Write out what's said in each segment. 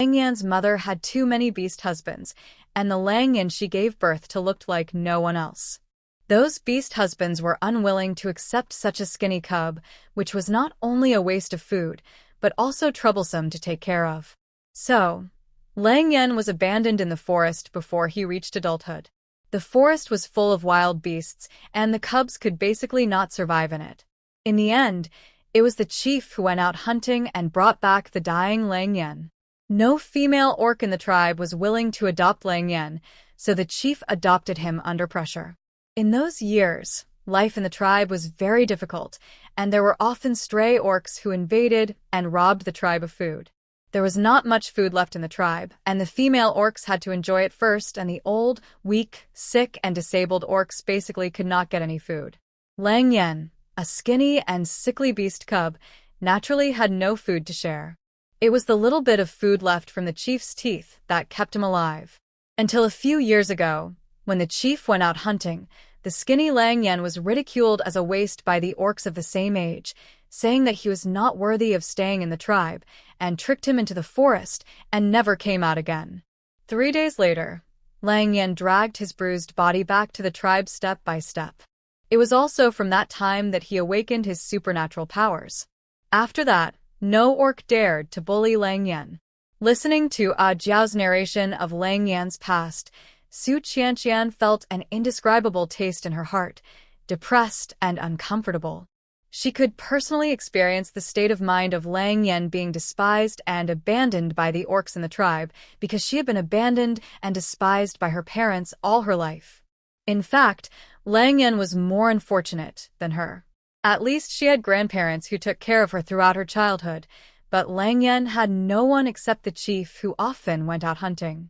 Lang Yan's mother had too many beast husbands, and the Lang Yan she gave birth to looked like no one else. Those beast husbands were unwilling to accept such a skinny cub, which was not only a waste of food, but also troublesome to take care of. So, Lang Yan was abandoned in the forest before he reached adulthood. The forest was full of wild beasts, and the cubs could basically not survive in it. In the end, it was the chief who went out hunting and brought back the dying Lang Yan. No female orc in the tribe was willing to adopt Lang Yan, so the chief adopted him under pressure. In those years, life in the tribe was very difficult, and there were often stray orcs who invaded and robbed the tribe of food. There was not much food left in the tribe, and the female orcs had to enjoy it first, and the old, weak, sick, and disabled orcs basically could not get any food. Lang Yan, a skinny and sickly beast cub, naturally had no food to share. It was the little bit of food left from the chief's teeth that kept him alive. Until a few years ago, when the chief went out hunting, the skinny Lang Yan was ridiculed as a waste by the orcs of the same age, saying that he was not worthy of staying in the tribe, and tricked him into the forest and never came out again. 3 days later, Lang Yan dragged his bruised body back to the tribe step by step. It was also from that time that he awakened his supernatural powers. After that, no orc dared to bully Lang Yan. Listening to Jiao's narration of Lang Yan's past, Su Qianqian felt an indescribable taste in her heart, depressed and uncomfortable. She could personally experience the state of mind of Lang Yan being despised and abandoned by the orcs in the tribe because she had been abandoned and despised by her parents all her life. In fact, Lang Yan was more unfortunate than her. At least she had grandparents who took care of her throughout her childhood, but Lang Yan had no one except the chief who often went out hunting.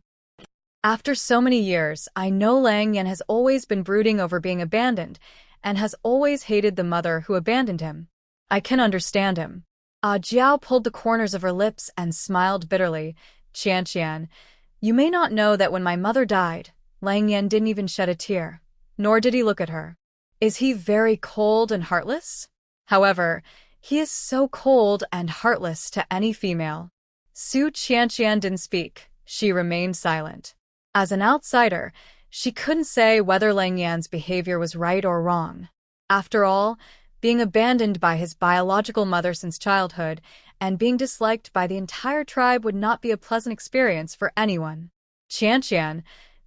After so many years, I know Lang Yan has always been brooding over being abandoned, and has always hated the mother who abandoned him. I can understand him. Jiao pulled the corners of her lips and smiled bitterly. Qianqian, you may not know that when my mother died, Lang Yan didn't even shed a tear, nor did he look at her. Is he very cold and heartless? However, he is so cold and heartless to any female. Su Qianqian didn't speak. She remained silent. As an outsider, she couldn't say whether Lang Yan's behavior was right or wrong. After all, being abandoned by his biological mother since childhood and being disliked by the entire tribe would not be a pleasant experience for anyone. Qianqian,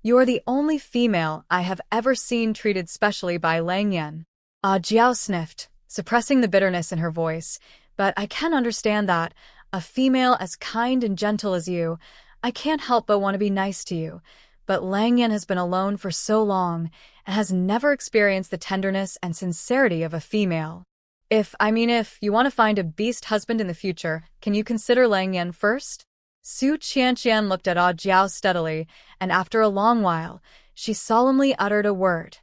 you are the only female I have ever seen treated specially by Lang Yan. Jiao sniffed, suppressing the bitterness in her voice, but I can understand that, a female as kind and gentle as you, I can't help but want to be nice to you. But Lang Yan has been alone for so long and has never experienced the tenderness and sincerity of a female. If you want to find a beast husband in the future, can you consider Lang Yan first? Su Qianqian looked at Jiao steadily, and after a long while, she solemnly uttered a word.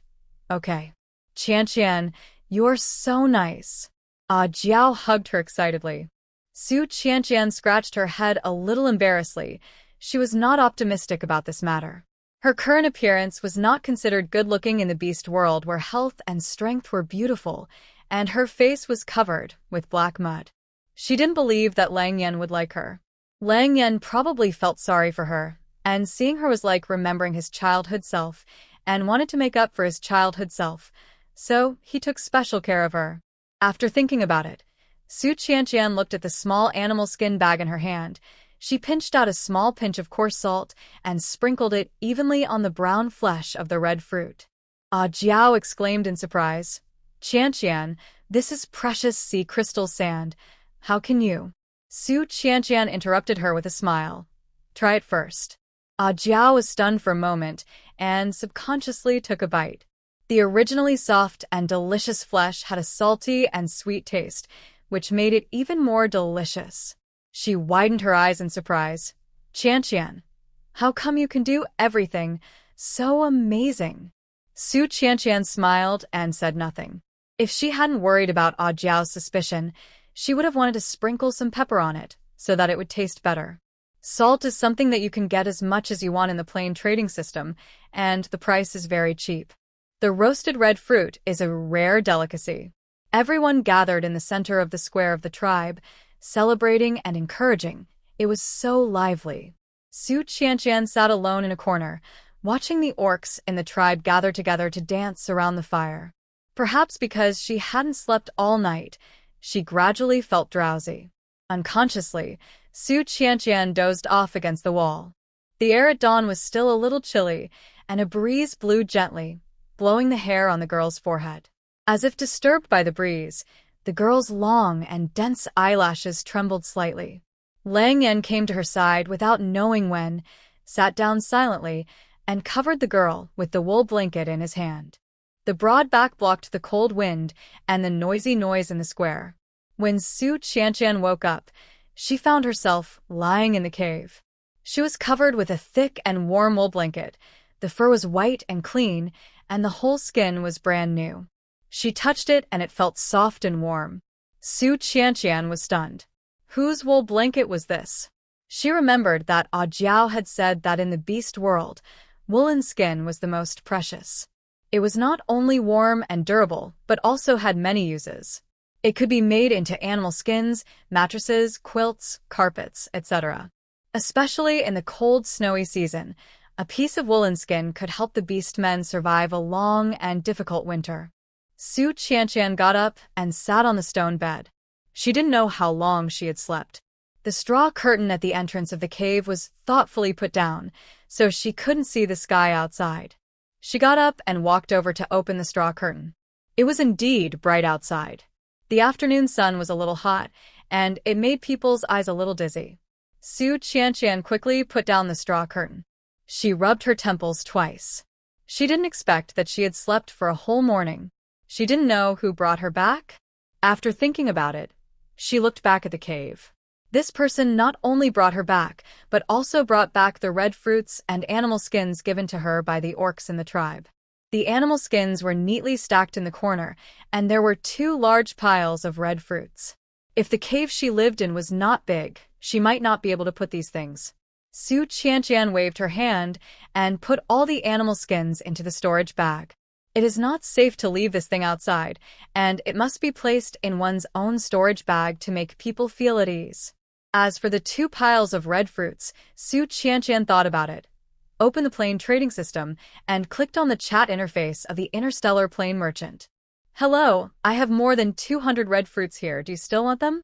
Okay. Qianqian, you're so nice. Jiao hugged her excitedly. Su Qianqian scratched her head a little embarrassedly. She was not optimistic about this matter. Her current appearance was not considered good-looking in the beast world where health and strength were beautiful, and her face was covered with black mud. She didn't believe that Lang Yan would like her. Lang Yan probably felt sorry for her, and seeing her was like remembering his childhood self, and wanted to make up for his childhood self, so he took special care of her. After thinking about it, Su Qianqian looked at the small animal skin bag in her hand. She pinched out a small pinch of coarse salt and sprinkled it evenly on the brown flesh of the red fruit. Jiao exclaimed in surprise. Qianqian, this is precious sea crystal sand. How can you? Su Qianqian interrupted her with a smile. Try it first. Jiao was stunned for a moment and subconsciously took a bite. The originally soft and delicious flesh had a salty and sweet taste, which made it even more delicious. She widened her eyes in surprise. Qianqian, how come you can do everything so amazing? Su Qianqian smiled and said nothing. If she hadn't worried about Jiao's suspicion, she would have wanted to sprinkle some pepper on it so that it would taste better. Salt is something that you can get as much as you want in the plain trading system, and the price is very cheap. The roasted red fruit is a rare delicacy. Everyone gathered in the center of the square of the tribe, celebrating and encouraging. It was so lively. Su Qianqian sat alone in a corner, watching the orcs in the tribe gather together to dance around the fire. Perhaps because she hadn't slept all night, she gradually felt drowsy. Unconsciously, Su Qianqian dozed off against the wall. The air at dawn was still a little chilly, and a breeze blew gently, blowing the hair on the girl's forehead. As if disturbed by the breeze, the girl's long and dense eyelashes trembled slightly. Lang Yen came to her side without knowing when, sat down silently, and covered the girl with the wool blanket in his hand. The broad back blocked the cold wind and the noisy noise in the square. When Su Qianqian woke up, she found herself lying in the cave. She was covered with a thick and warm wool blanket. The fur was white and clean, and the whole skin was brand new. She touched it and it felt soft and warm. Su Qianqian was stunned. Whose wool blanket was this? She remembered that Jiao had said that in the beast world, woolen skin was the most precious. It was not only warm and durable, but also had many uses. It could be made into animal skins, mattresses, quilts, carpets, etc. Especially in the cold, snowy season, a piece of woolen skin could help the beast men survive a long and difficult winter. Su Qianqian got up and sat on the stone bed. She didn't know how long she had slept. The straw curtain at the entrance of the cave was thoughtfully put down, so she couldn't see the sky outside. She got up and walked over to open the straw curtain. It was indeed bright outside. The afternoon sun was a little hot, and it made people's eyes a little dizzy. Su Qianqian quickly put down the straw curtain. She rubbed her temples twice. She didn't expect that she had slept for a whole morning. She didn't know who brought her back. After thinking about it, she looked back at the cave. This person not only brought her back, but also brought back the red fruits and animal skins given to her by the orcs in the tribe. The animal skins were neatly stacked in the corner, and there were 2 large piles of red fruits. If the cave she lived in was not big, she might not be able to put these things. Su Qianqian waved her hand and put all the animal skins into the storage bag. It is not safe to leave this thing outside, and it must be placed in one's own storage bag to make people feel at ease. As for the 2 piles of red fruits, Su Qianqian thought about it, opened the plane trading system, and clicked on the chat interface of the interstellar plane merchant. Hello, I have more than 200 red fruits here. Do you still want them?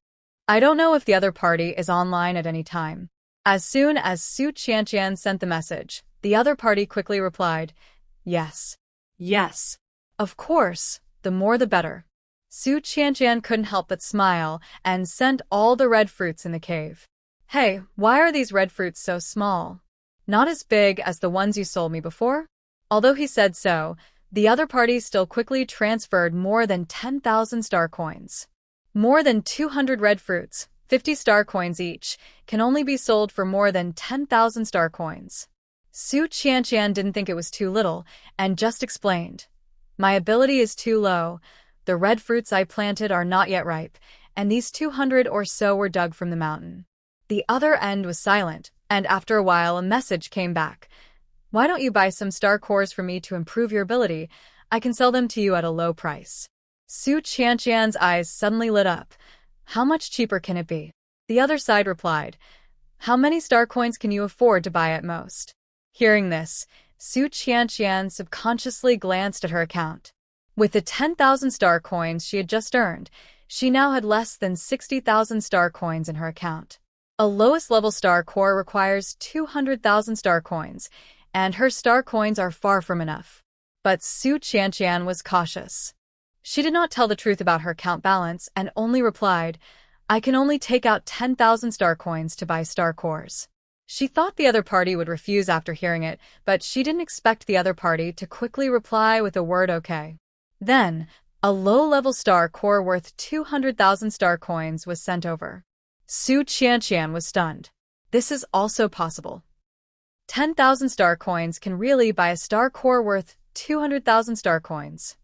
I don't know if the other party is online at any time. As soon as Su Qianqian sent the message, the other party quickly replied, Yes. Yes. Of course, the more the better. Su Qianqian couldn't help but smile and sent all the red fruits in the cave. Hey, why are these red fruits so small? Not as big as the ones you sold me before? Although he said so, the other party still quickly transferred more than 10,000 star coins. More than 200 red fruits, 50 star coins each, can only be sold for more than 10,000 star coins. Su Qianqian didn't think it was too little, and just explained, My ability is too low. The red fruits I planted are not yet ripe, and these 200 or so were dug from the mountain. The other end was silent, and after a while a message came back. Why don't you buy some star cores for me to improve your ability? I can sell them to you at a low price. Su Qianqian's eyes suddenly lit up. How much cheaper can it be? The other side replied, How many star coins can you afford to buy at most? Hearing this, Su Qianqian subconsciously glanced at her account. With the 10,000 star coins she had just earned, she now had less than 60,000 star coins in her account. A lowest level star core requires 200,000 star coins, and her star coins are far from enough. But Su Qianqian was cautious. She did not tell the truth about her account balance and only replied, I can only take out 10,000 star coins to buy star cores. She thought the other party would refuse after hearing it, but she didn't expect the other party to quickly reply with the word okay. Then, a low-level star core worth 200,000 star coins was sent over. Su Qianqian was stunned. This is also possible. 10,000 star coins can really buy a star core worth 200,000 star coins.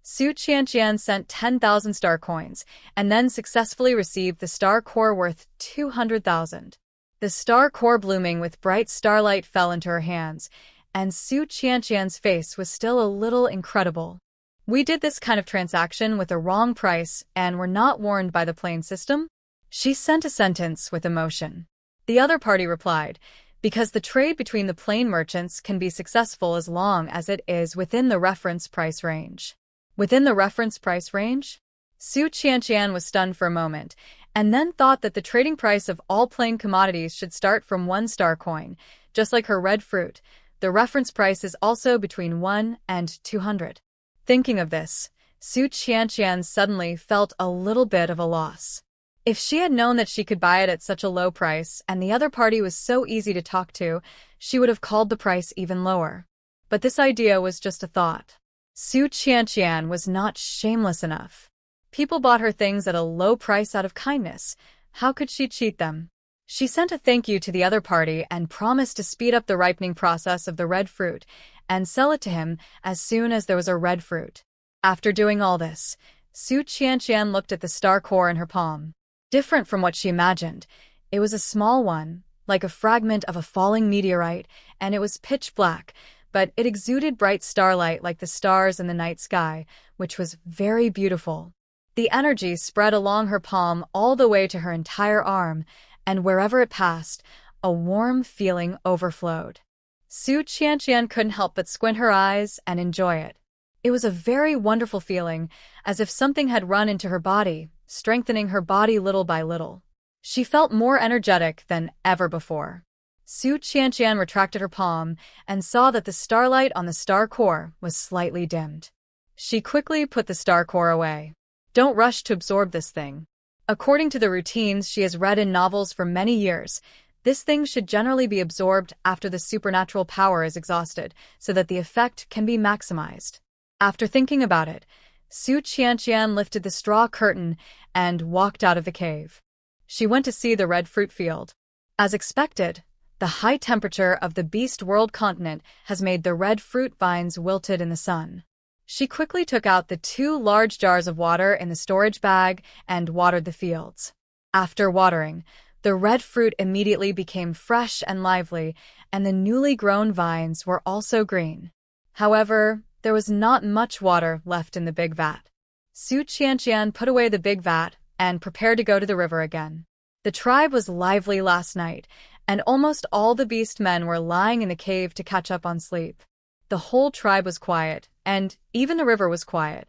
Su Qianqian sent 10,000 star coins, and then successfully received the star core worth 200,000. The star core blooming with bright starlight fell into her hands, and Su Qianqian's face was still a little incredible. We did this kind of transaction with a wrong price and were not warned by the plane system? She sent a sentence with emotion. The other party replied, because the trade between the plain merchants can be successful as long as it is within the reference price range. Within the reference price range? Su Qianqian was stunned for a moment, and then thought that the trading price of all plain commodities should start from 1-star coin, just like her red fruit. The reference price is also between 1 and 200. Thinking of this, Su Qianqian suddenly felt a little bit of a loss. If she had known that she could buy it at such a low price and the other party was so easy to talk to, she would have called the price even lower. But this idea was just a thought. Su Qianqian was not shameless enough. People bought her things at a low price out of kindness. How could she cheat them? She sent a thank you to the other party and promised to speed up the ripening process of the red fruit and sell it to him as soon as there was a red fruit. After doing all this, Su Qianqian looked at the star core in her palm. Different from what she imagined, it was a small one, like a fragment of a falling meteorite, and it was pitch black, but it exuded bright starlight like the stars in the night sky, which was very beautiful. The energy spread along her palm all the way to her entire arm, and wherever it passed, a warm feeling overflowed. Su Qianqian couldn't help but squint her eyes and enjoy it. It was a very wonderful feeling, as if something had run into her body, strengthening her body little by little. She felt more energetic than ever before. Su Qianqian retracted her palm and saw that the starlight on the star core was slightly dimmed. She quickly put the star core away. Don't rush to absorb this thing. According to the routines she has read in novels for many years, this thing should generally be absorbed after the supernatural power is exhausted, so that the effect can be maximized. After thinking about it, Su Qianqian lifted the straw curtain and walked out of the cave. She went to see the red fruit field. As expected, the high temperature of the Beast World continent has made the red fruit vines wilted in the sun. She quickly took out the 2 large jars of water in the storage bag and watered the fields. After watering, the red fruit immediately became fresh and lively, and the newly grown vines were also green. However, there was not much water left in the big vat. Su Qianqian put away the big vat and prepared to go to the river again. The tribe was lively last night, and almost all the beast men were lying in the cave to catch up on sleep. The whole tribe was quiet, and even the river was quiet.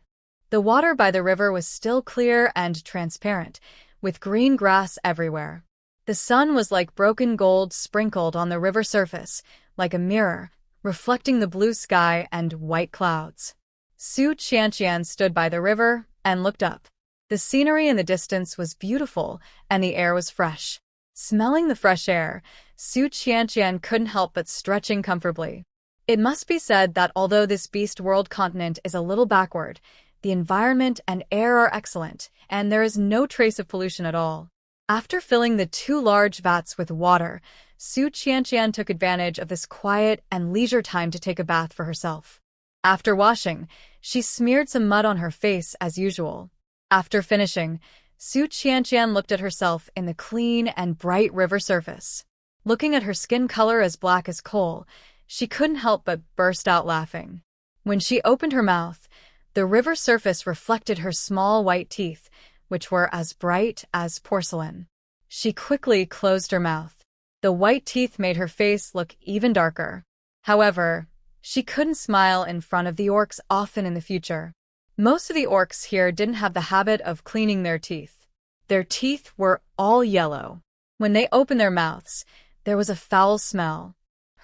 The water by the river was still clear and transparent, with green grass everywhere. The sun was like broken gold sprinkled on the river surface, like a mirror, reflecting the blue sky and white clouds. Su Qianqian stood by the river and looked up. The scenery in the distance was beautiful, and the air was fresh. Smelling the fresh air, Su Qianqian couldn't help but stretching comfortably. It must be said that although this Beast World continent is a little backward, the environment and air are excellent, and there is no trace of pollution at all. After filling the 2 large vats with water, Su Qianqian took advantage of this quiet and leisure time to take a bath for herself. After washing, she smeared some mud on her face as usual. After finishing, Su Qianqian looked at herself in the clean and bright river surface. Looking at her skin color as black as coal, she couldn't help but burst out laughing. When she opened her mouth, the river surface reflected her small white teeth, which were as bright as porcelain. She quickly closed her mouth. The white teeth made her face look even darker. However, she couldn't smile in front of the orcs often in the future. Most of the orcs here didn't have the habit of cleaning their teeth. Their teeth were all yellow. When they opened their mouths, there was a foul smell.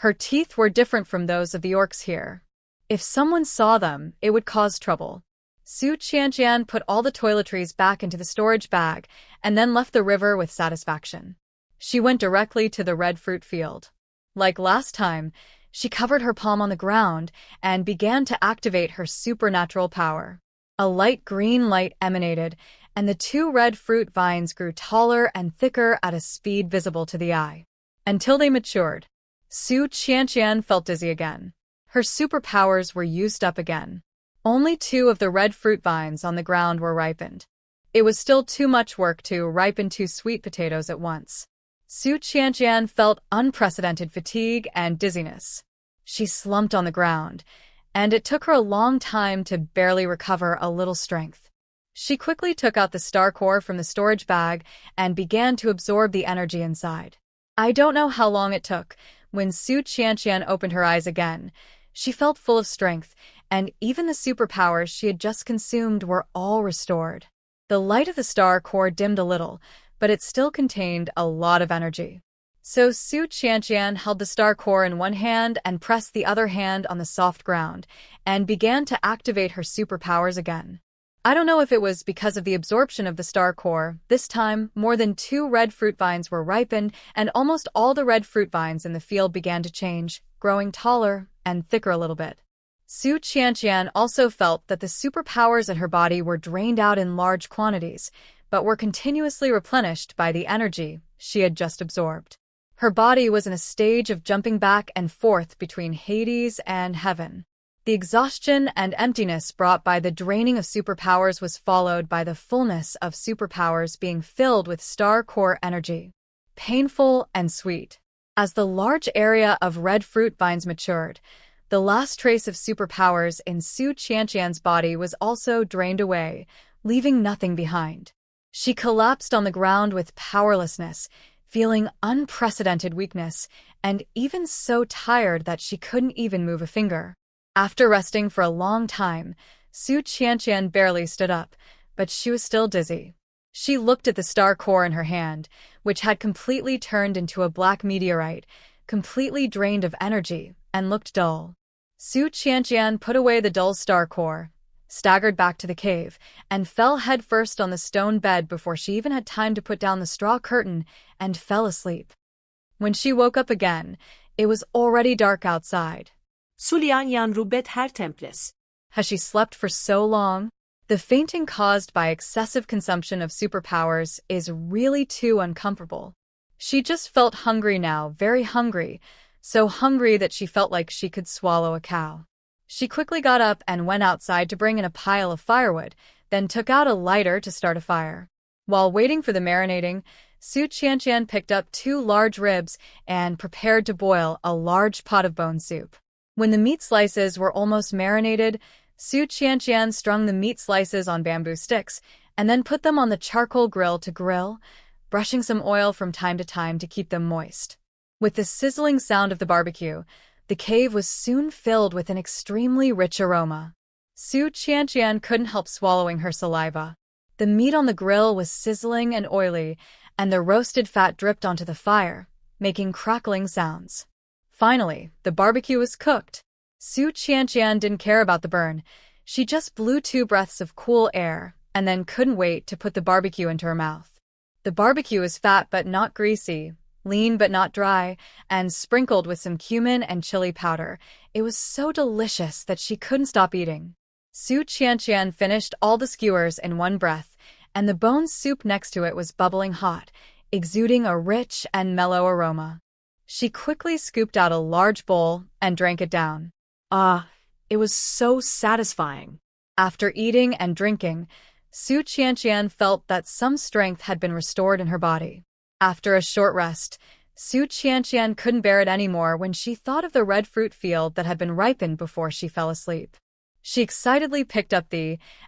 Her teeth were different from those of the orcs here. If someone saw them, it would cause trouble. Su Qianqian put all the toiletries back into the storage bag and then left the river with satisfaction. She went directly to the red fruit field. Like last time, she covered her palm on the ground and began to activate her supernatural power. A light green light emanated, and the 2 red fruit vines grew taller and thicker at a speed visible to the eye. Until they matured. Su Qianqian felt dizzy again. Her superpowers were used up again. Only 2 of the red fruit vines on the ground were ripened. It was still too much work to ripen 2 sweet potatoes at once. Su Qianqian felt unprecedented fatigue and dizziness. She slumped on the ground, and it took her a long time to barely recover a little strength. She quickly took out the star core from the storage bag and began to absorb the energy inside. I don't know how long it took. When Su Qianqian opened her eyes again, she felt full of strength, and even the superpowers she had just consumed were all restored. The light of the star core dimmed a little, but it still contained a lot of energy. So Su Qianqian held the star core in one hand and pressed the other hand on the soft ground, and began to activate her superpowers again. I don't know if it was because of the absorption of the star core. This time, more than 2 red fruit vines were ripened, and almost all the red fruit vines in the field began to change, growing taller and thicker a little bit. Su Qianqian also felt that the superpowers in her body were drained out in large quantities, but were continuously replenished by the energy she had just absorbed. Her body was in a stage of jumping back and forth between Hades and heaven. The exhaustion and emptiness brought by the draining of superpowers was followed by the fullness of superpowers being filled with star core energy. Painful and sweet. As the large area of red fruit vines matured, the last trace of superpowers in Su Qianqian's body was also drained away, leaving nothing behind. She collapsed on the ground with powerlessness, feeling unprecedented weakness, and even so tired that she couldn't even move a finger. After resting for a long time, Su Qianqian barely stood up, but she was still dizzy. She looked at the star core in her hand, which had completely turned into a black meteorite, completely drained of energy, and looked dull. Su Qianqian put away the dull star core, staggered back to the cave, and fell headfirst on the stone bed before she even had time to put down the straw curtain, and fell asleep. When she woke up again, it was already dark outside. Sulyan rubet her temples. Has she slept for so long? The fainting caused by excessive consumption of superpowers is really too uncomfortable. She just felt hungry now, very hungry, so hungry that she felt like she could swallow a cow. She quickly got up and went outside to bring in a pile of firewood, then took out a lighter to start a fire. While waiting for the marinating, Su Qianqian picked up 2 large ribs and prepared to boil a large pot of bone soup. When the meat slices were almost marinated, Su Qianqian strung the meat slices on bamboo sticks and then put them on the charcoal grill to grill, brushing some oil from time to time to keep them moist. With the sizzling sound of the barbecue, the cave was soon filled with an extremely rich aroma. Su Qianqian couldn't help swallowing her saliva. The meat on the grill was sizzling and oily, and the roasted fat dripped onto the fire, making crackling sounds. Finally, the barbecue was cooked. Su Qianqian didn't care about the burn. She just blew 2 breaths of cool air, and then couldn't wait to put the barbecue into her mouth. The barbecue was fat but not greasy, lean but not dry, and sprinkled with some cumin and chili powder. It was so delicious that she couldn't stop eating. Su Qianqian finished all the skewers in one breath, and the bone soup next to it was bubbling hot, exuding a rich and mellow aroma. She quickly scooped out a large bowl and drank it down. It was so satisfying. After eating and drinking, Su Qianqian felt that some strength had been restored in her body. After a short rest, Su Qianqian couldn't bear it anymore when she thought of the red fruit field that had been ripened before she fell asleep. She excitedly picked up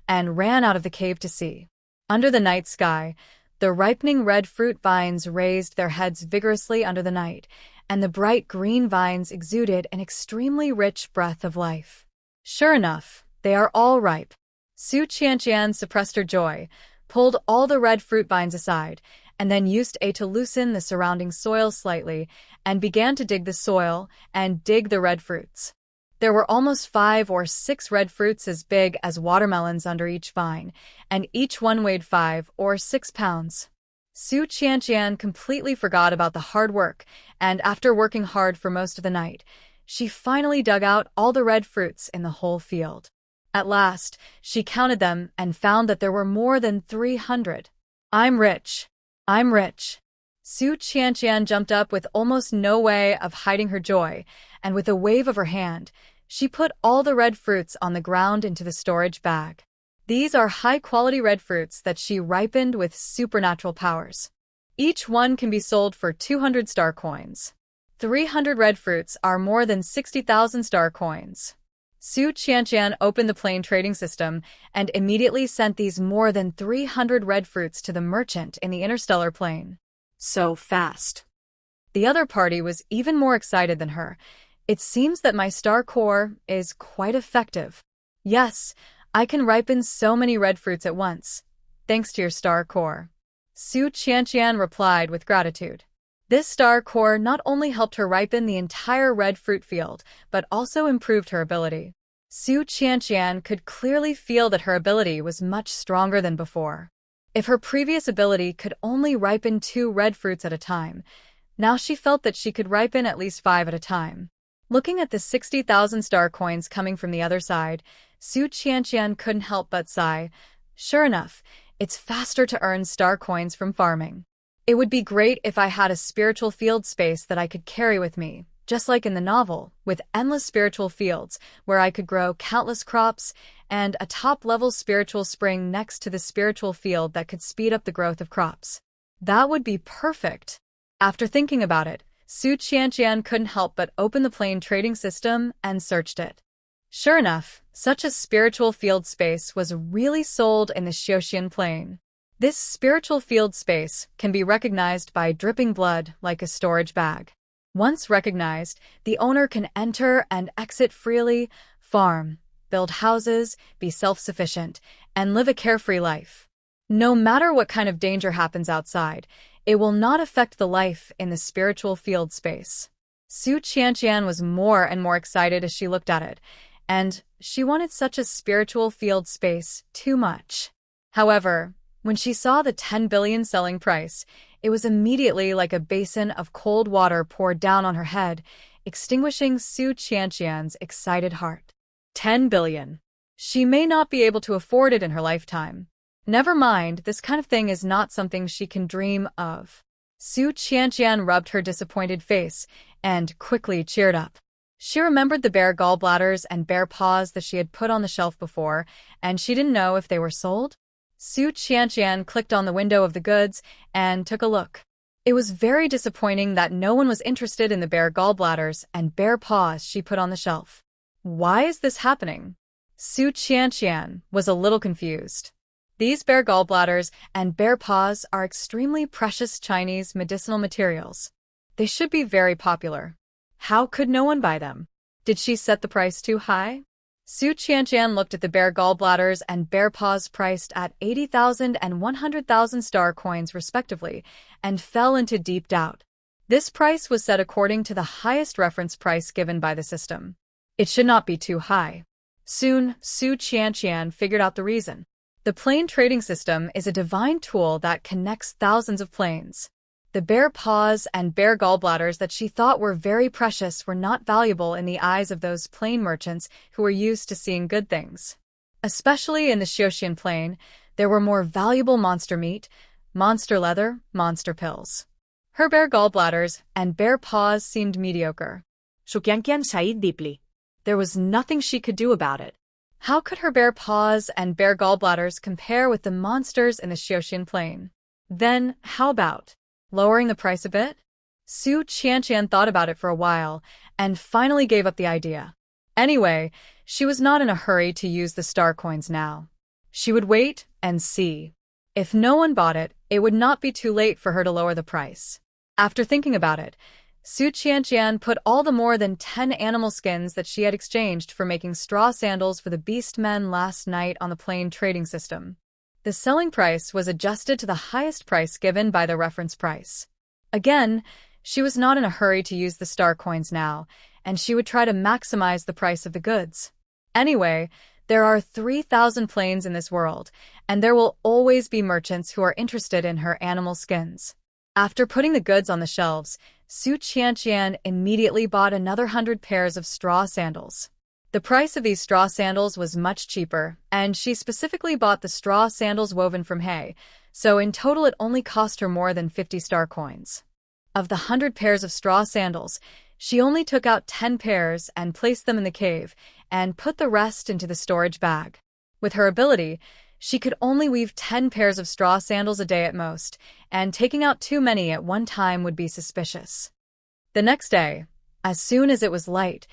and ran out of the cave to see. Under the night sky, the ripening red fruit vines raised their heads vigorously under the night, and the bright green vines exuded an extremely rich breath of life. Sure enough, they are all ripe. Su Qianqian suppressed her joy, pulled all the red fruit vines aside, and then used to loosen the surrounding soil slightly, and began to dig the soil and dig the red fruits. There were almost 5 or 6 red fruits as big as watermelons under each vine, and each one weighed 5 or 6 pounds. Su Qianqian completely forgot about the hard work, and after working hard for most of the night, she finally dug out all the red fruits in the whole field. At last, she counted them and found that there were more than 300. I'm rich. I'm rich. Su Qianqian jumped up with almost no way of hiding her joy, and with a wave of her hand, she put all the red fruits on the ground into the storage bag. These are high-quality red fruits that she ripened with supernatural powers. Each one can be sold for 200 star coins. 300 red fruits are more than 60,000 star coins. Su Qianqian opened the plane trading system and immediately sent these more than 300 red fruits to the merchant in the interstellar plane. So fast. The other party was even more excited than her. It seems that my star core is quite effective. Yes, I can ripen so many red fruits at once, thanks to your star core. Su Qianqian replied with gratitude. This star core not only helped her ripen the entire red fruit field, but also improved her ability. Su Qianqian could clearly feel that her ability was much stronger than before. If her previous ability could only ripen 2 red fruits at a time, now she felt that she could ripen at least 5 at a time. Looking at the 60,000 star coins coming from the other side, Su Qianqian couldn't help but sigh. Sure enough, it's faster to earn star coins from farming. It would be great if I had a spiritual field space that I could carry with me, just like in the novel, with endless spiritual fields where I could grow countless crops and a top-level spiritual spring next to the spiritual field that could speed up the growth of crops. That would be perfect. After thinking about it, Su Qianqian couldn't help but open the plain trading system and searched it. Sure enough, such a spiritual field space was really sold in the Xiaoxian plain. This spiritual field space can be recognized by dripping blood like a storage bag. Once recognized, the owner can enter and exit freely, farm, build houses, be self-sufficient, and live a carefree life. No matter what kind of danger happens outside, it will not affect the life in the spiritual field space. Su Qianqian was more and more excited as she looked at it, and she wanted such a spiritual field space too much. However, when she saw the 10 billion selling price, it was immediately like a basin of cold water poured down on her head, extinguishing Su Qianqian's excited heart. 10 billion. She may not be able to afford it in her lifetime. Never mind, this kind of thing is not something she can dream of. Su Qianqian rubbed her disappointed face and quickly cheered up. She remembered the bear gallbladders and bear paws that she had put on the shelf before, and she didn't know if they were sold. Su Qianqian clicked on the window of the goods and took a look. It was very disappointing that no one was interested in the bear gallbladders and bear paws she put on the shelf. Why is this happening? Su Qianqian was a little confused. These bear gallbladders and bear paws are extremely precious Chinese medicinal materials. They should be very popular. How could no one buy them? Did she set the price too high? Su Qianqian looked at the bear gallbladders and bear paws priced at 80,000 and 100,000 star coins respectively, and fell into deep doubt. This price was set according to the highest reference price given by the system. It should not be too high. Soon, Su Qianqian figured out the reason. The plane trading system is a divine tool that connects thousands of planes. The bear paws and bear gallbladders that she thought were very precious were not valuable in the eyes of those plain merchants who were used to seeing good things. Especially in the Xiaoxian plain, there were more valuable monster meat, monster leather, monster pills. Her bear gallbladders and bear paws seemed mediocre. Su Qianqian sighed deeply. There was nothing she could do about it. How could her bear paws and bear gallbladders compare with the monsters in the Xiaoxian plain? Then, how about lowering the price a bit? Su Qianqian thought about it for a while and finally gave up the idea. Anyway, she was not in a hurry to use the star coins now. She would wait and see. If no one bought it, it would not be too late for her to lower the price. After thinking about it, Su Qianqian put all the more than 10 animal skins that she had exchanged for making straw sandals for the beast men last night on the plain trading system. The selling price was adjusted to the highest price given by the reference price. Again, she was not in a hurry to use the star coins now, and she would try to maximize the price of the goods. Anyway, there are 3,000 planes in this world, and there will always be merchants who are interested in her animal skins. After putting the goods on the shelves, Su Qianqian immediately bought another 100 pairs of straw sandals. The price of these straw sandals was much cheaper, and she specifically bought the straw sandals woven from hay, so in total it only cost her more than 50 star coins. Of the 100 pairs of straw sandals, she only took out 10 pairs and placed them in the cave, and put the rest into the storage bag. With her ability, she could only weave 10 pairs of straw sandals a day at most, and taking out too many at one time would be suspicious. The next day, as soon as it was light,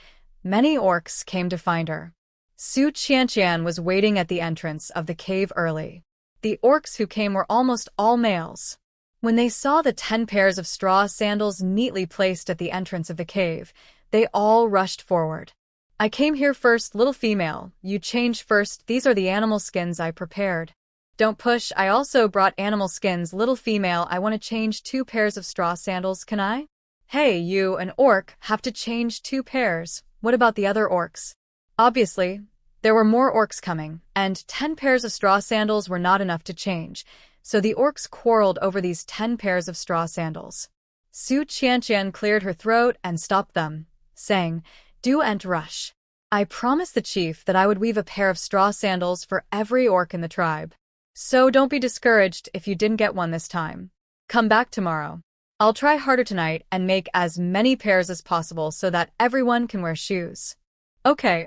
many orcs came to find her. Su Qianqian was waiting at the entrance of the cave early. The orcs who came were almost all males. When they saw the 10 pairs of straw sandals neatly placed at the entrance of the cave, they all rushed forward. I came here first, little female. You change first. These are the animal skins I prepared. Don't push. I also brought animal skins, little female. I want to change 2 pairs of straw sandals, can I? Hey, you, an orc, have to change 2 pairs. What about the other orcs? Obviously, there were more orcs coming, and 10 pairs of straw sandals were not enough to change, so the orcs quarreled over these 10 pairs of straw sandals. Su Qianqian cleared her throat and stopped them, saying, "Do-ent rush. I promised the chief that I would weave a pair of straw sandals for every orc in the tribe. So don't be discouraged if you didn't get one this time. Come back tomorrow. I'll try harder tonight and make as many pairs as possible so that everyone can wear shoes." Okay.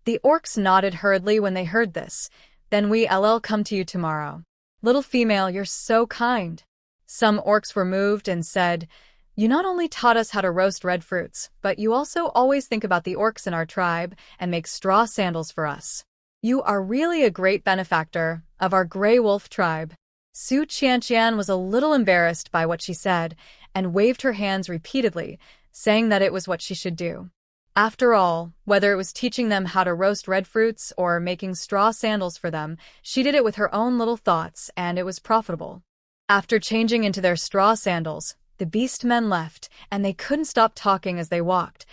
The orcs nodded hurriedly when they heard this. Then we'll come to you tomorrow. Little female, you're so kind. Some orcs were moved and said, "You not only taught us how to roast red fruits, but you also always think about the orcs in our tribe and make straw sandals for us. You are really a great benefactor of our gray wolf tribe." Su Qianqian was a little embarrassed by what she said and waved her hands repeatedly, saying that it was what she should do. After all, whether it was teaching them how to roast red fruits or making straw sandals for them, she did it with her own little thoughts, and it was profitable. After changing into their straw sandals, the beast men left, and they couldn't stop talking as they walked.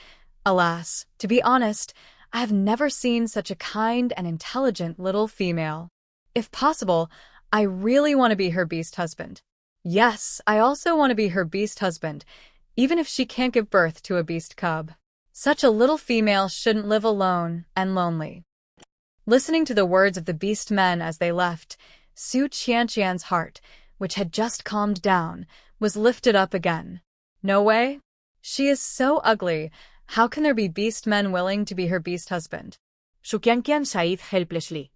Alas, to be honest, I have never seen such a kind and intelligent little female. If possible, I really want to be her beast husband. Yes, I also want to be her beast husband, even if she can't give birth to a beast cub. Such a little female shouldn't live alone and lonely. Listening to the words of the beast men as they left, Su Qianqian's heart, which had just calmed down, was lifted up again. No way? She is so ugly. How can there be beast men willing to be her beast husband? Su Qianqian sighed helplessly.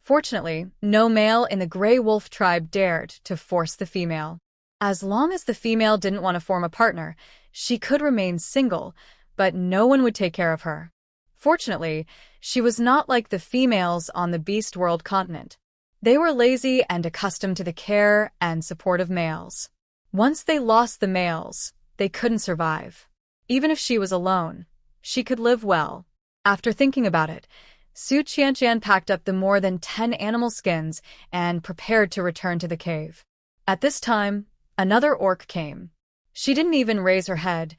Fortunately, no male in the Grey Wolf tribe dared to force the female. As long as the female didn't want to form a partner, she could remain single, but no one would take care of her. Fortunately, she was not like the females on the Beast World continent. They were lazy and accustomed to the care and support of males. Once they lost the males, they couldn't survive. Even if she was alone, she could live well. After thinking about it, Su Qianqian packed up the more than 10 animal skins and prepared to return to the cave. At this time, another orc came. She didn't even raise her head,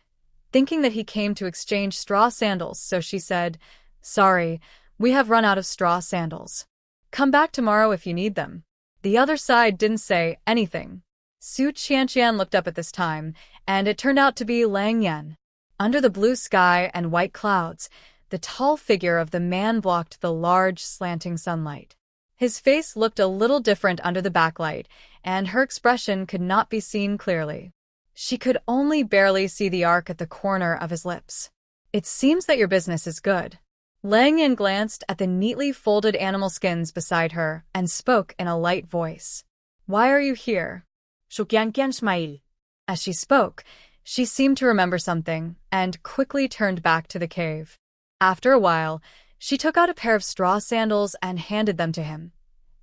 thinking that he came to exchange straw sandals, so she said, "Sorry, we have run out of straw sandals. Come back tomorrow if you need them." The other side didn't say anything. Su Qianqian looked up at this time, and it turned out to be Lang Yan. Under the blue sky and white clouds, the tall figure of the man blocked the large, slanting sunlight. His face looked a little different under the backlight, and her expression could not be seen clearly. She could only barely see the arc at the corner of his lips. "It seems that your business is good." Lang Yan glanced at the neatly folded animal skins beside her and spoke in a light voice. "Why are you here?" Su Qianqian smiled. As she spoke, she seemed to remember something and quickly turned back to the cave. After a while, she took out a pair of straw sandals and handed them to him.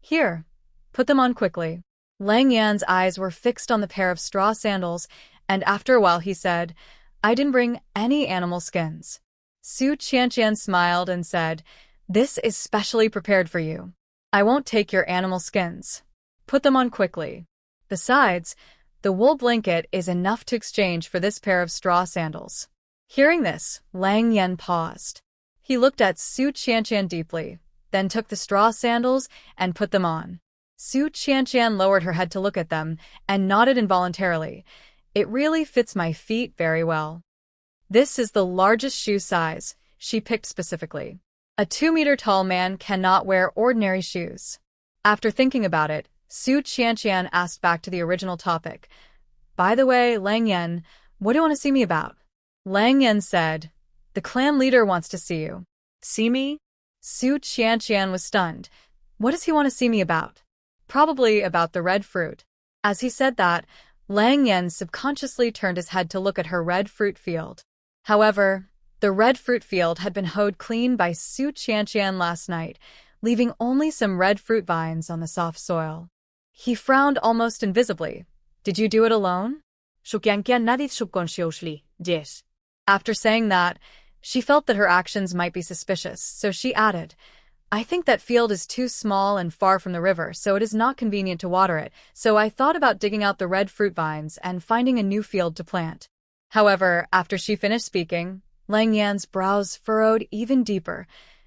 "Here, put them on quickly." Lang Yan's eyes were fixed on the pair of straw sandals, and after a while he said, "I didn't bring any animal skins." Su Qianqian smiled and said, "This is specially prepared for you. I won't take your animal skins. Put them on quickly. Besides, the wool blanket is enough to exchange for this pair of straw sandals." Hearing this, Lang Yan paused. He looked at Su Qianqian deeply, then took the straw sandals and put them on. Su Qianqian lowered her head to look at them and nodded involuntarily. "It really fits my feet very well." This is the largest shoe size, she picked specifically. A 2-meter-tall man cannot wear ordinary shoes. After thinking about it, Su Qianqian asked back to the original topic. "By the way, Lang Yan, what do you want to see me about?" Lang Yan said, "The clan leader wants to see you." "See me?" Su Qianqian was stunned. What does he want to see me about? Probably about the red fruit. As he said that, Lang Yan subconsciously turned his head to look at her red fruit field. However, the red fruit field had been hoed clean by Su Qianqian last night, leaving only some red fruit vines on the soft soil. He frowned almost invisibly, Did you do it alone? Shukyangkyan nadit subconsciously, yes. After saying that, she felt that her actions might be suspicious, so she added, I think that field is too small and far from the river, so it is not convenient to water it, so I thought about digging out the red fruit vines and finding a new field to plant. However, after she finished speaking, Lang Yan's brows furrowed even deeper.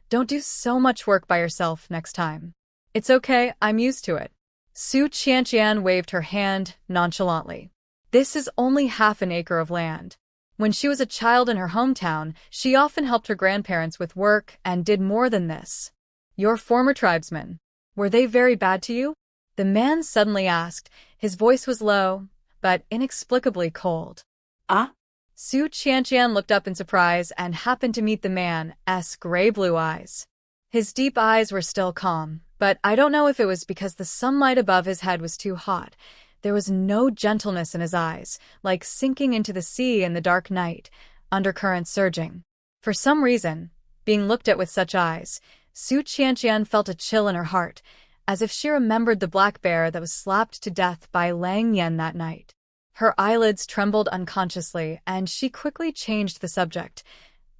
Don't do so much work by yourself next time. It's okay, I'm used to it. Su Qianqian waved her hand nonchalantly. This is only half an acre of land. When she was a child in her hometown, she often helped her grandparents with work and did more than this. Your former tribesmen, were they very bad to you? The man suddenly asked. His voice was low, but inexplicably cold. Ah? Su Qianqian looked up in surprise and happened to meet the man's gray-blue eyes. His deep eyes were still calm, but I don't know if it was because the sunlight above his head was too hot. There was no gentleness in his eyes, like sinking into the sea in the dark night, undercurrents surging. For some reason, being looked at with such eyes, Su Qianqian felt a chill in her heart, as if she remembered the black bear that was slapped to death by Lang Yan that night. Her eyelids trembled unconsciously, and she quickly changed the subject.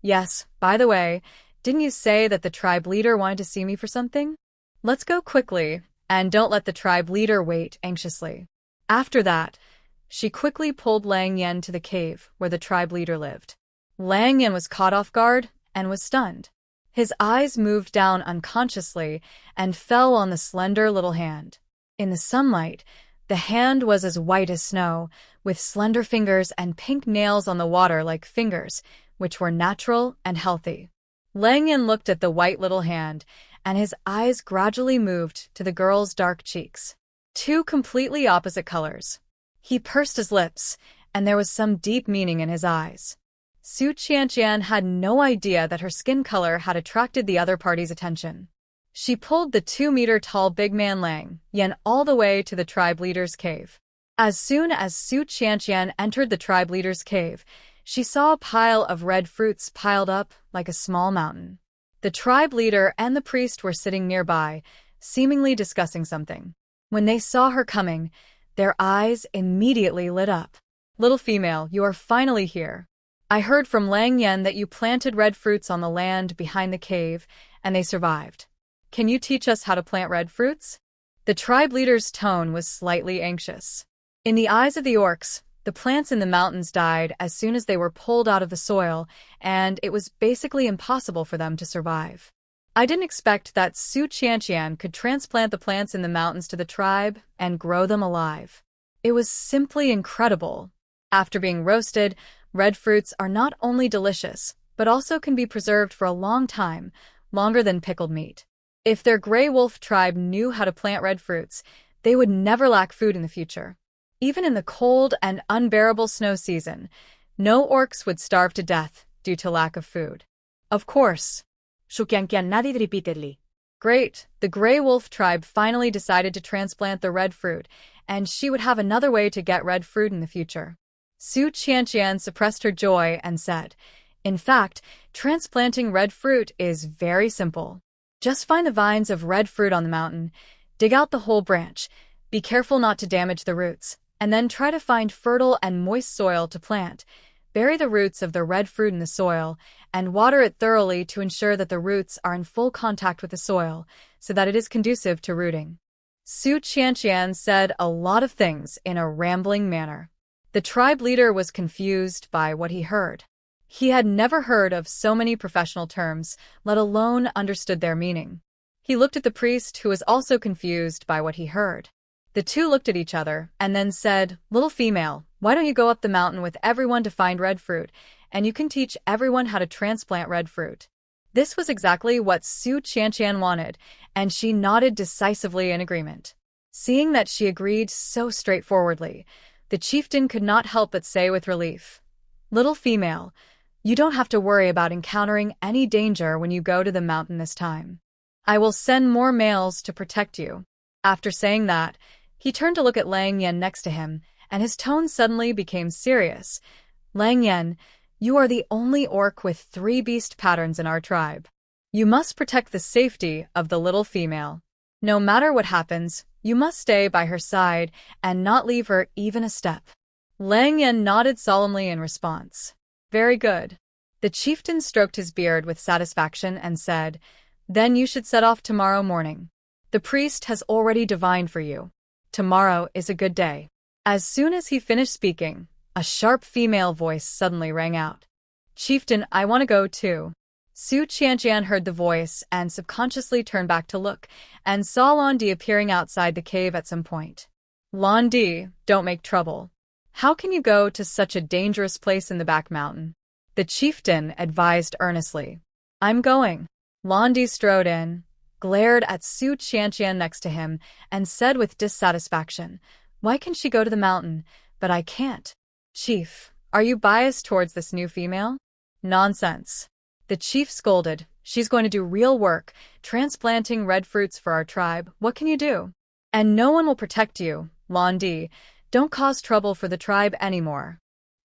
Yes, by the way, didn't you say that the tribe leader wanted to see me for something? Let's go quickly, and don't let the tribe leader wait anxiously. After that, she quickly pulled Lang Yan to the cave where the tribe leader lived. Lang Yan was caught off guard and was stunned. His eyes moved down unconsciously and fell on the slender little hand. In the sunlight, the hand was as white as snow, with slender fingers and pink nails on the water like fingers, which were natural and healthy. Lang Yan looked at the white little hand, and his eyes gradually moved to the girl's dark cheeks. Two completely opposite colors. He pursed his lips, and there was some deep meaning in his eyes. Su Qianqian had no idea that her skin color had attracted the other party's attention. She pulled the 2-meter-tall big man Lang Yan all the way to the tribe leader's cave. As soon as Su Qianqian entered the tribe leader's cave, she saw a pile of red fruits piled up like a small mountain. The tribe leader and the priest were sitting nearby, seemingly discussing something. When they saw her coming, their eyes immediately lit up. Little female, you are finally here. I heard from Lang Yan that you planted red fruits on the land behind the cave, and they survived. Can you teach us how to plant red fruits? The tribe leader's tone was slightly anxious. In the eyes of the orcs, the plants in the mountains died as soon as they were pulled out of the soil, and it was basically impossible for them to survive. I didn't expect that Su Qianqian could transplant the plants in the mountains to the tribe and grow them alive. It was simply incredible. After being roasted, red fruits are not only delicious, but also can be preserved for a long time, longer than pickled meat. If their gray wolf tribe knew how to plant red fruits, they would never lack food in the future. Even in the cold and unbearable snow season, no orcs would starve to death due to lack of food. Of course. Shukyangkyan nadit repeatedly. Great, the gray wolf tribe finally decided to transplant the red fruit, and she would have another way to get red fruit in the future. Su Qianqian suppressed her joy and said, in fact, transplanting red fruit is very simple. Just find the vines of red fruit on the mountain, dig out the whole branch, be careful not to damage the roots, and then try to find fertile and moist soil to plant. Bury the roots of the red fruit in the soil, and water it thoroughly to ensure that the roots are in full contact with the soil, so that it is conducive to rooting. Su Qianqian said a lot of things in a rambling manner. The tribe leader was confused by what he heard. He had never heard of so many professional terms, let alone understood their meaning. He looked at the priest, who was also confused by what he heard. The two looked at each other and then said, little female, why don't you go up the mountain with everyone to find red fruit, and you can teach everyone how to transplant red fruit. This was exactly what Su Qianqian wanted, and she nodded decisively in agreement. Seeing that she agreed so straightforwardly, the chieftain could not help but say with relief, little female, you don't have to worry about encountering any danger when you go to the mountain this time. I will send more males to protect you. After saying that, he turned to look at Lang Yan next to him, and his tone suddenly became serious. Lang Yan, you are the only orc with 3 beast patterns in our tribe. You must protect the safety of the little female. No matter what happens, You must stay by her side and not leave her even a step. Lang Yen nodded solemnly in response. Very good. The chieftain stroked his beard with satisfaction and said, Then you should set off tomorrow morning. The priest has already divined for you. Tomorrow is a good day. As soon as he finished speaking, a sharp female voice suddenly rang out. Chieftain, I want to go too. Su Qianqian heard the voice and subconsciously turned back to look, and saw Lan Di appearing outside the cave at some point. Lan Di, don't make trouble. How can you go to such a dangerous place in the back mountain? The chieftain advised earnestly. I'm going. Lan Di strode in, glared at Su Qianqian next to him, and said with dissatisfaction, Why can she go to the mountain, but I can't? Chief, are you biased towards this new female? Nonsense. The chief scolded. She's going to do real work, transplanting red fruits for our tribe. What can you do? And no one will protect you, Lan Di. Don't cause trouble for the tribe anymore.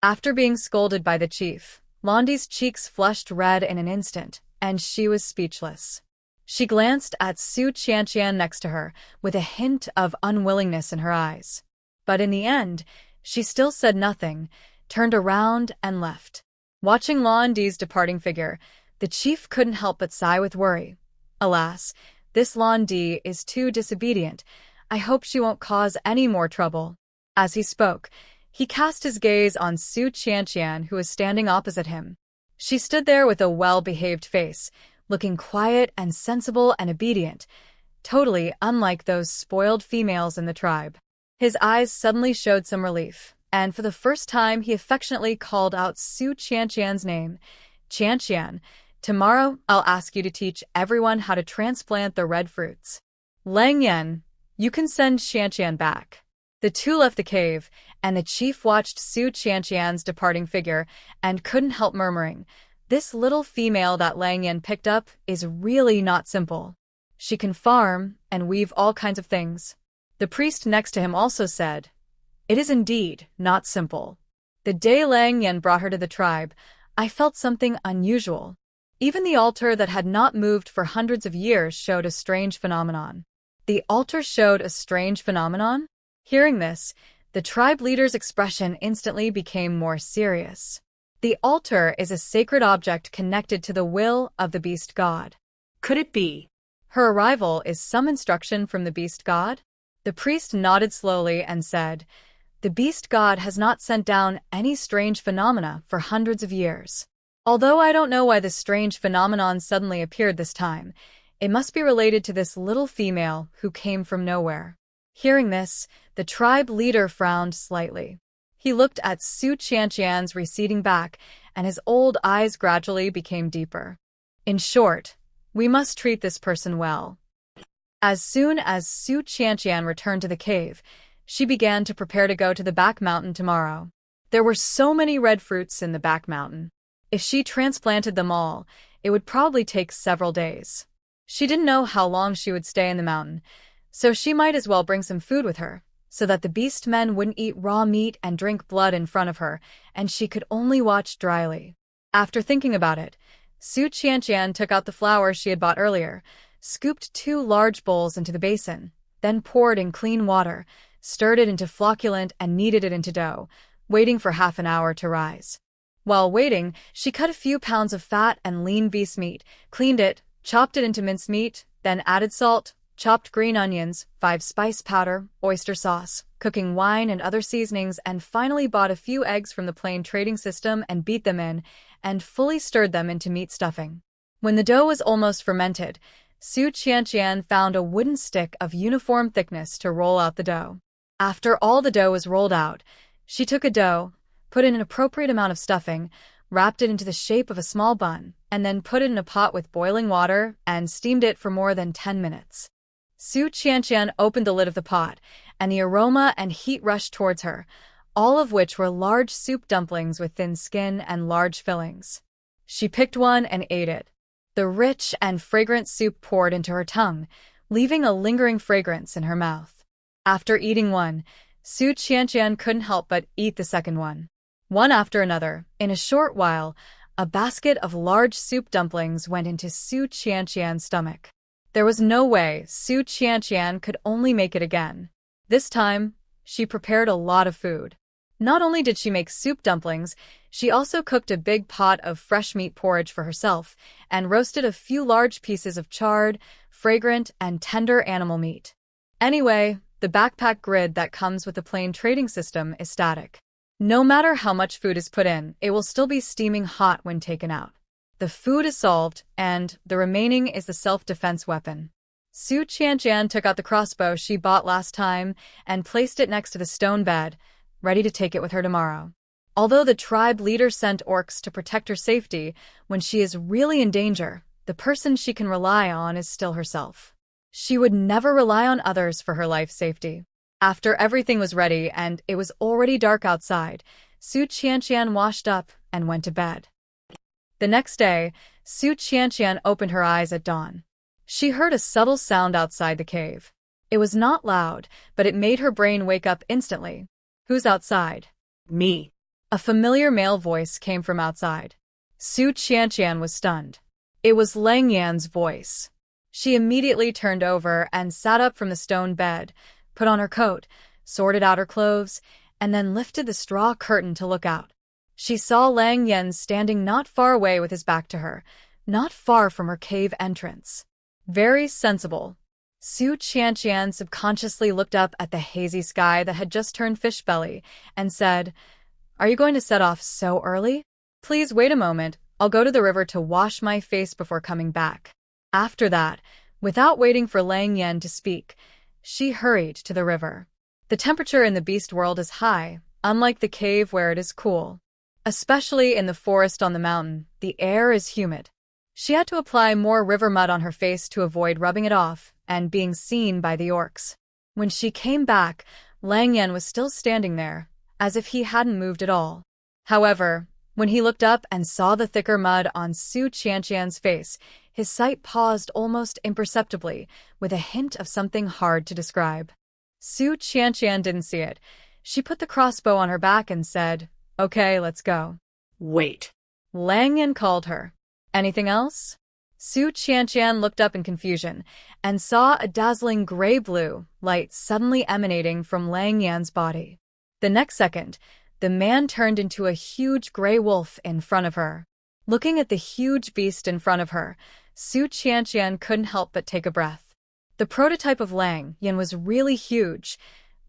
After being scolded by the chief, Lan Di's cheeks flushed red in an instant, and she was speechless. She glanced at Su Qianqian next to her, with a hint of unwillingness in her eyes. But in the end, she still said nothing, turned around and left. Watching Lan Di's departing figure, the chief couldn't help but sigh with worry. Alas, this Lan Di is too disobedient. I hope she won't cause any more trouble. As he spoke, he cast his gaze on Su Qianqian, who was standing opposite him. She stood there with a well-behaved face, looking quiet and sensible and obedient, totally unlike those spoiled females in the tribe. His eyes suddenly showed some relief, and for the first time he affectionately called out Su Qianqian's name. Qianqian, tomorrow I'll ask you to teach everyone how to transplant the red fruits. Lang Yen, you can send Qianqian back. The two left the cave, and the chief watched Su Qianqian's departing figure and couldn't help murmuring, This little female that Lang Yen picked up is really not simple. She can farm and weave all kinds of things. The priest next to him also said, It is indeed not simple. The day Lang Yen brought her to the tribe, I felt something unusual. Even the altar that had not moved for hundreds of years showed a strange phenomenon. The altar showed a strange phenomenon? Hearing this, the tribe leader's expression instantly became more serious. The altar is a sacred object connected to the will of the beast god. Could it be? Her arrival is some instruction from the beast god? The priest nodded slowly and said, The beast god has not sent down any strange phenomena for hundreds of years. Although I don't know why this strange phenomenon suddenly appeared this time, it must be related to this little female who came from nowhere. Hearing this, the tribe leader frowned slightly. He looked at Su Qianqian's receding back, and his old eyes gradually became deeper. In short, we must treat this person well. As soon as Su Qianqian returned to the cave, she began to prepare to go to the back mountain tomorrow. There were so many red fruits in the back mountain. If she transplanted them all, it would probably take several days. She didn't know how long she would stay in the mountain, so she might as well bring some food with her, so that the beast men wouldn't eat raw meat and drink blood in front of her, and she could only watch dryly. After thinking about it, Su Qianqian took out the flour she had bought earlier, scooped 2 large bowls into the basin, then poured in clean water, stirred it into flocculent and kneaded it into dough, waiting for half an hour to rise. While waiting, she cut a few pounds of fat and lean beast meat, cleaned it, chopped it into mincemeat, then added salt, chopped green onions, 5 spice powder, oyster sauce, cooking wine and other seasonings, and finally bought a few eggs from the plain trading system and beat them in, and fully stirred them into meat stuffing. When the dough was almost fermented, Su Qianqian found a wooden stick of uniform thickness to roll out the dough. After all the dough was rolled out, she took a dough, put in an appropriate amount of stuffing, wrapped it into the shape of a small bun, and then put it in a pot with boiling water and steamed it for more than 10 minutes. Su Qianqian opened the lid of the pot, and the aroma and heat rushed towards her, all of which were large soup dumplings with thin skin and large fillings. She picked one and ate it. The rich and fragrant soup poured into her tongue, leaving a lingering fragrance in her mouth. After eating one, Su Qianqian couldn't help but eat the second one. One after another, in a short while, a basket of large soup dumplings went into Su Qianqian's stomach. There was no way Su Qianqian could only make it again. This time, she prepared a lot of food. Not only did she make soup dumplings, she also cooked a big pot of fresh meat porridge for herself and roasted a few large pieces of charred, fragrant, and tender animal meat. Anyway, the backpack grid that comes with the plane trading system is static. No matter how much food is put in, it will still be steaming hot when taken out. The food is solved, and the remaining is the self-defense weapon. Su Qianqian took out the crossbow she bought last time and placed it next to the stone bed, ready to take it with her tomorrow. Although the tribe leader sent orcs to protect her safety, when she is really in danger, the person she can rely on is still herself. She would never rely on others for her life's safety. After everything was ready and it was already dark outside, Su Qianqian washed up and went to bed. The next day, Su Qianqian opened her eyes at dawn. She heard a subtle sound outside the cave. It was not loud, but it made her brain wake up instantly. "Who's outside?" Me. A familiar male voice came from outside. Su Qianqian was stunned. It was Lang Yan's voice. She immediately turned over and sat up from the stone bed, put on her coat, sorted out her clothes, and then lifted the straw curtain to look out. She saw Lang Yan standing not far away with his back to her, not far from her cave entrance. Very sensible. Su Qianqian subconsciously looked up at the hazy sky that had just turned fish belly and said, "Are you going to set off so early? Please wait a moment, I'll go to the river to wash my face before coming back." After that, without waiting for Lang Yan to speak, she hurried to the river. The temperature in the beast world is high, unlike the cave where it is cool. Especially in the forest on the mountain, the air is humid. She had to apply more river mud on her face to avoid rubbing it off and being seen by the orcs. When she came back, Lang Yan was still standing there, as if he hadn't moved at all. However, when he looked up and saw the thicker mud on Su Qianqian's face, his sight paused almost imperceptibly, with a hint of something hard to describe. Su Qianqian didn't see it. She put the crossbow on her back and said, "Okay, let's go." Wait. Lang Yan called her. "Anything else?" Su Qianqian looked up in confusion and saw a dazzling gray-blue light suddenly emanating from Lang Yan's body. The next second, the man turned into a huge gray wolf in front of her. Looking at the huge beast in front of her, Su Qianqian couldn't help but take a breath. The prototype of Lang Yan was really huge,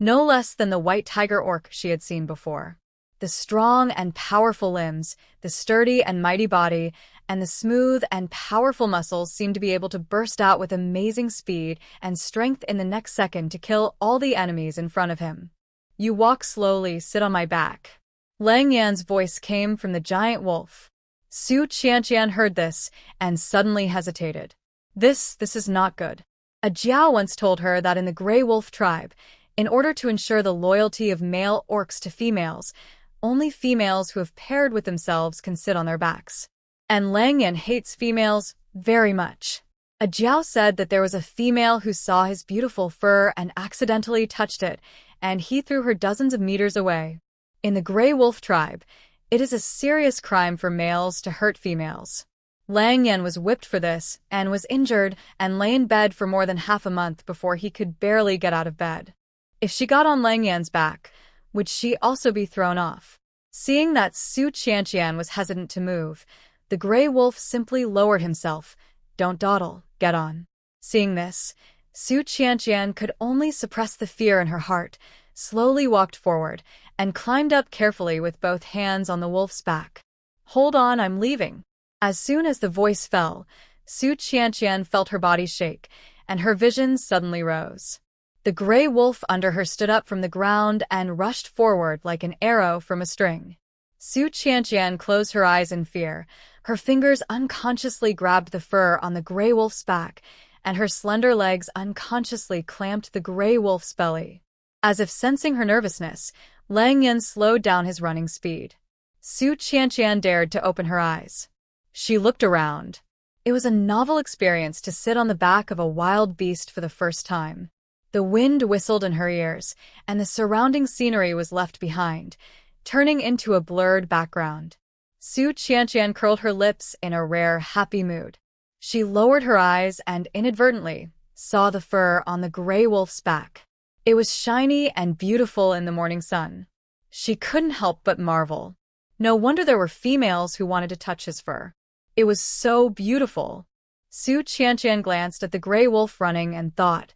no less than the white tiger orc she had seen before. The strong and powerful limbs, the sturdy and mighty body, and the smooth and powerful muscles seemed to be able to burst out with amazing speed and strength in the next second to kill all the enemies in front of him. "You walk slowly, sit on my back." Lang Yan's voice came from the giant wolf. Su Qianqian heard this and suddenly hesitated. This is not good. A Jiao once told her that in the Grey Wolf tribe, in order to ensure the loyalty of male orcs to females, only females who have paired with themselves can sit on their backs. And Lang Yan hates females very much. A Jiao said that there was a female who saw his beautiful fur and accidentally touched it, and he threw her dozens of meters away. In the Grey Wolf tribe, it is a serious crime for males to hurt females. Lang Yan was whipped for this and was injured and lay in bed for more than half a month before he could barely get out of bed. If she got on Lang Yan's back, would she also be thrown off? Seeing that Su Qianqian was hesitant to move, the Grey Wolf simply lowered himself. "Don't dawdle, get on." Seeing this, Su Qianqian could only suppress the fear in her heart, slowly walked forward, and climbed up carefully with both hands on the wolf's back. "Hold on, I'm leaving." As soon as the voice fell, Su Qianqian felt her body shake, and her vision suddenly rose. The Grey Wolf under her stood up from the ground and rushed forward like an arrow from a string. Su Qianqian closed her eyes in fear. Her fingers unconsciously grabbed the fur on the Grey Wolf's back, and her slender legs unconsciously clamped the Grey Wolf's belly. As if sensing her nervousness, Lang Yan slowed down his running speed. Su Qianqian dared to open her eyes. She looked around. It was a novel experience to sit on the back of a wild beast for the first time. The wind whistled in her ears, and the surrounding scenery was left behind, turning into a blurred background. Su Qianqian curled her lips in a rare, happy mood. She lowered her eyes and inadvertently saw the fur on the gray wolf's back. It was shiny and beautiful in the morning sun. She couldn't help but marvel. No wonder there were females who wanted to touch his fur. It was so beautiful. Su Qianqian glanced at the gray wolf running and thought,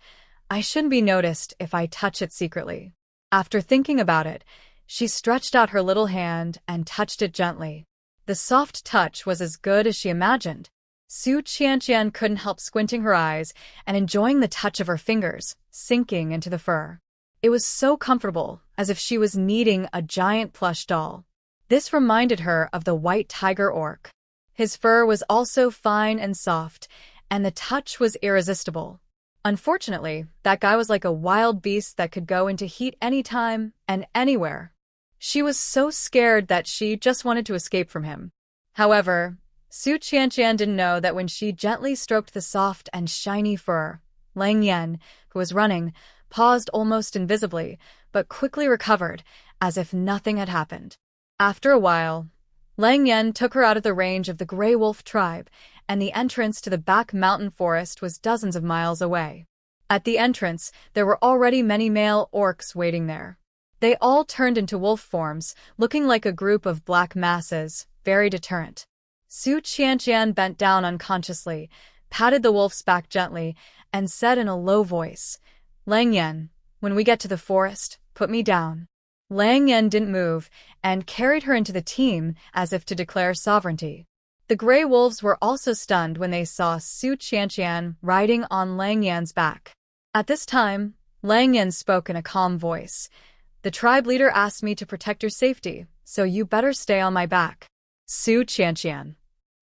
I shouldn't be noticed if I touch it secretly. After thinking about it, she stretched out her little hand and touched it gently. The soft touch was as good as she imagined. Su Qianqian couldn't help squinting her eyes and enjoying the touch of her fingers sinking into the fur. It was so comfortable, as if she was kneading a giant plush doll. This reminded her of the white tiger orc. His fur was also fine and soft, and the touch was irresistible. Unfortunately, that guy was like a wild beast that could go into heat anytime and anywhere. She was so scared that she just wanted to escape from him. However, Su Qianqian didn't know that when she gently stroked the soft and shiny fur, Lang Yan, who was running, paused almost invisibly, but quickly recovered, as if nothing had happened. After a while, Lang Yan took her out of the range of the Grey Wolf tribe, and the entrance to the back mountain forest was dozens of miles away. At the entrance, there were already many male orcs waiting there. They all turned into wolf forms, looking like a group of black masses, very deterrent. Su Qianqian bent down unconsciously, patted the wolf's back gently, and said in a low voice, Lang Yan, when we get to the forest, put me down. Lang Yan didn't move, and carried her into the team as if to declare sovereignty. The Grey Wolves were also stunned when they saw Su Qianqian riding on Lang Yan's back. At this time, Lang Yan spoke in a calm voice. The tribe leader asked me to protect your safety, so you better stay on my back. Su Qianqian.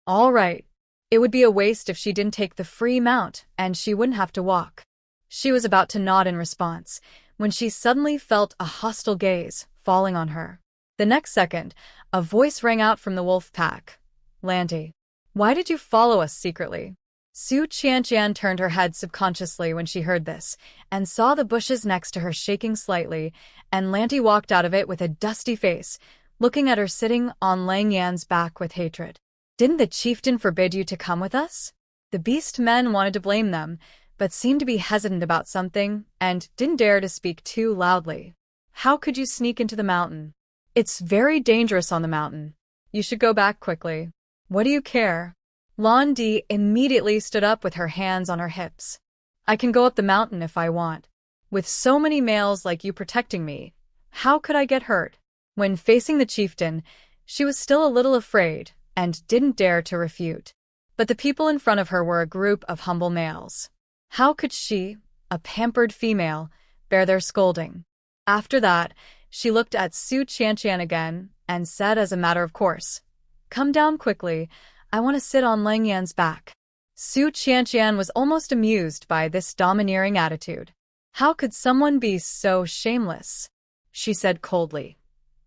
All right. It would be a waste if she didn't take the free mount, and she wouldn't have to walk. She was about to nod in response, when she suddenly felt a hostile gaze falling on her. The next second, a voice rang out from the wolf pack. Lanty, why did you follow us secretly? Su Qianqian turned her head subconsciously when she heard this, and saw the bushes next to her shaking slightly, and Lanty walked out of it with a dusty face, looking at her sitting on Lang Yan's back with hatred. Didn't the chieftain forbid you to come with us? The beast men wanted to blame them, but seemed to be hesitant about something, and didn't dare to speak too loudly. How could you sneak into the mountain? It's very dangerous on the mountain. You should go back quickly. What do you care? Lan Di immediately stood up with her hands on her hips. I can go up the mountain if I want. With so many males like you protecting me, how could I get hurt? When facing the chieftain, she was still a little afraid, and didn't dare to refute. But the people in front of her were a group of humble males. How could she, a pampered female, bear their scolding? After that, she looked at Su Qianqian again, and said as a matter of course, Come down quickly, I want to sit on Lang Yan's back. Su Qianqian was almost amused by this domineering attitude. How could someone be so shameless? She said coldly.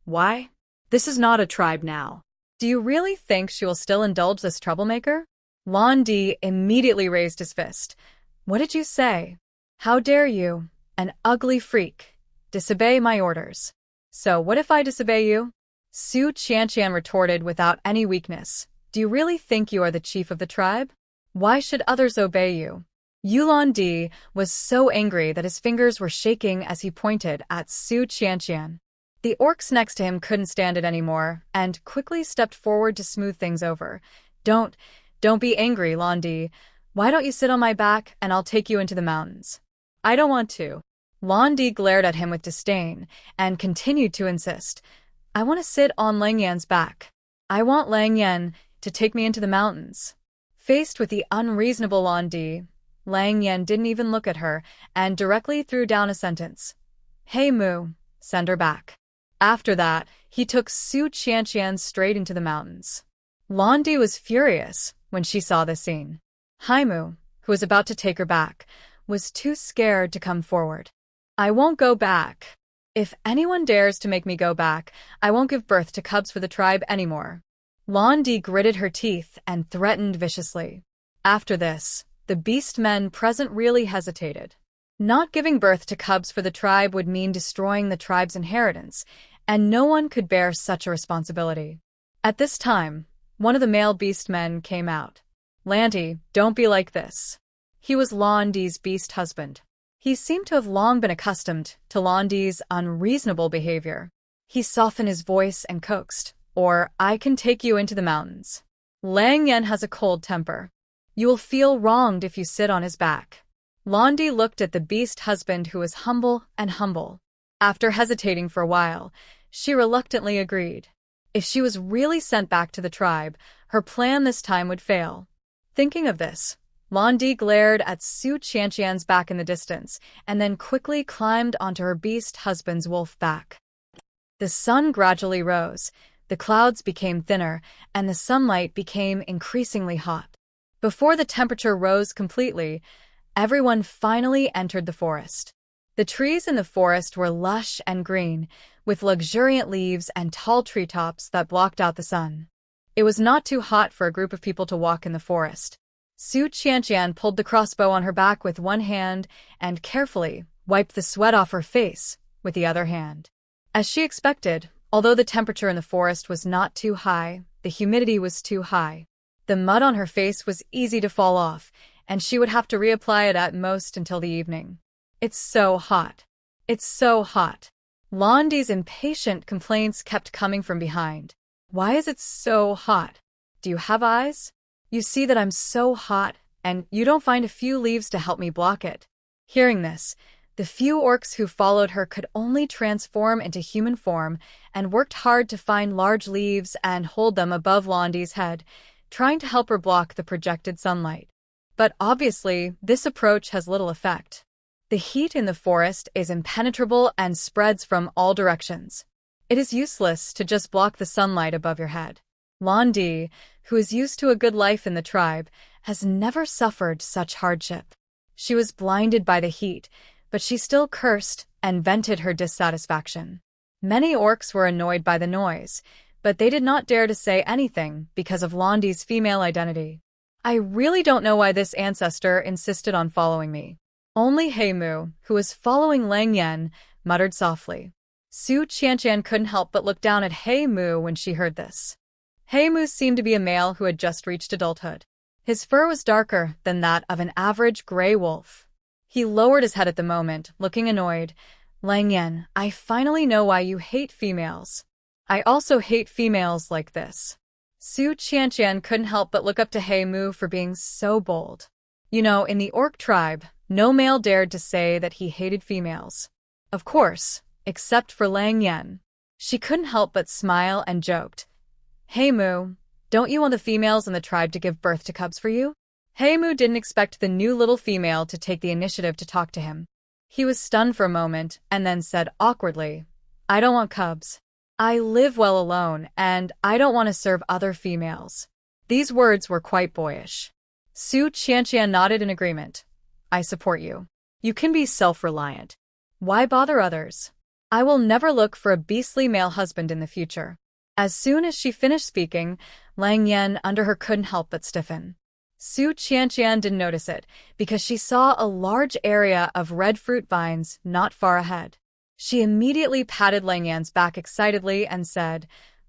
Why? This is not a tribe now. Do you really think she will still indulge this troublemaker? Lan Di immediately raised his fist. What did you say? How dare you, an ugly freak, disobey my orders? So what if I disobey you? Su Qianqian retorted without any weakness. Do you really think you are the chief of the tribe? Why should others obey you? Yulan Di was so angry that his fingers were shaking as he pointed at Su Qianqian. The orcs next to him couldn't stand it anymore, and quickly stepped forward to smooth things over. Don't be angry, Lan Di. Why don't you sit on my back and I'll take you into the mountains? I don't want to. Lan Di glared at him with disdain, and continued to insist. I want to sit on Lang Yan's back. I want Lang Yan to take me into the mountains. Faced with the unreasonable Lan Di, Lang Yan didn't even look at her, and directly threw down a sentence. Hey Moo, send her back. After that, he took Su Qianqian straight into the mountains. Lan Di was furious when she saw this scene. Haimu, who was about to take her back, was too scared to come forward. I won't go back. If anyone dares to make me go back, I won't give birth to cubs for the tribe anymore. Lan Di gritted her teeth and threatened viciously. After this, the beast men present really hesitated. Not giving birth to cubs for the tribe would mean destroying the tribe's inheritance, and no one could bear such a responsibility. At this time, one of the male beast men came out. Landy, don't be like this. He was Landy's beast husband. He seemed to have long been accustomed to Landy's unreasonable behavior. He softened his voice and coaxed, or I can take you into the mountains. Lang Yen has a cold temper. You will feel wronged if you sit on his back. Landy looked at the beast husband who was humble and humble. After hesitating for a while, she reluctantly agreed. If she was really sent back to the tribe, her plan this time would fail. Thinking of this, Landy glared at Su Qianqian's back in the distance, and then quickly climbed onto her beast husband's wolf back. The sun gradually rose, the clouds became thinner, and the sunlight became increasingly hot. Before the temperature rose completely, everyone finally entered the forest. The trees in the forest were lush and green, with luxuriant leaves and tall treetops that blocked out the sun. It was not too hot for a group of people to walk in the forest. Su Qianqian pulled the crossbow on her back with one hand and carefully wiped the sweat off her face with the other hand. As she expected, although the temperature in the forest was not too high, the humidity was too high. The mud on her face was easy to fall off, and she would have to reapply it at most until the evening. It's so hot. It's so hot. Landy's impatient complaints kept coming from behind. Why is it so hot? Do you have eyes? You see that I'm so hot, and you don't find a few leaves to help me block it. Hearing this, the few orcs who followed her could only transform into human form and worked hard to find large leaves and hold them above Landy's head, trying to help her block the projected sunlight. But obviously, this approach has little effect. The heat in the forest is impenetrable and spreads from all directions. It is useless to just block the sunlight above your head. Landy, who is used to a good life in the tribe, has never suffered such hardship. She was blinded by the heat, but she still cursed and vented her dissatisfaction. Many orcs were annoyed by the noise, but they did not dare to say anything because of Landy's female identity. I really don't know why this ancestor insisted on following me. Only Heimu, who was following Lang Yen, muttered softly. Su Qianqian couldn't help but look down at Heimu when she heard this. Heimu seemed to be a male who had just reached adulthood. His fur was darker than that of an average gray wolf. He lowered his head at the moment, looking annoyed. Lang Yen, I finally know why you hate females. I also hate females like this. Su Qianqian couldn't help but look up to Heimu for being so bold. You know, in the orc tribe, no male dared to say that he hated females. Of course, except for Lang Yen. She couldn't help but smile and joked. Heimu, don't you want the females in the tribe to give birth to cubs for you? Heimu didn't expect the new little female to take the initiative to talk to him. He was stunned for a moment and then said awkwardly, I don't want cubs. I live well alone, and I don't want to serve other females. These words were quite boyish. Su Qianqian nodded in agreement. I support you. You can be self-reliant. Why bother others? I will never look for a beastly male husband in the future. As soon as she finished speaking, Lang Yen under her couldn't help but stiffen. Su Qianqian didn't notice it, because she saw a large area of red fruit vines not far ahead. She immediately patted Lang Yan's back excitedly and said,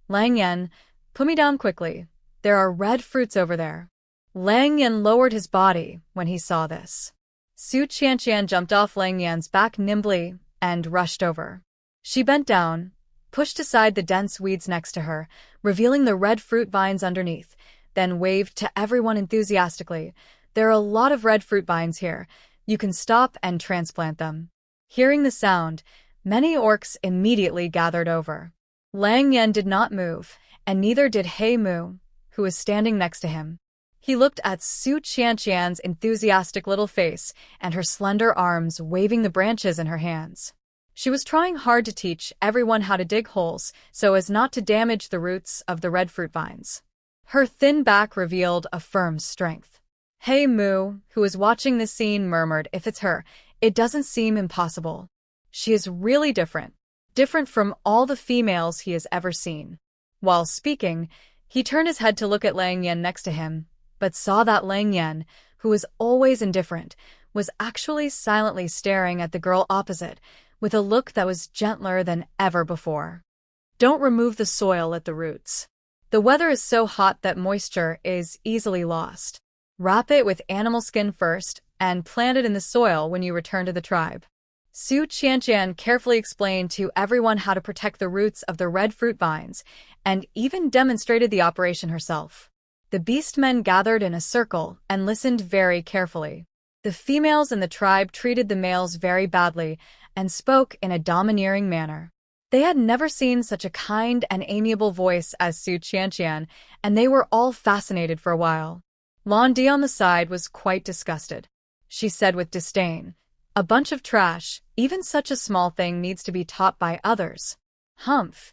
Lang Yen, put me down quickly. There are red fruits over there. Lang Yen lowered his body when he saw this. Su Qianqian jumped off Lang Yan's back nimbly and rushed over. She bent down, pushed aside the dense weeds next to her, revealing the red fruit vines underneath, then waved to everyone enthusiastically. There are a lot of red fruit vines here. You can stop and transplant them. Hearing the sound, many orcs immediately gathered over. Lang Yen did not move, and neither did Heimu, who was standing next to him. He looked at Su Qianqian's enthusiastic little face and her slender arms waving the branches in her hands. She was trying hard to teach everyone how to dig holes so as not to damage the roots of the red fruit vines. Her thin back revealed a firm strength. Heimu, who was watching the scene, murmured, if it's her, it doesn't seem impossible. She is really different. Different from all the females he has ever seen. While speaking, he turned his head to look at Lang Yen next to him, but saw that Lang Yen, who was always indifferent, was actually silently staring at the girl opposite, with a look that was gentler than ever before. Don't remove the soil at the roots. The weather is so hot that moisture is easily lost. Wrap it with animal skin first and plant it in the soil when you return to the tribe. Su Qianqian carefully explained to everyone how to protect the roots of the red fruit vines and even demonstrated the operation herself. The beastmen gathered in a circle and listened very carefully. The females in the tribe treated the males very badly and spoke in a domineering manner. They had never seen such a kind and amiable voice as Su Qianqian, and they were all fascinated for a while. Londi on the side was quite disgusted. She said with disdain, "A bunch of trash, even such a small thing needs to be taught by others. Humph,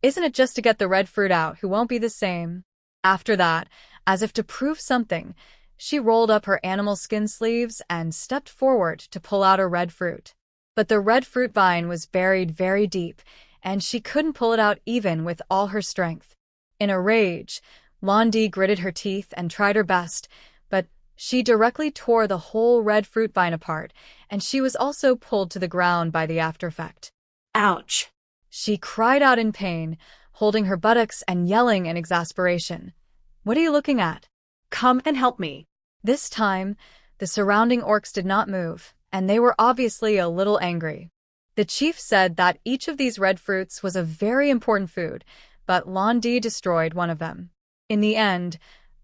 isn't it just to get the red fruit out who won't be the same?" After that, as if to prove something, she rolled up her animal skin sleeves and stepped forward to pull out a red fruit. But the red fruit vine was buried very deep, and she couldn't pull it out even with all her strength. In a rage, Londi gritted her teeth and tried her best, but she directly tore the whole red fruit vine apart, and she was also pulled to the ground by the aftereffect. Ouch! She cried out in pain, holding her buttocks and yelling in exasperation. "What are you looking at? Come and help me." This time, the surrounding orcs did not move, and they were obviously a little angry. The chief said that each of these red fruits was a very important food, but Londi destroyed one of them. In the end,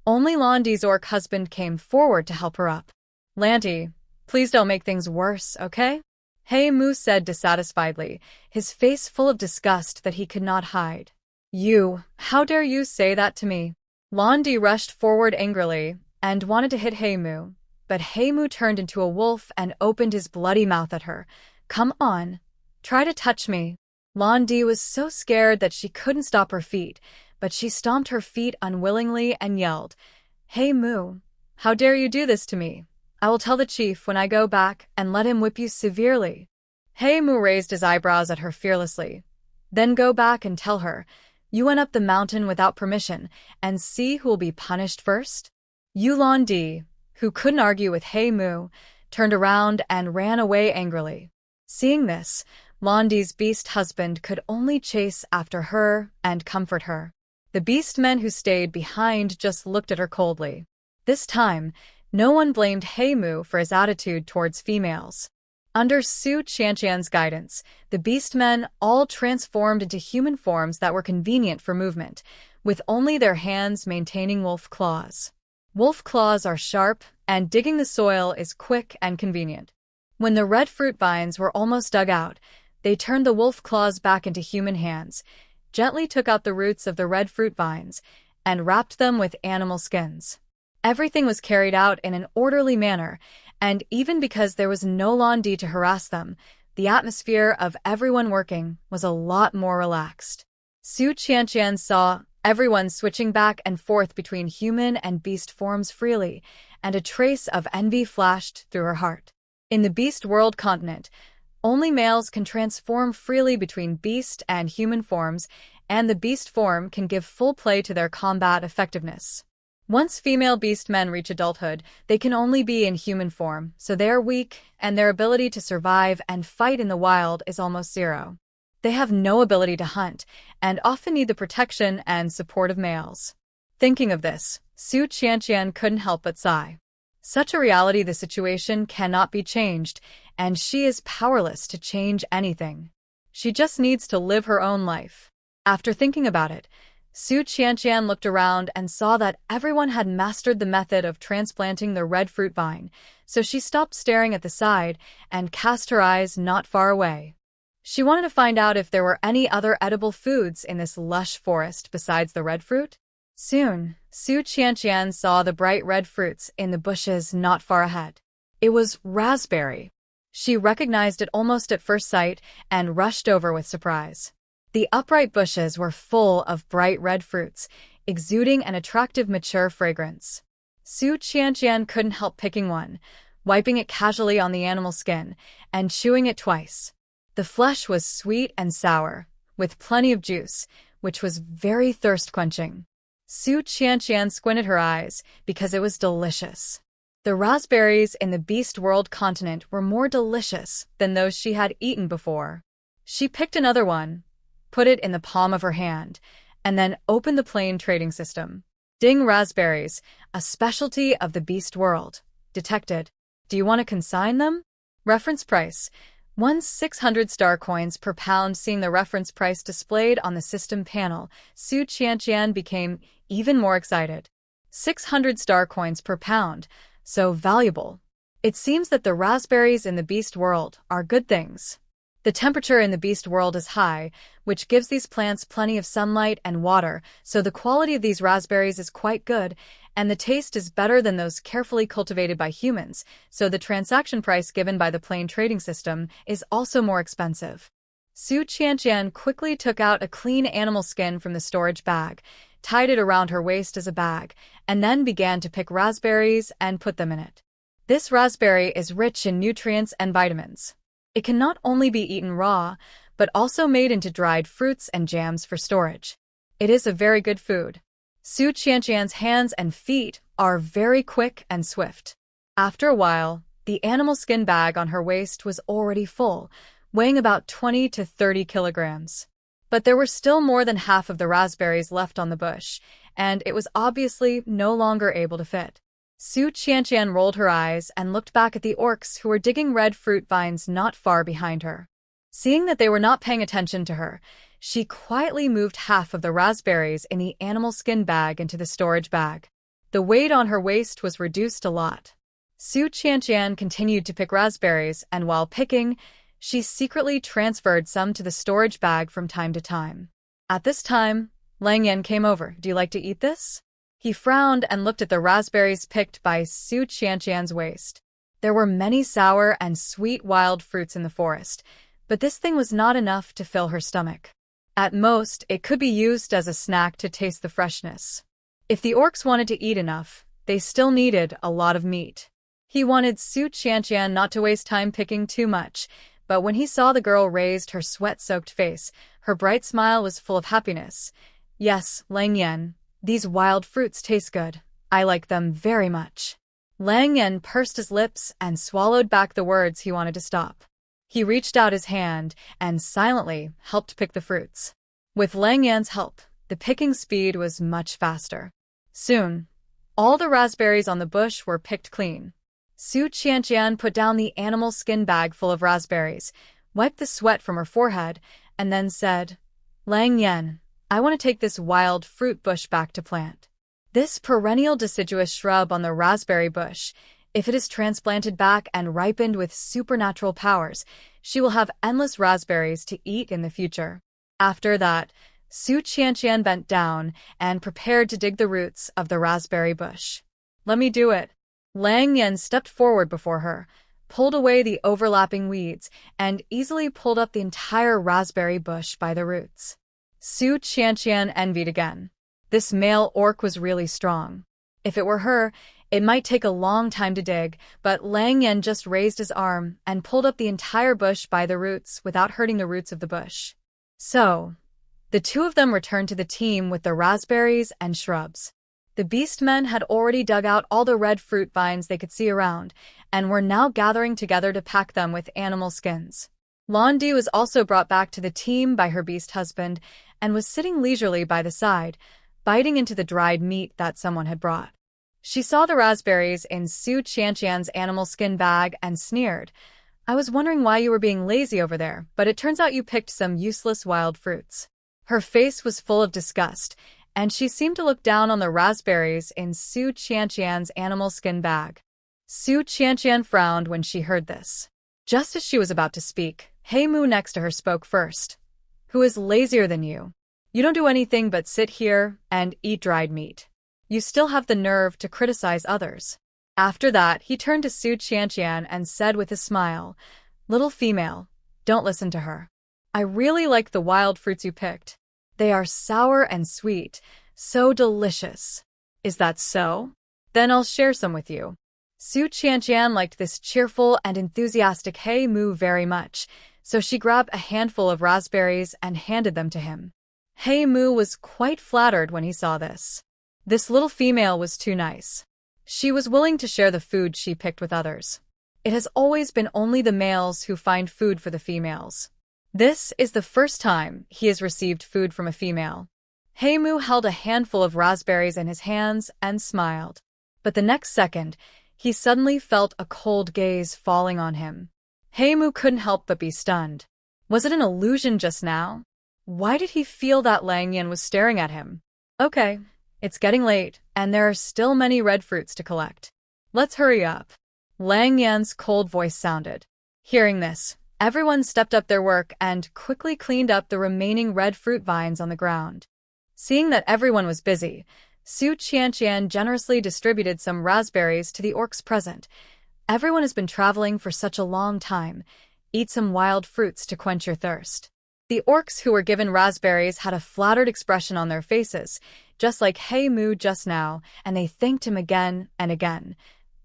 only Londi's orc husband came forward to help her up. "Lanty, please don't make things worse, okay?" Hey Moo said dissatisfiedly, his face full of disgust that he could not hide. How dare you say that to me?" Londi rushed forward angrily and wanted to hit Hey Moo, but Hey Moo turned into a wolf and opened his bloody mouth at her. "Come on, try to touch me." Londi was so scared that she couldn't stop her feet, but she stomped her feet unwillingly and yelled, "Hey Moo, how dare you do this to me? I will tell the chief when I go back and let him whip you severely." Hey Moo raised his eyebrows at her fearlessly. "Then go back and tell her, you went up the mountain without permission, and see who will be punished first." Londi, who couldn't argue with Hey Moo, turned around and ran away angrily. Seeing this, Londi's beast husband could only chase after her and comfort her. The beastmen who stayed behind just looked at her coldly. This time, no one blamed Hey Moo for his attitude towards females. Under Su Qianqian's guidance, the beastmen all transformed into human forms that were convenient for movement, with only their hands maintaining wolf claws. Wolf claws are sharp, and digging the soil is quick and convenient. When the red fruit vines were almost dug out, they turned the wolf claws back into human hands, gently took out the roots of the red fruit vines, and wrapped them with animal skins. Everything was carried out in an orderly manner, and even because there was no Londi to harass them, the atmosphere of everyone working was a lot more relaxed. Su Qianqian saw everyone switching back and forth between human and beast forms freely, and a trace of envy flashed through her heart. In the beast world continent, only males can transform freely between beast and human forms, and the beast form can give full play to their combat effectiveness. Once female beastmen reach adulthood, they can only be in human form, so they are weak, and their ability to survive and fight in the wild is almost zero. They have no ability to hunt, and often need the protection and support of males. Thinking of this, Su Qianqian couldn't help but sigh. Such a reality the situation cannot be changed, and she is powerless to change anything. She just needs to live her own life. After thinking about it, Su Qianqian looked around and saw that everyone had mastered the method of transplanting the red fruit vine, so she stopped staring at the side and cast her eyes not far away. She wanted to find out if there were any other edible foods in this lush forest besides the red fruit. Soon, Su Qianqian saw the bright red fruits in the bushes not far ahead. It was raspberry. She recognized it almost at first sight and rushed over with surprise. The upright bushes were full of bright red fruits, exuding an attractive mature fragrance. Su Qianqian couldn't help picking one, wiping it casually on the animal skin, and chewing it twice. The flesh was sweet and sour, with plenty of juice, which was very thirst-quenching. Su Qianqian squinted her eyes because it was delicious. The raspberries in the beast world continent were more delicious than those she had eaten before. She picked another one, put it in the palm of her hand, and then opened the plain trading system. Ding raspberries, a specialty of the beast world. Detected. Do you want to consign them? Reference price. 600 star coins per pound. Seeing the reference price displayed on the system panel, Su Qianqian became even more excited. 600 star coins per pound. So valuable. It seems that the raspberries in the beast world are good things. The temperature in the beast world is high, which gives these plants plenty of sunlight and water, so the quality of these raspberries is quite good, and the taste is better than those carefully cultivated by humans, so the transaction price given by the plain trading system is also more expensive. Su Qianqian quickly took out a clean animal skin from the storage bag, tied it around her waist as a bag, and then began to pick raspberries and put them in it. This raspberry is rich in nutrients and vitamins. It can not only be eaten raw, but also made into dried fruits and jams for storage. It is a very good food. Su Qianqian's hands and feet are very quick and swift. After a while, the animal skin bag on her waist was already full, weighing about 20 to 30 kilograms. But there were still more than half of the raspberries left on the bush, and it was obviously no longer able to fit. Su Qianqian rolled her eyes and looked back at the orcs who were digging red fruit vines not far behind her. Seeing that they were not paying attention to her, she quietly moved half of the raspberries in the animal skin bag into the storage bag. The weight on her waist was reduced a lot. Su Qianqian continued to pick raspberries, and while picking, she secretly transferred some to the storage bag from time to time. At this time, Lang Yan came over. Do you like to eat this? He frowned and looked at the raspberries picked by Su Qianqian's waist. There were many sour and sweet wild fruits in the forest, but this thing was not enough to fill her stomach. At most, it could be used as a snack to taste the freshness. If the orcs wanted to eat enough, they still needed a lot of meat. He wanted Su Qianqian not to waste time picking too much, but when he saw the girl raised her sweat-soaked face, her bright smile was full of happiness. Yes, Lang Yan. These wild fruits taste good. I like them very much. Lang Yan pursed his lips and swallowed back the words he wanted to stop. He reached out his hand and silently helped pick the fruits. With Lang Yan's help, the picking speed was much faster. Soon, all the raspberries on the bush were picked clean. Su Qianqian put down the animal skin bag full of raspberries, wiped the sweat from her forehead, and then said, Lang Yan, I want to take this wild fruit bush back to plant. This perennial deciduous shrub on the raspberry bush, if it is transplanted back and ripened with supernatural powers, she will have endless raspberries to eat in the future. After that, Su Qianqian bent down and prepared to dig the roots of the raspberry bush. Let me do it. Lang Yan stepped forward before her, pulled away the overlapping weeds, and easily pulled up the entire raspberry bush by the roots. Su Qianqian envied again. This male orc was really strong. If it were her, it might take a long time to dig, but Lang Yan just raised his arm and pulled up the entire bush by the roots without hurting the roots of the bush. So, the two of them returned to the team with the raspberries and shrubs. The beastmen had already dug out all the red fruit vines they could see around, and were now gathering together to pack them with animal skins. Londi was also brought back to the team by her beast husband, and was sitting leisurely by the side, biting into the dried meat that someone had brought. She saw the raspberries in Su Qianqian's animal skin bag and sneered. I was wondering why you were being lazy over there, but it turns out you picked some useless wild fruits. Her face was full of disgust, and she seemed to look down on the raspberries in Su Qianqian's animal skin bag. Su Qianqian frowned when she heard this. Just as she was about to speak, Hei Mu next to her spoke first. Who is lazier than you? You don't do anything but sit here and eat dried meat. You still have the nerve to criticize others. After that, he turned to Su Qianqian and said with a smile, Little female, don't listen to her. I really like the wild fruits you picked. They are sour and sweet, so delicious. Is that so? Then I'll share some with you. Su Qianqian liked this cheerful and enthusiastic Hei Mu very much, so she grabbed a handful of raspberries and handed them to him. Hei Mu was quite flattered when he saw this. This little female was too nice. She was willing to share the food she picked with others. It has always been only the males who find food for the females. This is the first time he has received food from a female. Heimu held a handful of raspberries in his hands and smiled. But the next second, he suddenly felt a cold gaze falling on him. Heimu couldn't help but be stunned. Was it an illusion just now? Why did he feel that Lang Yan was staring at him? Okay, it's getting late, and there are still many red fruits to collect. Let's hurry up. Lang Yan's cold voice sounded. Hearing this, everyone stepped up their work and quickly cleaned up the remaining red fruit vines on the ground. Seeing that everyone was busy, Su Qianqian generously distributed some raspberries to the orcs present. Everyone has been traveling for such a long time. Eat some wild fruits to quench your thirst. The orcs who were given raspberries had a flattered expression on their faces, just like Heimu just now, and they thanked him again and again.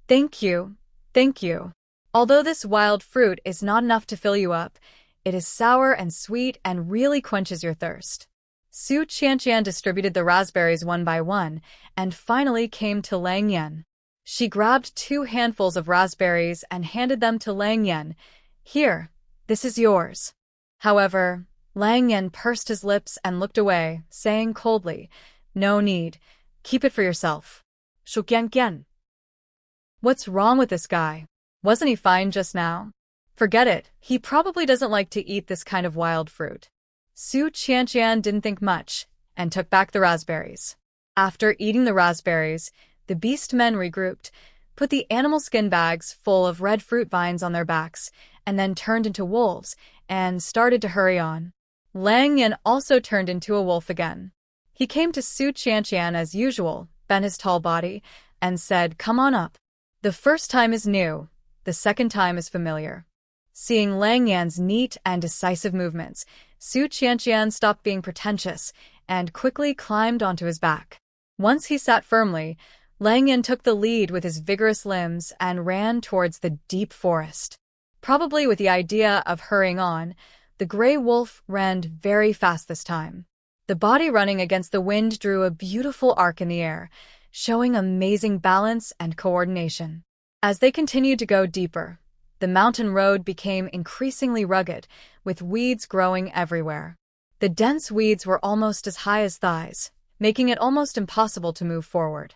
Thank you, thank you. Although this wild fruit is not enough to fill you up, it is sour and sweet and really quenches your thirst. Su Qianqian distributed the raspberries one by one, and finally came to Lang Yan. She grabbed 2 handfuls of raspberries and handed them to Lang Yan. Here, this is yours. However, Lang Yan pursed his lips and looked away, saying coldly, No need. Keep it for yourself. Shu Qianqian. What's wrong with this guy? Wasn't he fine just now? Forget it, he probably doesn't like to eat this kind of wild fruit. Su Qianqian didn't think much, and took back the raspberries. After eating the raspberries, the beast men regrouped, put the animal skin bags full of red fruit vines on their backs, and then turned into wolves, and started to hurry on. Lang Yan also turned into a wolf again. He came to Su Qianqian as usual, bent his tall body, and said, Come on up. The first time is new, the second time is familiar. Seeing Lang Yan's neat and decisive movements, Su Qianqian stopped being pretentious and quickly climbed onto his back. Once he sat firmly, Lang Yan took the lead with his vigorous limbs and ran towards the deep forest. Probably with the idea of hurrying on, the gray wolf ran very fast this time. The body running against the wind drew a beautiful arc in the air, showing amazing balance and coordination. As they continued to go deeper, the mountain road became increasingly rugged, with weeds growing everywhere. The dense weeds were almost as high as thighs, making it almost impossible to move forward.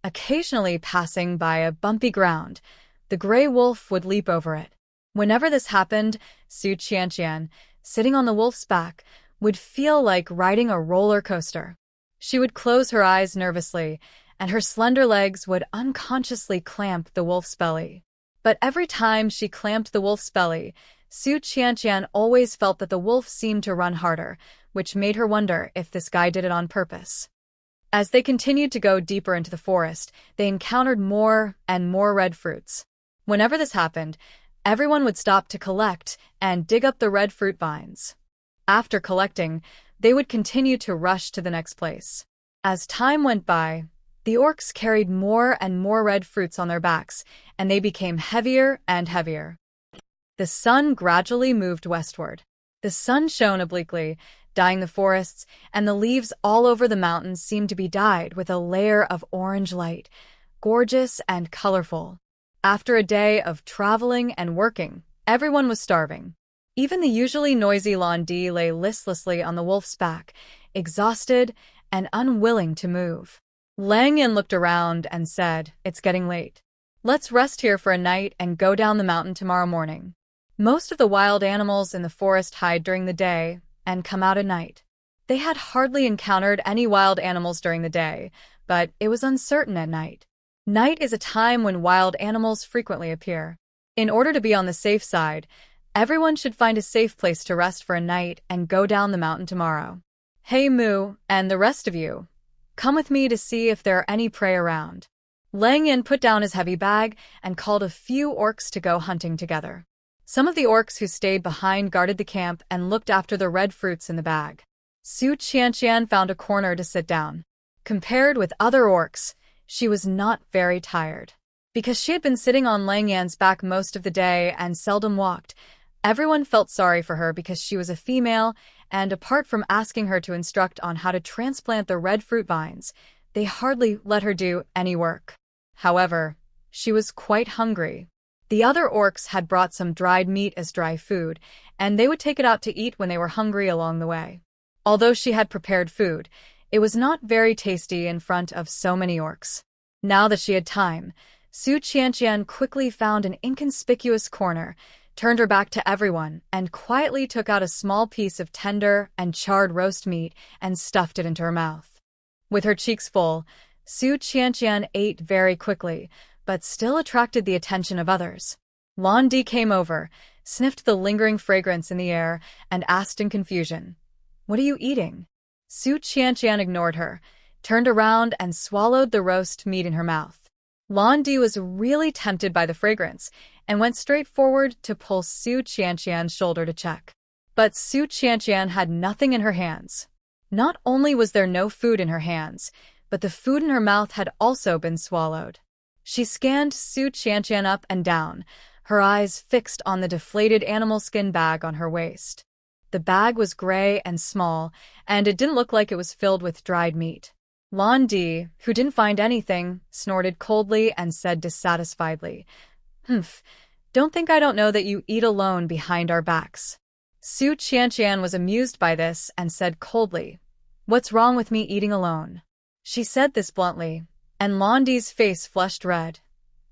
Occasionally passing by a bumpy ground, the gray wolf would leap over it. Whenever this happened, Su Qianqian, sitting on the wolf's back, would feel like riding a roller coaster. She would close her eyes nervously, and her slender legs would unconsciously clamp the wolf's belly. But every time she clamped the wolf's belly, Su Qianqian always felt that the wolf seemed to run harder, which made her wonder if this guy did it on purpose. As they continued to go deeper into the forest, they encountered more and more red fruits. Whenever this happened, everyone would stop to collect and dig up the red fruit vines. After collecting, they would continue to rush to the next place. As time went by, the orcs carried more and more red fruits on their backs, and they became heavier and heavier. The sun gradually moved westward. The sun shone obliquely, dyeing the forests, and the leaves all over the mountains seemed to be dyed with a layer of orange light, gorgeous and colorful. After a day of traveling and working, everyone was starving. Even the usually noisy Londi lay listlessly on the wolf's back, exhausted and unwilling to move. Lang Yan looked around and said, It's getting late. Let's rest here for a night and go down the mountain tomorrow morning. Most of the wild animals in the forest hide during the day and come out at night. They had hardly encountered any wild animals during the day, but it was uncertain at night. Night is a time when wild animals frequently appear. In order to be on the safe side, everyone should find a safe place to rest for a night and go down the mountain tomorrow. Hey Moo, and the rest of you, come with me to see if there are any prey around. Lang Yan put down his heavy bag and called a few orcs to go hunting together. Some of the orcs who stayed behind guarded the camp and looked after the red fruits in the bag. Su Qianqian found a corner to sit down. Compared with other orcs, she was not very tired. Because she had been sitting on Lang Yan's back most of the day and seldom walked, everyone felt sorry for her because she was a female, and apart from asking her to instruct on how to transplant the red fruit vines, they hardly let her do any work. However, she was quite hungry. The other orcs had brought some dried meat as dry food, and they would take it out to eat when they were hungry along the way. Although she had prepared food, It was not very tasty in front of so many orcs. Now that she had time, Su Qianqian quickly found an inconspicuous corner, turned her back to everyone, and quietly took out a small piece of tender and charred roast meat and stuffed it into her mouth. With her cheeks full, Su Qianqian ate very quickly, but still attracted the attention of others. Lan Di came over, sniffed the lingering fragrance in the air, and asked in confusion, "What are you eating?" Su Qianqian ignored her, turned around and swallowed the roast meat in her mouth. Lan Di was really tempted by the fragrance and went straight forward to pull Su Qianqian's shoulder to check. But Su Qianqian had nothing in her hands. Not only was there no food in her hands, but the food in her mouth had also been swallowed. She scanned Su Qianqian up and down, her eyes fixed on the deflated animal skin bag on her waist. The bag was gray and small, and it didn't look like it was filled with dried meat. Lan Di, who didn't find anything, snorted coldly and said dissatisfiedly, "Humph, don't think I don't know that you eat alone behind our backs." Su Qianqian was amused by this and said coldly, "What's wrong with me eating alone?" She said this bluntly, and Lan Di's face flushed red.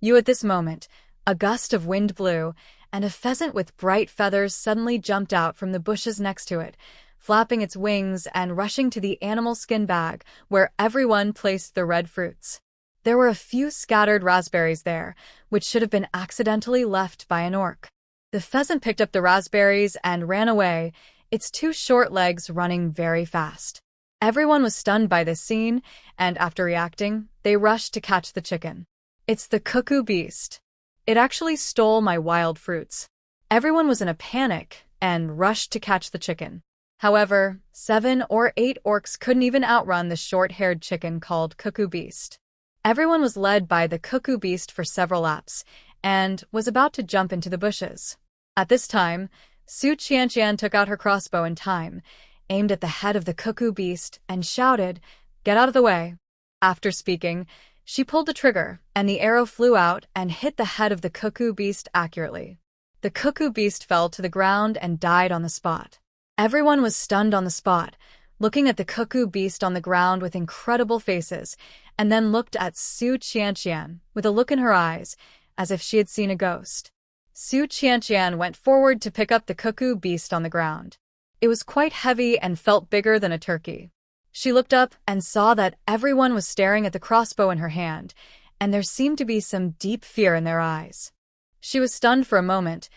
At this moment, a gust of wind blew, and a pheasant with bright feathers suddenly jumped out from the bushes next to it, flapping its wings and rushing to the animal skin bag where everyone placed the red fruits. There were a few scattered raspberries there, which should have been accidentally left by an orc. The pheasant picked up the raspberries and ran away, its two short legs running very fast. Everyone was stunned by this scene, and after reacting, they rushed to catch the chicken. "It's the cuckoo beast. It actually stole my wild fruits." Everyone was in a panic and rushed to catch the chicken. However, 7 or 8 orcs couldn't even outrun the short-haired chicken called Cuckoo Beast. Everyone was led by the Cuckoo Beast for several laps, and was about to jump into the bushes. At this time, Su Qianqian took out her crossbow in time, aimed at the head of the Cuckoo Beast, and shouted, "Get out of the way." After speaking, she pulled the trigger, and the arrow flew out and hit the head of the Cuckoo Beast accurately. The Cuckoo Beast fell to the ground and died on the spot. Everyone was stunned on the spot, looking at the Cuckoo Beast on the ground with incredible faces, and then looked at Su Qianqian with a look in her eyes, as if she had seen a ghost. Su Qianqian went forward to pick up the Cuckoo Beast on the ground. It was quite heavy and felt bigger than a turkey. She looked up and saw that everyone was staring at the crossbow in her hand, and there seemed to be some deep fear in their eyes. She was stunned for a moment,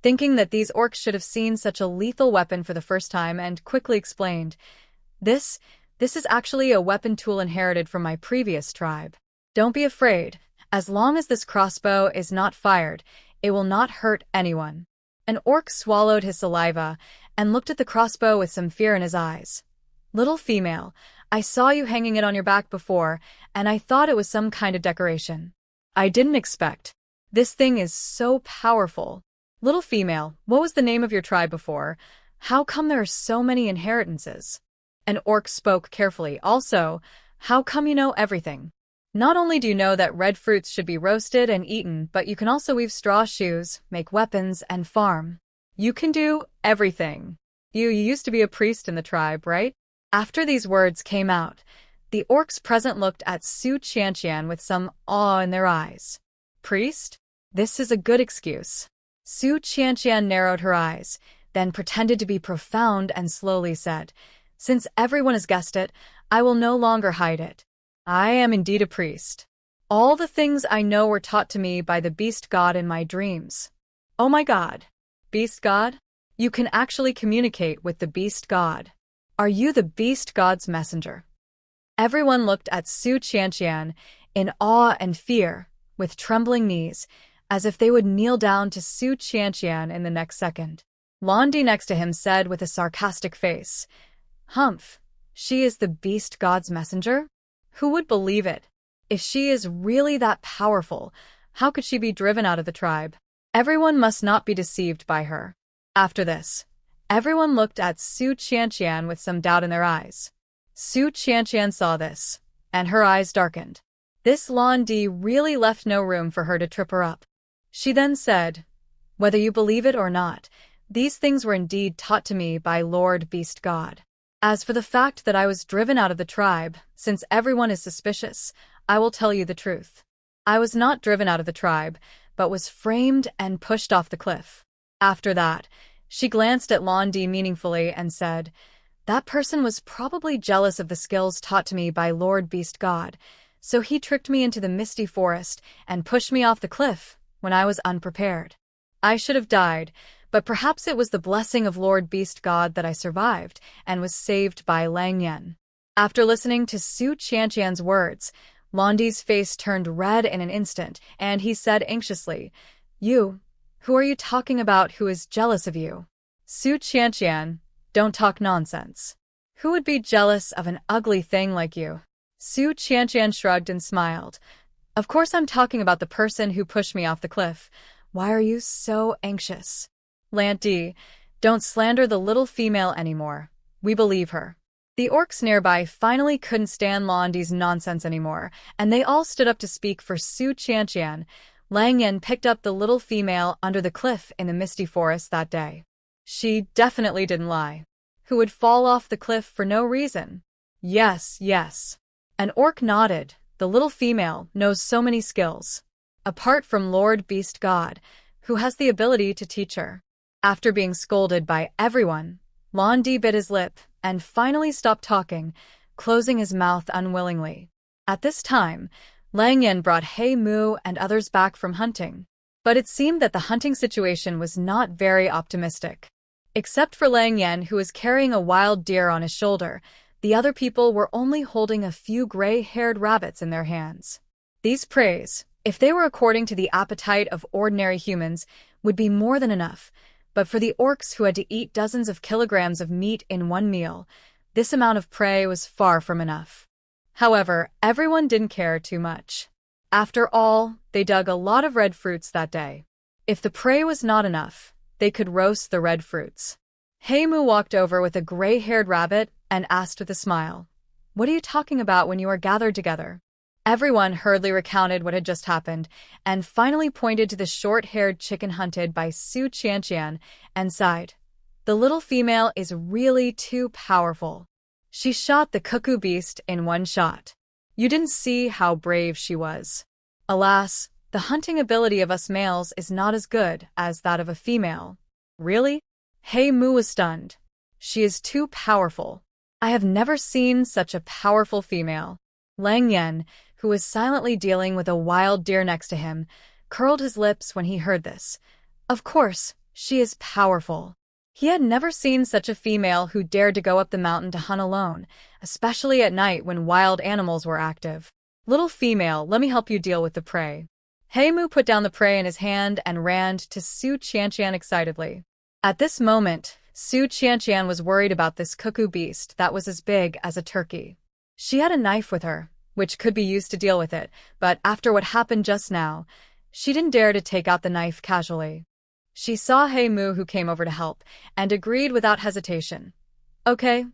thinking that these orcs should have seen such a lethal weapon for the first time, and quickly explained, This is actually a weapon tool inherited from my previous tribe. Don't be afraid. As long as this crossbow is not fired, it will not hurt anyone." An orc swallowed his saliva and looked at the crossbow with some fear in his eyes. "Little female, I saw you hanging it on your back before, and I thought it was some kind of decoration. I didn't expect. This thing is so powerful. Little female, what was the name of your tribe before? How come there are so many inheritances?" An orc spoke carefully. "Also, how come you know everything? Not only do you know that red fruits should be roasted and eaten, but you can also weave straw shoes, make weapons, and farm. You can do everything. You used to be a priest in the tribe, right?" After these words came out, the orcs present looked at Su Qianqian with some awe in their eyes. "Priest? This is a good excuse." Su Qianqian narrowed her eyes, then pretended to be profound and slowly said, "Since everyone has guessed it, I will no longer hide it. I am indeed a priest. All the things I know were taught to me by the beast god in my dreams." "Oh my god. Beast god? You can actually communicate with the beast god. Are you the beast god's messenger?" Everyone looked at Su Qianqian in awe and fear, with trembling knees, as if they would kneel down to Su Qianqian in the next second. Lan Di next to him said with a sarcastic face, "Humph, she is the beast god's messenger? Who would believe it? If she is really that powerful, how could she be driven out of the tribe? Everyone must not be deceived by her." After this, everyone looked at Su Qianqian with some doubt in their eyes. Su Qianqian saw this, and her eyes darkened. This Lan Di really left no room for her to trip her up. She then said, "Whether you believe it or not, these things were indeed taught to me by Lord Beast God. As for the fact that I was driven out of the tribe, since everyone is suspicious, I will tell you the truth. I was not driven out of the tribe, but was framed and pushed off the cliff. After that, she glanced at Londi meaningfully and said, "That person was probably jealous of the skills taught to me by Lord Beast God, so he tricked me into the misty forest and pushed me off the cliff when I was unprepared. I should have died, but perhaps it was the blessing of Lord Beast God that I survived and was saved by Lang Yen." After listening to Su Qianqian's words, Londi's face turned red in an instant, and he said anxiously, Who are you talking about who is jealous of you?" "Su Qianqian, don't talk nonsense. Who would be jealous of an ugly thing like you?" Su Qianqian shrugged and smiled. "Of course I'm talking about the person who pushed me off the cliff. Why are you so anxious?" "Lanti, don't slander the little female anymore. We believe her." The orcs nearby finally couldn't stand Londi's nonsense anymore, and they all stood up to speak for Su Qianqian. Lang Yen picked up the little female under the cliff in the misty forest that day. She definitely didn't lie. Who would fall off the cliff for no reason? Yes. An orc nodded. The little female knows so many skills. Apart from Lord Beast God, who has the ability to teach her. After being scolded by everyone, Londi bit his lip and finally stopped talking, closing his mouth unwillingly. At this time, Lang Yen brought He Mu and others back from hunting. But it seemed that the hunting situation was not very optimistic. Except for Lang Yen, who was carrying a wild deer on his shoulder, the other people were only holding a few gray-haired rabbits in their hands. These preys, if they were according to the appetite of ordinary humans, would be more than enough, but for the orcs who had to eat dozens of kilograms of meat in one meal, this amount of prey was far from enough. However, everyone didn't care too much. After all, they dug a lot of red fruits that day. If the prey was not enough, they could roast the red fruits. He Mu walked over with a gray-haired rabbit and asked with a smile, "What are you talking about when you are gathered together?" Everyone hurriedly recounted what had just happened, and finally pointed to the short-haired chicken hunted by Su Qianqian and sighed. "The little female is really too powerful. She shot the cuckoo beast in one shot. You didn't see how brave she was. Alas, the hunting ability of us males is not as good as that of a female." "Really?" He Mu was stunned. "She is too powerful. I have never seen such a powerful female." Lang Yen, who was silently dealing with a wild deer next to him, curled his lips when he heard this. Of course, she is powerful. He had never seen such a female who dared to go up the mountain to hunt alone, especially at night when wild animals were active. "Little female, let me help you deal with the prey." He Mu put down the prey in his hand and ran to Su Qianqian excitedly. At this moment, Su Qianqian was worried about this cuckoo beast that was as big as a turkey. She had a knife with her, which could be used to deal with it, but after what happened just now, she didn't dare to take out the knife casually. She saw He Mu, who came over to help, and agreed without hesitation. "Okay,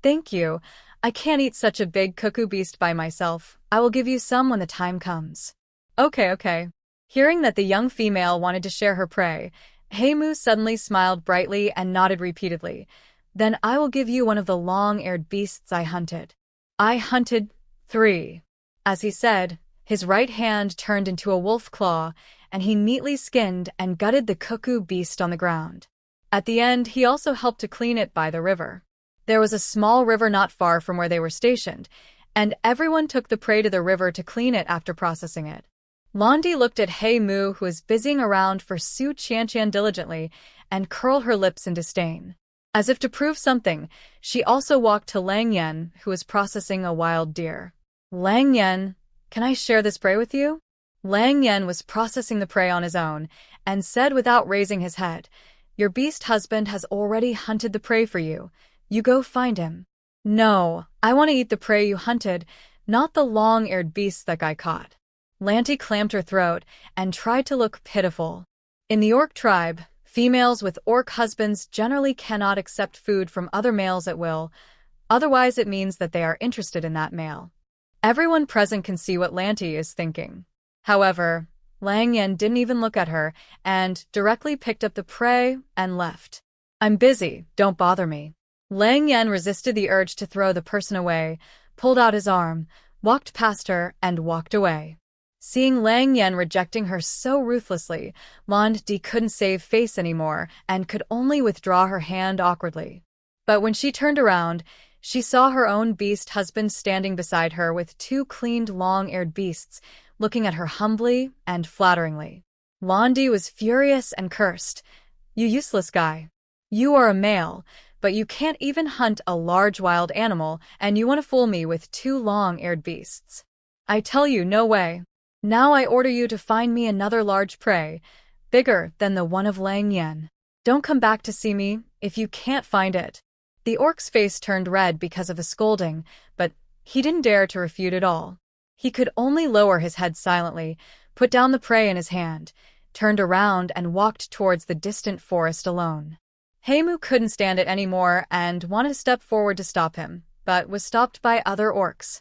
thank you. I can't eat such a big cuckoo beast by myself. I will give you some when the time comes." Okay. Hearing that the young female wanted to share her prey, He Mu suddenly smiled brightly and nodded repeatedly. "Then I will give you one of the long-eared beasts I hunted." "I hunted 3. As he said, his right hand turned into a wolf claw, and he neatly skinned and gutted the cuckoo beast on the ground. At the end, he also helped to clean it by the river. There was a small river not far from where they were stationed, and everyone took the prey to the river to clean it after processing it. Londi looked at He Mu, who was busying around for Su Qianqian diligently, and curled her lips in disdain. As if to prove something, she also walked to Lang Yen, who was processing a wild deer. "Lang Yen, can I share this prey with you?" Lang Yen was processing the prey on his own, and said without raising his head, "Your beast husband has already hunted the prey for you. You go find him." "No, I want to eat the prey you hunted, not the long-eared beast that guy caught." Lanti clamped her throat and tried to look pitiful. In the orc tribe, females with orc husbands generally cannot accept food from other males at will, otherwise it means that they are interested in that male. Everyone present can see what Lanti is thinking. However, Lang Yen didn't even look at her and directly picked up the prey and left. "I'm busy, don't bother me." Lang Yen resisted the urge to throw the person away, pulled out his arm, walked past her, and walked away. Seeing Lang Yen rejecting her so ruthlessly, Londi couldn't save face anymore and could only withdraw her hand awkwardly. But when she turned around, she saw her own beast husband standing beside her with two cleaned long-eared beasts, looking at her humbly and flatteringly. Londi was furious and cursed. "You useless guy. You are a male, but you can't even hunt a large wild animal, and you want to fool me with two long-eared beasts. I tell you, no way. Now I order you to find me another large prey, bigger than the one of Lang Yen. Don't come back to see me if you can't find it." The orc's face turned red because of a scolding, but he didn't dare to refute at all. He could only lower his head silently, put down the prey in his hand, turned around and walked towards the distant forest alone. Heimu couldn't stand it anymore and wanted to step forward to stop him, but was stopped by other orcs.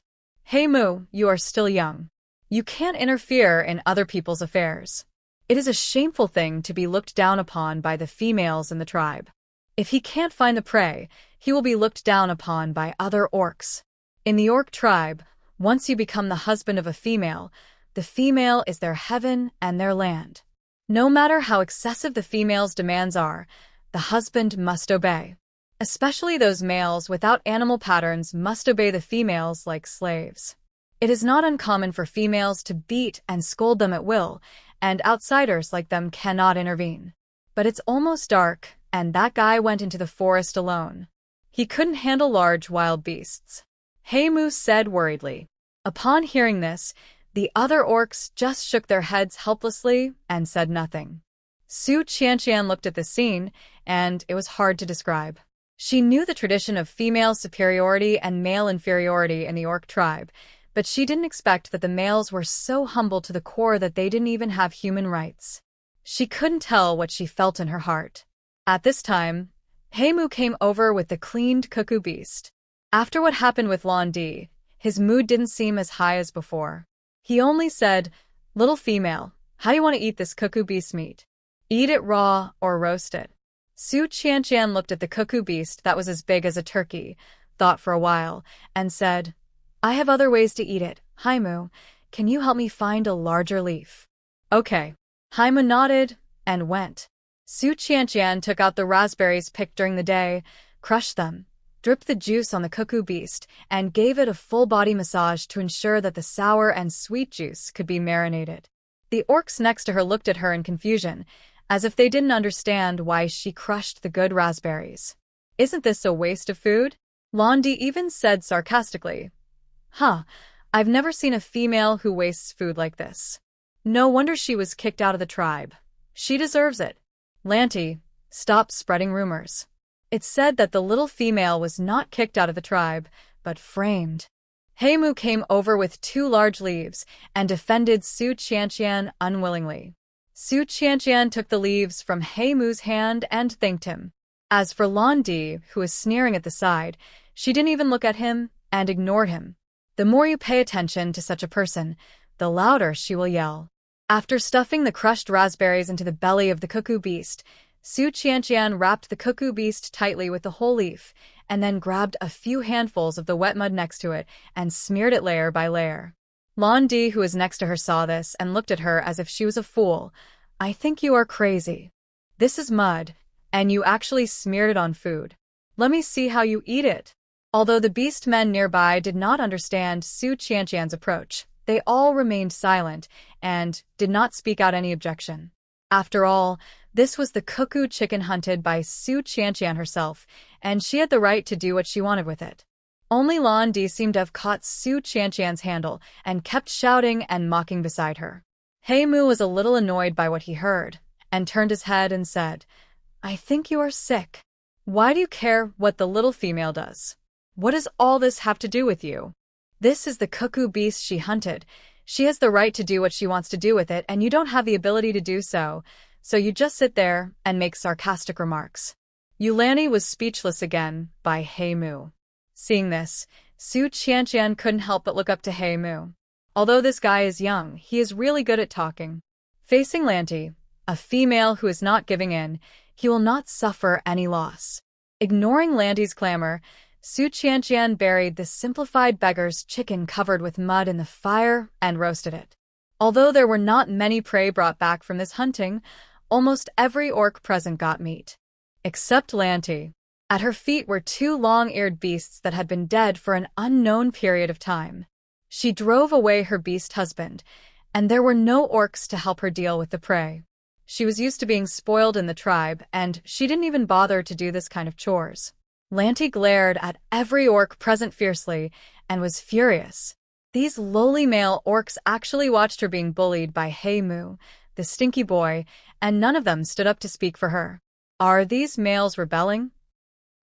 "Heimu, you are still young. You can't interfere in other people's affairs. It is a shameful thing to be looked down upon by the females in the tribe. If he can't find the prey, he will be looked down upon by other orcs. In the orc tribe, once you become the husband of a female, the female is their heaven and their land. No matter how excessive the female's demands are, the husband must obey. Especially those males without animal patterns must obey the females like slaves. It is not uncommon for females to beat and scold them at will, and outsiders like them cannot intervene. But it's almost dark, and that guy went into the forest alone. He couldn't handle large wild beasts," Heimu said worriedly. Upon hearing this, the other orcs just shook their heads helplessly and said nothing. Su Qianqian looked at the scene, and it was hard to describe. She knew the tradition of female superiority and male inferiority in the orc tribe, but she didn't expect that the males were so humble to the core that they didn't even have human rights. She couldn't tell what she felt in her heart. At this time, Heimu came over with the cleaned cuckoo beast. After what happened with Londi, his mood didn't seem as high as before. He only said, "Little female, how do you want to eat this cuckoo beast meat? Eat it raw or roast it?" Su Qianqian looked at the cuckoo beast that was as big as a turkey, thought for a while, and said, "I have other ways to eat it. Heimu, can you help me find a larger leaf?" "Okay." Heimu nodded and went. Su Qianqian took out the raspberries picked during the day, crushed them, dripped the juice on the cuckoo beast, and gave it a full-body massage to ensure that the sour and sweet juice could be marinated. The orcs next to her looked at her in confusion, as if they didn't understand why she crushed the good raspberries. "Isn't this a waste of food?" Londi even said sarcastically. "Huh, I've never seen a female who wastes food like this. No wonder she was kicked out of the tribe. She deserves it." Lanty, stop spreading rumors. It's said that the little female was not kicked out of the tribe, but framed. Heimu came over with two large leaves and defended Su Qianqian unwillingly. Su Qianqian took the leaves from Heimu's hand and thanked him. As for Londi, who was sneering at the side, she didn't even look at him and ignored him. The more you pay attention to such a person, the louder she will yell. After stuffing the crushed raspberries into the belly of the cuckoo beast, Su Qianqian wrapped the cuckoo beast tightly with the whole leaf, and then grabbed a few handfuls of the wet mud next to it and smeared it layer by layer. Londi, who was next to her, saw this and looked at her as if she was a fool. "I think you are crazy. This is mud, and you actually smeared it on food. Let me see how you eat it." Although the beast men nearby did not understand Su Qianqian's approach, they all remained silent and did not speak out any objection. After all, this was the cuckoo chicken hunted by Su Qianqian herself, and she had the right to do what she wanted with it. Only Londi seemed to have caught Su Qianqian's handle and kept shouting and mocking beside her. Heimu was a little annoyed by what he heard, and turned his head and said, "I think you are sick. Why do you care what the little female does? What does all this have to do with you? This is the cuckoo beast she hunted. She has the right to do what she wants to do with it, and you don't have the ability to do so, so you just sit there and make sarcastic remarks." Yulani was speechless again by Heimu. Seeing this, Su Qianqian couldn't help but look up to Heimu. Although this guy is young, he is really good at talking. Facing Lanty, a female who is not giving in, he will not suffer any loss. Ignoring Landy's clamor, Su Qianqian buried the simplified beggar's chicken covered with mud in the fire and roasted it. Although there were not many prey brought back from this hunting, almost every orc present got meat. Except Lanty. At her feet were two long-eared beasts that had been dead for an unknown period of time. She drove away her beast husband, and there were no orcs to help her deal with the prey. She was used to being spoiled in the tribe, and she didn't even bother to do this kind of chores. Lanty glared at every orc present fiercely and was furious. These lowly male orcs actually watched her being bullied by Hey Moo, the stinky boy, and none of them stood up to speak for her. Are these males rebelling?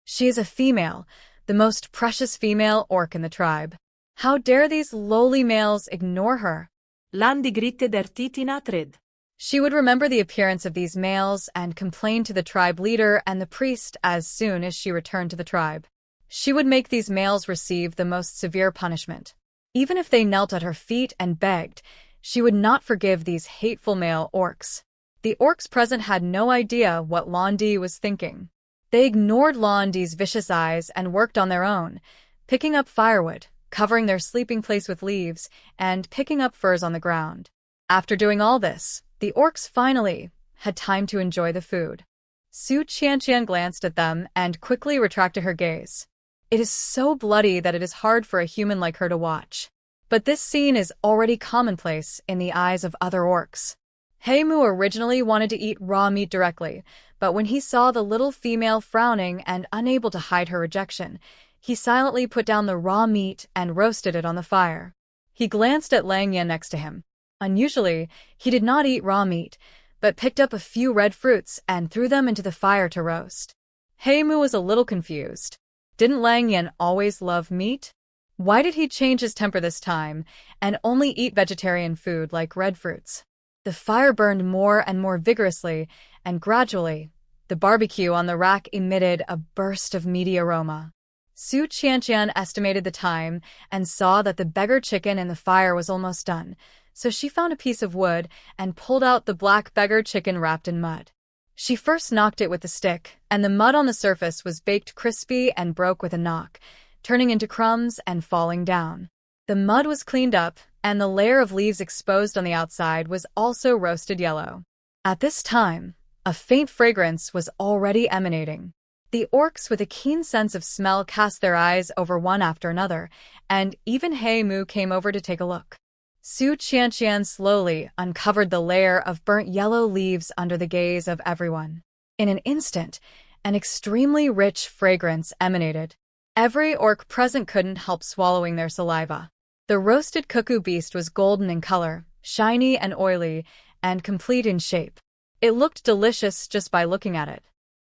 She is a female, the most precious female orc in the tribe. How dare these lowly males ignore her? Landy gritted ertitinatrid. She would remember the appearance of these males and complain to the tribe leader and the priest as soon as she returned to the tribe. She would make these males receive the most severe punishment. Even if they knelt at her feet and begged, she would not forgive these hateful male orcs. The orcs present had no idea what Landy was thinking. They ignored Landy's vicious eyes and worked on their own, picking up firewood, covering their sleeping place with leaves, and picking up furs on the ground. After doing all this, the orcs finally had time to enjoy the food. Su Qianqian glanced at them and quickly retracted her gaze. It is so bloody that it is hard for a human like her to watch. But this scene is already commonplace in the eyes of other orcs. Hey Moo originally wanted to eat raw meat directly, but when he saw the little female frowning and unable to hide her rejection, he silently put down the raw meat and roasted it on the fire. He glanced at Lang Yan next to him. Unusually, he did not eat raw meat, but picked up a few red fruits and threw them into the fire to roast. Hey Moo was a little confused. Didn't Lang Yan always love meat? Why did he change his temper this time and only eat vegetarian food like red fruits? The fire burned more and more vigorously, and gradually, the barbecue on the rack emitted a burst of meaty aroma. Su Qianqian estimated the time and saw that the beggar chicken in the fire was almost done, so she found a piece of wood and pulled out the black beggar chicken wrapped in mud. She first knocked it with the stick, and the mud on the surface was baked crispy and broke with a knock, turning into crumbs and falling down. The mud was cleaned up, and the layer of leaves exposed on the outside was also roasted yellow. At this time, a faint fragrance was already emanating. The orcs with a keen sense of smell cast their eyes over one after another, and even Hey Moo came over to take a look. Su Qianqian slowly uncovered the layer of burnt yellow leaves under the gaze of everyone. In an instant, an extremely rich fragrance emanated. Every orc present couldn't help swallowing their saliva. The roasted cuckoo beast was golden in color, shiny and oily, and complete in shape. It looked delicious just by looking at it.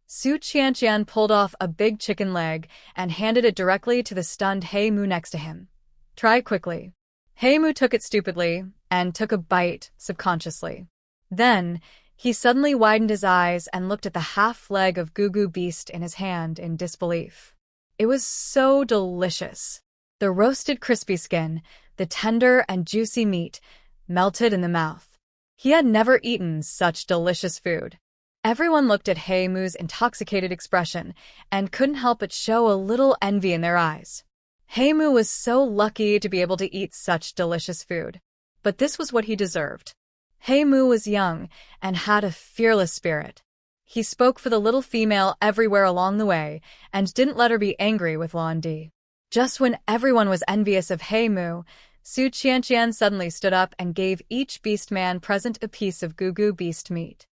Su Qianqian pulled off a big chicken leg and handed it directly to the stunned Hey Moo next to him. Try quickly. Hey Moo took it stupidly and took a bite subconsciously. Then, he suddenly widened his eyes and looked at the half leg of Goo Beast in his hand in disbelief. It was so delicious. The roasted crispy skin, the tender and juicy meat, melted in the mouth. He had never eaten such delicious food. Everyone looked at Hey Moo's intoxicated expression and couldn't help but show a little envy in their eyes. Hey Moo was so lucky to be able to eat such delicious food. But this was what he deserved. Hey Moo was young and had a fearless spirit. He spoke for the little female everywhere along the way and didn't let her be angry with Landy. Just when everyone was envious of Hey Moo, Su Qianqian suddenly stood up and gave each beast man present a piece of Goo beast meat.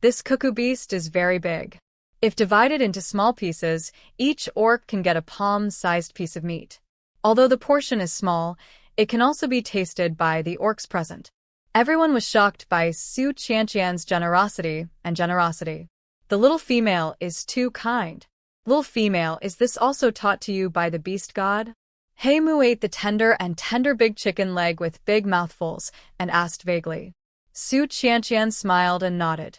This cuckoo beast is very big. If divided into small pieces, each orc can get a palm-sized piece of meat. Although the portion is small, it can also be tasted by the orcs present. Everyone was shocked by Su Qianqian's generosity. The little female is too kind. Little female, is this also taught to you by the beast god? Hey Moo ate the tender big chicken leg with big mouthfuls and asked vaguely. Su Qianqian smiled and nodded.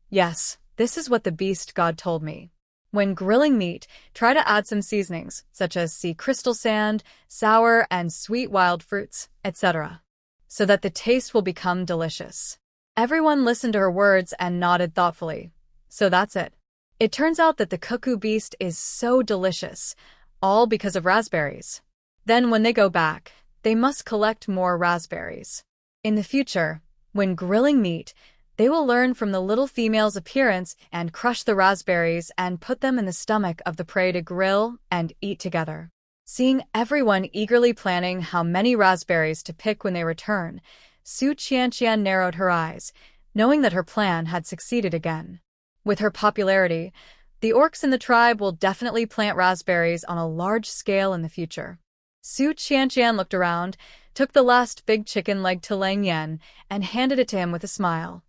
Yes, this is what the beast god told me. When grilling meat, try to add some seasonings, such as sea crystal sand, sour and sweet wild fruits, etc., so that the taste will become delicious. Everyone listened to her words and nodded thoughtfully. So that's it. It turns out that the cuckoo beast is so delicious, all because of raspberries. Then when they go back, they must collect more raspberries. In the future, when grilling meat, they will learn from the little female's appearance and crush the raspberries and put them in the stomach of the prey to grill and eat together. Seeing everyone eagerly planning how many raspberries to pick when they return, Su Qianqian narrowed her eyes, knowing that her plan had succeeded again. With her popularity, the orcs in the tribe will definitely plant raspberries on a large scale in the future. Su Qianqian looked around, took the last big chicken leg to Lang Yan, and handed it to him with a smile.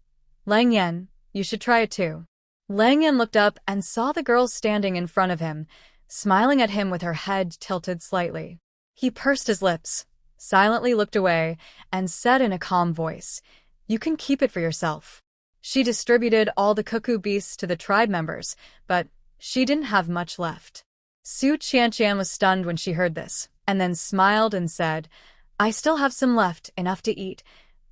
Lang Yan, you should try it too. Lang Yan looked up and saw the girl standing in front of him, smiling at him with her head tilted slightly. He pursed his lips, silently looked away, and said in a calm voice, "You can keep it for yourself." She distributed all the cuckoo beasts to the tribe members, but she didn't have much left. Su Qianqian was stunned when she heard this, and then smiled and said, "I still have some left, enough to eat.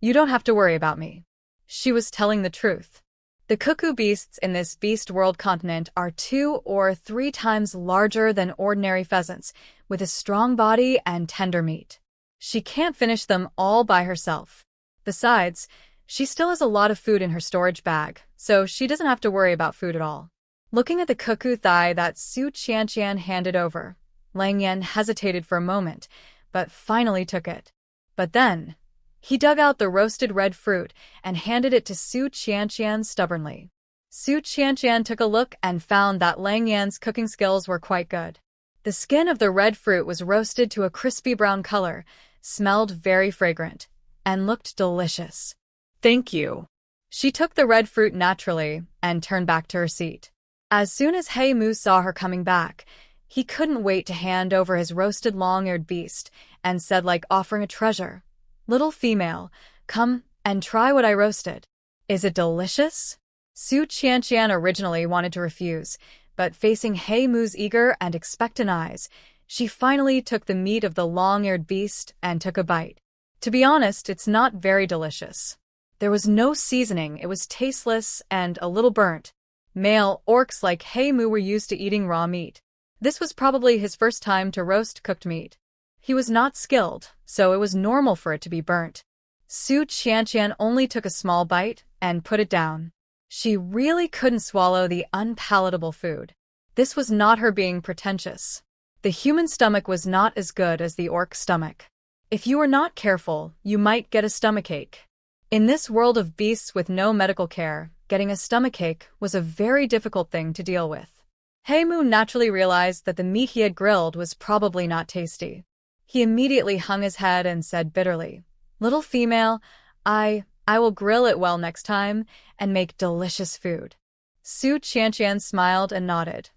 You don't have to worry about me." She was telling the truth. The cuckoo beasts in this beast world continent are 2 or 3 times larger than ordinary pheasants, with a strong body and tender meat. She can't finish them all by herself. Besides, she still has a lot of food in her storage bag, so she doesn't have to worry about food at all. Looking at the cuckoo thigh that Su Qianqian handed over, Lang Yan hesitated for a moment, but finally took it. But then, he dug out the roasted red fruit and handed it to Su Qianqian stubbornly. Su Qianqian took a look and found that Lang Yan's cooking skills were quite good. The skin of the red fruit was roasted to a crispy brown color, smelled very fragrant, and looked delicious. Thank you. She took the red fruit naturally and turned back to her seat. As soon as He Mu saw her coming back, he couldn't wait to hand over his roasted long-eared beast and said like offering a treasure, "Little female, come and try what I roasted. Is it delicious?" Su Qianqian originally wanted to refuse, but facing He Mu's eager and expectant eyes, she finally took the meat of the long-eared beast and took a bite. To be honest, it's not very delicious. There was no seasoning, it was tasteless and a little burnt. Male orcs like He Mu were used to eating raw meat. This was probably his first time to roast cooked meat. He was not skilled, so it was normal for it to be burnt. Su Qianqian only took a small bite and put it down. She really couldn't swallow the unpalatable food. This was not her being pretentious. The human stomach was not as good as the orc stomach. If you were not careful, you might get a stomachache. In this world of beasts with no medical care, getting a stomachache was a very difficult thing to deal with. He Mu naturally realized that the meat he had grilled was probably not tasty. He immediately hung his head and said bitterly, "Little female, I will grill it well next time and make delicious food." Su Qianqian smiled and nodded.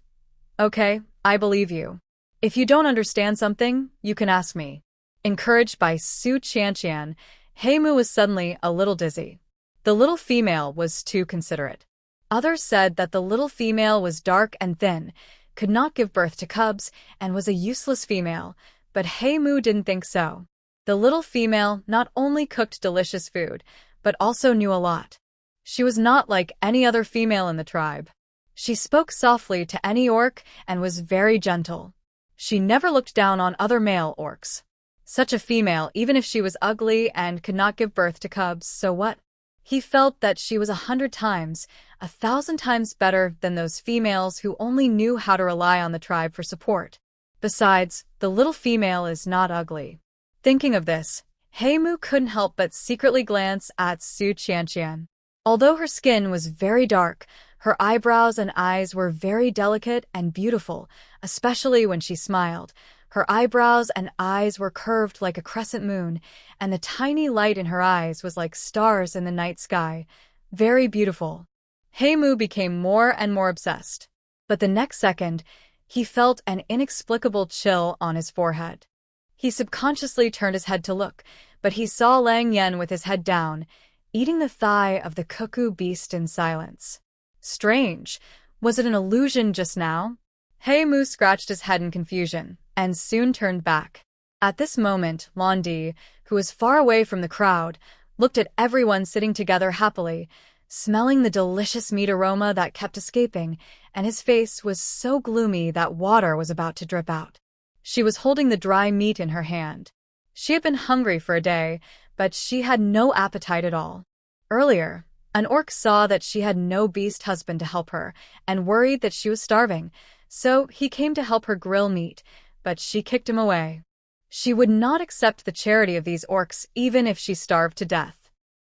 "Okay, I believe you. If you don't understand something, you can ask me." Encouraged by Su Qianqian, He Mu was suddenly a little dizzy. The little female was too considerate. Others said that the little female was dark and thin, could not give birth to cubs, and was a useless female, but He Mu didn't think so. The little female not only cooked delicious food, but also knew a lot. She was not like any other female in the tribe. She spoke softly to any orc and was very gentle. She never looked down on other male orcs. Such a female, even if she was ugly and could not give birth to cubs, so what? He felt that she was 100 times, 1,000 times better than those females who only knew how to rely on the tribe for support. Besides, the little female is not ugly. Thinking of this, He Mu couldn't help but secretly glance at Su Qianqian. Although her skin was very dark, her eyebrows and eyes were very delicate and beautiful, especially when she smiled. Her eyebrows and eyes were curved like a crescent moon, and the tiny light in her eyes was like stars in the night sky. Very beautiful. He Mu became more and more obsessed. But the next second, he felt an inexplicable chill on his forehead. He subconsciously turned his head to look, but he saw Lang Yan with his head down, eating the thigh of the cuckoo beast in silence. Strange. Was it an illusion just now? He Mu scratched his head in confusion, and soon turned back. At this moment, Londi, who was far away from the crowd, looked at everyone sitting together happily, smelling the delicious meat aroma that kept escaping, and his face was so gloomy that water was about to drip out. She was holding the dry meat in her hand. She had been hungry for a day, but she had no appetite at all. Earlier, an orc saw that she had no beast husband to help her and worried that she was starving, so he came to help her grill meat, but she kicked him away. She would not accept the charity of these orcs even if she starved to death.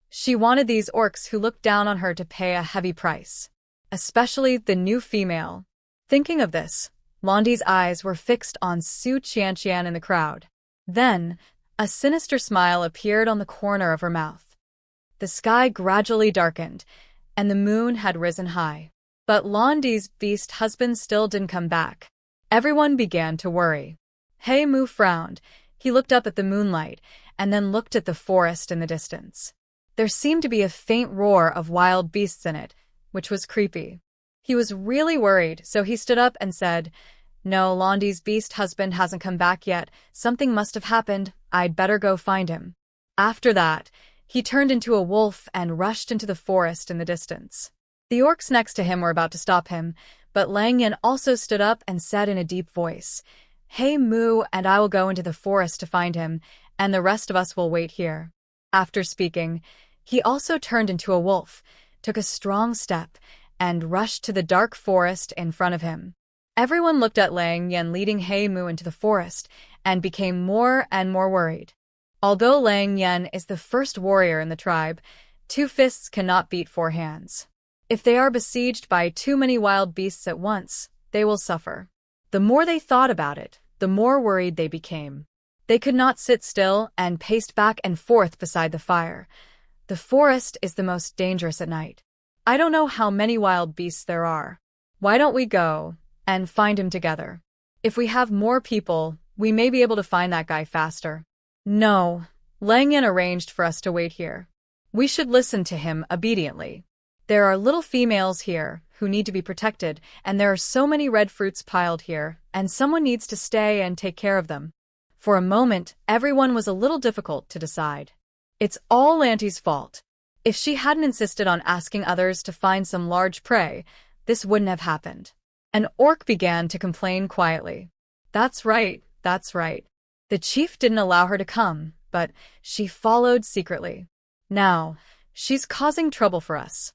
She wanted these orcs who looked down on her to pay a heavy price, especially the new female. Thinking of this, Londi's eyes were fixed on Su Qianqian in the crowd. Then, a sinister smile appeared on the corner of her mouth. The sky gradually darkened, and the moon had risen high. But Londi's beast husband still didn't come back. Everyone began to worry. He Mu frowned. He looked up at the moonlight, and then looked at the forest in the distance. There seemed to be a faint roar of wild beasts in it, which was creepy. He was really worried, so he stood up and said, "No, Londi's beast husband hasn't come back yet. Something must have happened. I'd better go find him." After that, he turned into a wolf and rushed into the forest in the distance. The orcs next to him were about to stop him, but Lang Yan also stood up and said in a deep voice, "Hey Mu and I will go into the forest to find him, and the rest of us will wait here." After speaking, he also turned into a wolf, took a strong step, and rushed to the dark forest in front of him. Everyone looked at Lang Yan leading He Mu into the forest and became more and more worried. Although Lang Yan is the first warrior in the tribe, 2 fists cannot beat 4 hands. If they are besieged by too many wild beasts at once, they will suffer. The more they thought about it, the more worried they became. They could not sit still and paced back and forth beside the fire. The forest is the most dangerous at night. I don't know how many wild beasts there are. Why don't we go and find him together? If we have more people, we may be able to find that guy faster. No, Lang Yan arranged for us to wait here. We should listen to him obediently. There are little females here who need to be protected, and there are so many red fruits piled here, and someone needs to stay and take care of them. For a moment, everyone was a little difficult to decide. It's all Lanty's fault. If she hadn't insisted on asking others to find some large prey, this wouldn't have happened. An orc began to complain quietly. That's right. The chief didn't allow her to come, but she followed secretly. Now, she's causing trouble for us.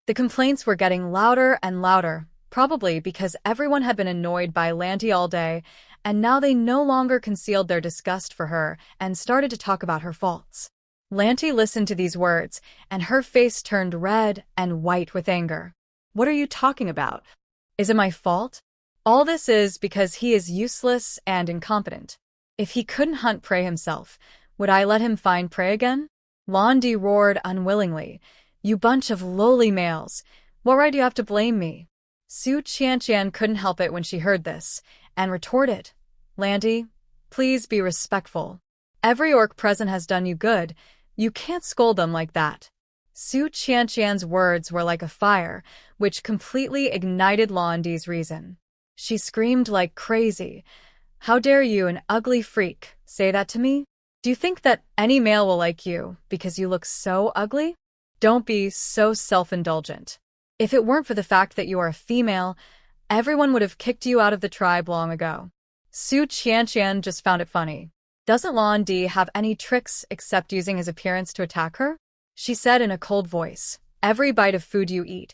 The complaints were getting louder and louder, probably because everyone had been annoyed by Lanty all day, and now they no longer concealed their disgust for her and started to talk about her faults. Lanty listened to these words, and her face turned red and white with anger. What are you talking about? Is it my fault? All this is because he is useless and incompetent. If he couldn't hunt prey himself, would I let him find prey again? Londi roared unwillingly. You bunch of lowly males. What right do you have to blame me? Su Qianqian couldn't help it when she heard this, and retorted, Lanty, please be respectful. Every orc present has done you good. You can't scold them like that. Su Qianqian's words were like a fire, which completely ignited Londi's reason. She screamed like crazy. How dare you, an ugly freak, say that to me? Do you think that any male will like you because you look so ugly? Don't be so self-indulgent. If it weren't for the fact that you are a female, everyone would have kicked you out of the tribe long ago. Su Qianqian just found it funny. Doesn't Londi have any tricks except using his appearance to attack her? She said in a cold voice, every bite of food you eat,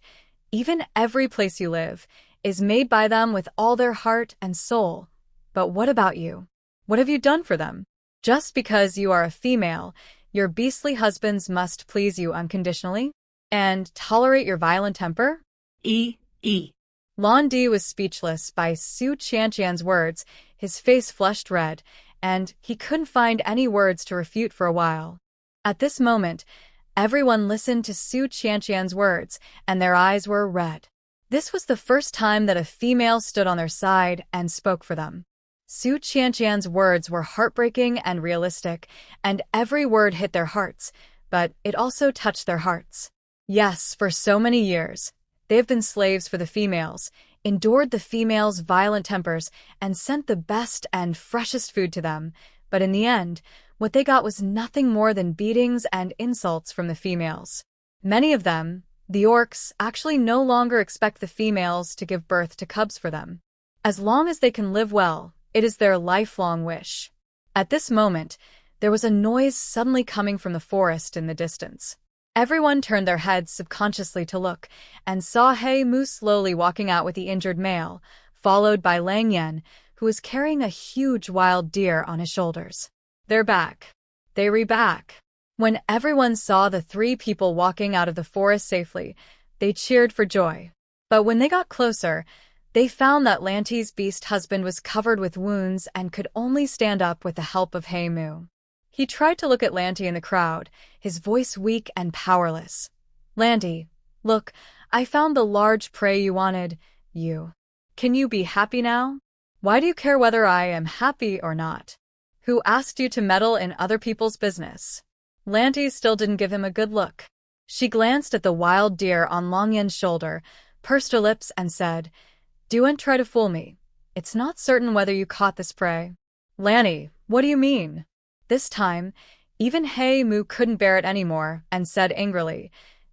even every place you live, is made by them with all their heart and soul. But what about you? What have you done for them? Just because you are a female, your beastly husbands must please you unconditionally? And tolerate your violent temper? Londi was speechless by Su Qianqian's words, his face flushed red, and he couldn't find any words to refute for a while. At this moment, everyone listened to Su Qianqian's words, and their eyes were red. This was the first time that a female stood on their side and spoke for them. Su Qianqian's words were heartbreaking and realistic, and every word hit their hearts, but it also touched their hearts. Yes, for so many years, they have been slaves for the females, endured the females' violent tempers, and sent the best and freshest food to them, but in the end, what they got was nothing more than beatings and insults from the females. Many of them, The orcs actually no longer expect the females to give birth to cubs for them. As long as they can live well, it is their lifelong wish. At this moment, there was a noise suddenly coming from the forest in the distance. Everyone turned their heads subconsciously to look, and saw He Mu slowly walking out with the injured male, followed by Lang Yan, who was carrying a huge wild deer on his shoulders. They're back. They're back. When everyone saw the three people walking out of the forest safely, they cheered for joy. But when they got closer, they found that Lanti's beast husband was covered with wounds and could only stand up with the help of He Mu. He tried to look at Lanti in the crowd, his voice weak and powerless. Lanti, look, I found the large prey you wanted. Can you be happy now? Why do you care whether I am happy or not? Who asked you to meddle in other people's business? Lanti still didn't give him a good look. She glanced at the wild deer on Lang Yan's shoulder, pursed her lips and said, "Don't try to fool me. It's not certain whether you caught this prey." Lanti, what do you mean? This time, even He Mu couldn't bear it anymore and said angrily,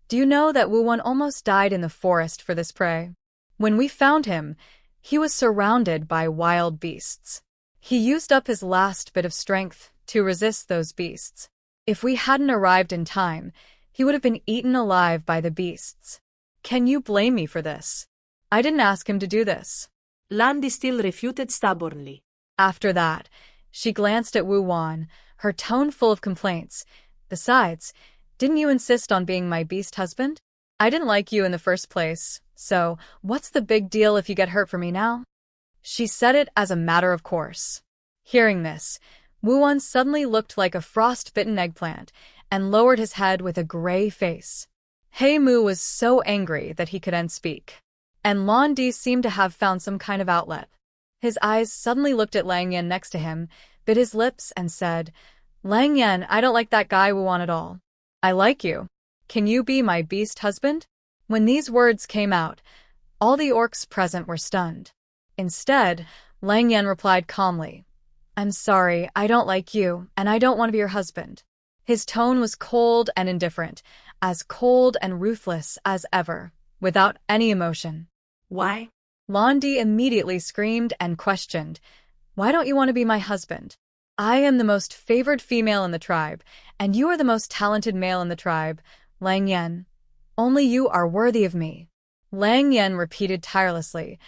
"Do you know that Wu Wan almost died in the forest for this prey? When we found him, he was surrounded by wild beasts. He used up his last bit of strength to resist those beasts. If we hadn't arrived in time, he would have been eaten alive by the beasts. Can you blame me for this? I didn't ask him to do this." Lanti still refuted stubbornly. After that, she glanced at Wu Wan, her tone full of complaints. "Besides, didn't you insist on being my beast husband? I didn't like you in the first place, so what's the big deal if you get hurt for me now?" She said it as a matter of course. Hearing this, Wu Wan suddenly looked like a frost-bitten eggplant and lowered his head with a gray face. He Mu was so angry that he couldn't speak. And Lan Di seemed to have found some kind of outlet. His eyes suddenly looked at Lang Yan next to him, bit his lips and said, "Lang Yan, I don't like that guy Wu Wan at all. I like you. Can you be my beast husband?" When these words came out, all the orcs present were stunned. Instead, Lang Yan replied calmly, "I'm sorry, I don't like you, and I don't want to be your husband." His tone was cold and indifferent, as cold and ruthless as ever, without any emotion. Why? Lan Di immediately screamed and questioned, "Why don't you want to be my husband? I am the most favored female in the tribe, and you are the most talented male in the tribe, Lang Yan. Only you are worthy of me." Lang Yan repeated tirelessly,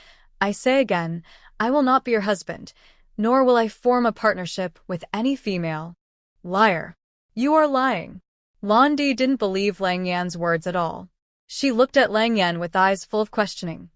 "I say again, I will not be your husband, nor will I form a partnership with any female." "Liar. You are lying." Lan Di didn't believe Lang Yan's words at all. She looked at Lang Yan with eyes full of questioning.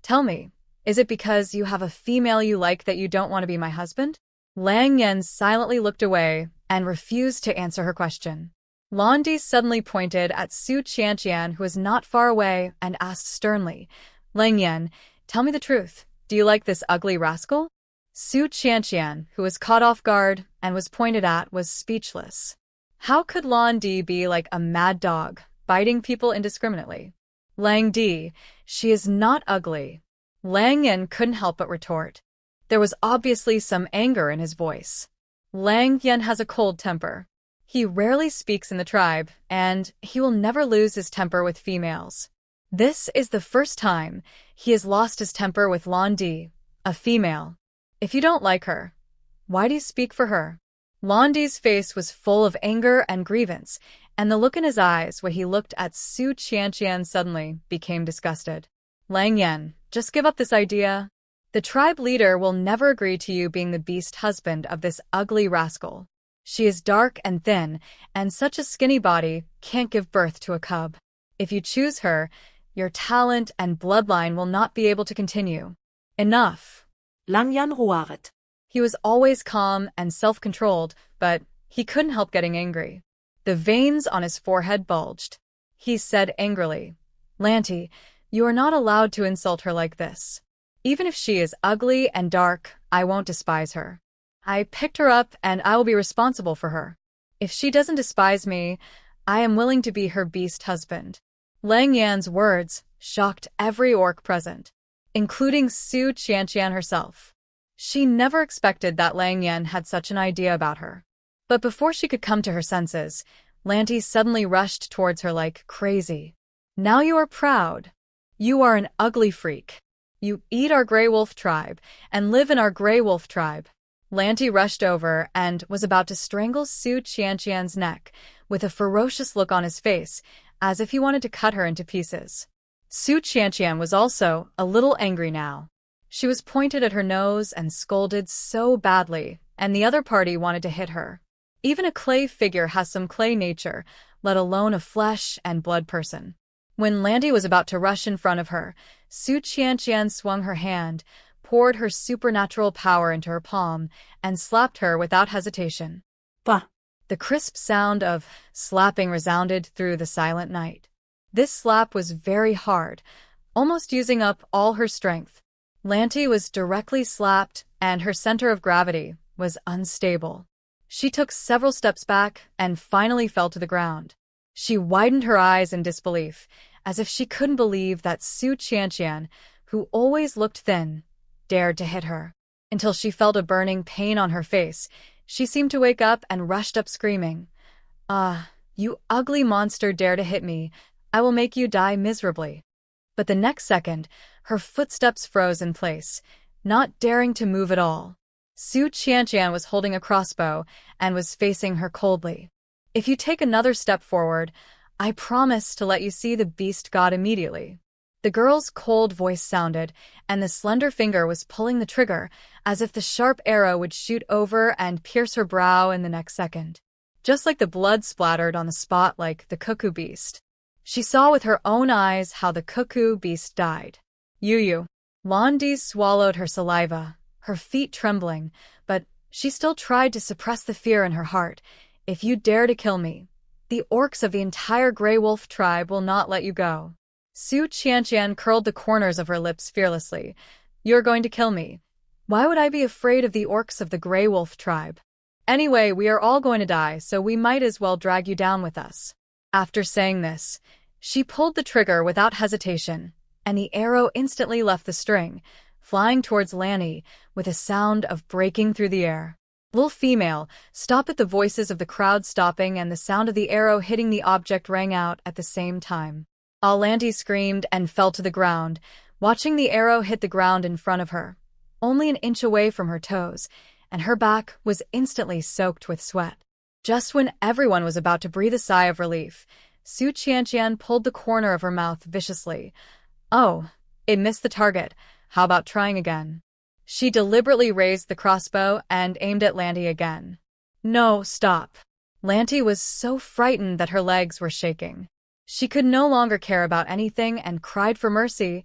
"Tell me, is it because you have a female you like that you don't want to be my husband?" Lang Yan silently looked away and refused to answer her question. Lan Di suddenly pointed at Su Qianqian, who was not far away, and asked sternly, "Lang Yan, tell me the truth. Do you like this ugly rascal?" Su Qianqian, who was caught off guard and was pointed at, was speechless. How could Lan Di be like a mad dog, biting people indiscriminately? "Lang Di, she is not ugly." Lang Yan couldn't help but retort. There was obviously some anger in his voice. Lang Yan has a cold temper. He rarely speaks in the tribe, and he will never lose his temper with females. This is the first time he has lost his temper with Lan Di, a female. If you don't like her, why do you speak for her? Lan Di's face was full of anger and grievance, and the look in his eyes when he looked at Su Qianqian suddenly became disgusted. "Lang Yan, just give up this idea. The tribe leader will never agree to you being the beast husband of this ugly rascal. She is dark and thin, and such a skinny body can't give birth to a cub. If you choose her, your talent and bloodline will not be able to continue. Enough." Lang Yan roared. He was always calm and self-controlled, but he couldn't help getting angry. The veins on his forehead bulged. He said angrily, "Lanti, you are not allowed to insult her like this. Even if she is ugly and dark, I won't despise her. I picked her up and I will be responsible for her. If she doesn't despise me, I am willing to be her beast husband." Lang Yan's words shocked every orc present, including Su Qianqian herself. She never expected that Lang Yan had such an idea about her. But before she could come to her senses, Lanti suddenly rushed towards her like crazy. Now you are proud. You are an ugly freak. You eat our gray wolf tribe and live in our gray wolf tribe. Lanty rushed over and was about to strangle Su Qianqian's neck with a ferocious look on his face, as if he wanted to cut her into pieces. Su Qianqian was also a little angry now. She was pointed at her nose and scolded so badly, and the other party wanted to hit her. Even a clay figure has some clay nature, let alone a flesh and blood person. When Lanty was about to rush in front of her, Su Qianqian swung her hand, poured her supernatural power into her palm, and slapped her without hesitation. Bah! The crisp sound of slapping resounded through the silent night. This slap was very hard, almost using up all her strength. Lanty was directly slapped, and her center of gravity was unstable. She took several steps back and finally fell to the ground. She widened her eyes in disbelief, as if she couldn't believe that Su Qianqian, who always looked thin, dared to hit her. Until she felt a burning pain on her face, she seemed to wake up and rushed up screaming, "Ah, you ugly monster, dare to hit me. I will make you die miserably." But the next second, her footsteps froze in place, not daring to move at all. Su Qianqian was holding a crossbow and was facing her coldly. "If you take another step forward, I promise to let you see the beast god immediately." The girl's cold voice sounded, and the slender finger was pulling the trigger, as if the sharp arrow would shoot over and pierce her brow in the next second. Just like the blood splattered on the spot like the cuckoo beast. She saw with her own eyes how the cuckoo beast died. Yu. Lanty swallowed her saliva, her feet trembling, but she still tried to suppress the fear in her heart. "If you dare to kill me, the orcs of the entire Grey Wolf tribe will not let you go." Su Qianqian curled the corners of her lips fearlessly. "You're going to kill me. Why would I be afraid of the orcs of the Grey Wolf tribe? Anyway, we are all going to die, so we might as well drag you down with us." After saying this, she pulled the trigger without hesitation, and the arrow instantly left the string, flying towards Lanty with a sound of breaking through the air. "Little female, stop it!" The voices of the crowd stopping and the sound of the arrow hitting the object rang out at the same time. Lanty screamed and fell to the ground, watching the arrow hit the ground in front of her, only an inch away from her toes, and her back was instantly soaked with sweat. Just when everyone was about to breathe a sigh of relief, Su Qianqian pulled the corner of her mouth viciously. "Oh, it missed the target. How about trying again?" She deliberately raised the crossbow and aimed at Lanty again. "No, stop." Lanty was so frightened that her legs were shaking. She could no longer care about anything and cried for mercy.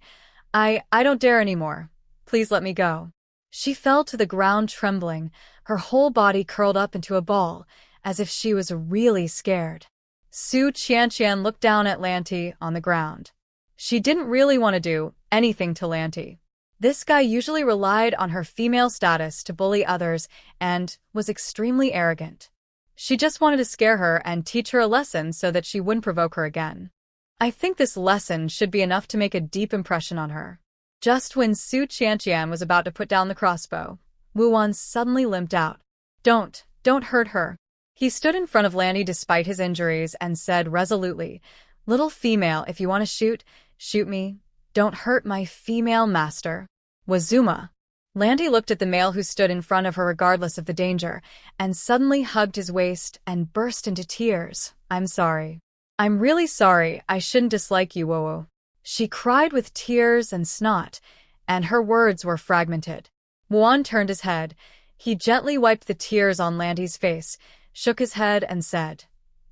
I don't dare anymore. Please let me go." She fell to the ground trembling, her whole body curled up into a ball, as if she was really scared. Su Qianqian looked down at Lanty on the ground. She didn't really want to do anything to Lanty. This guy usually relied on her female status to bully others and was extremely arrogant. She just wanted to scare her and teach her a lesson so that she wouldn't provoke her again. I think this lesson should be enough to make a deep impression on her. Just when Su Qianqian was about to put down the crossbow, Wuan suddenly limped out. Don't hurt her." He stood in front of Lanty despite his injuries and said resolutely, "Little female, if you want to shoot, shoot me. Don't hurt my female master." Wazuma. Lanty looked at the male who stood in front of her regardless of the danger, and suddenly hugged his waist and burst into tears. "I'm sorry. I'm really sorry. I shouldn't dislike you, Wowo." She cried with tears and snot, and her words were fragmented. Wuan turned his head. He gently wiped the tears on Lanty's face, shook his head and said,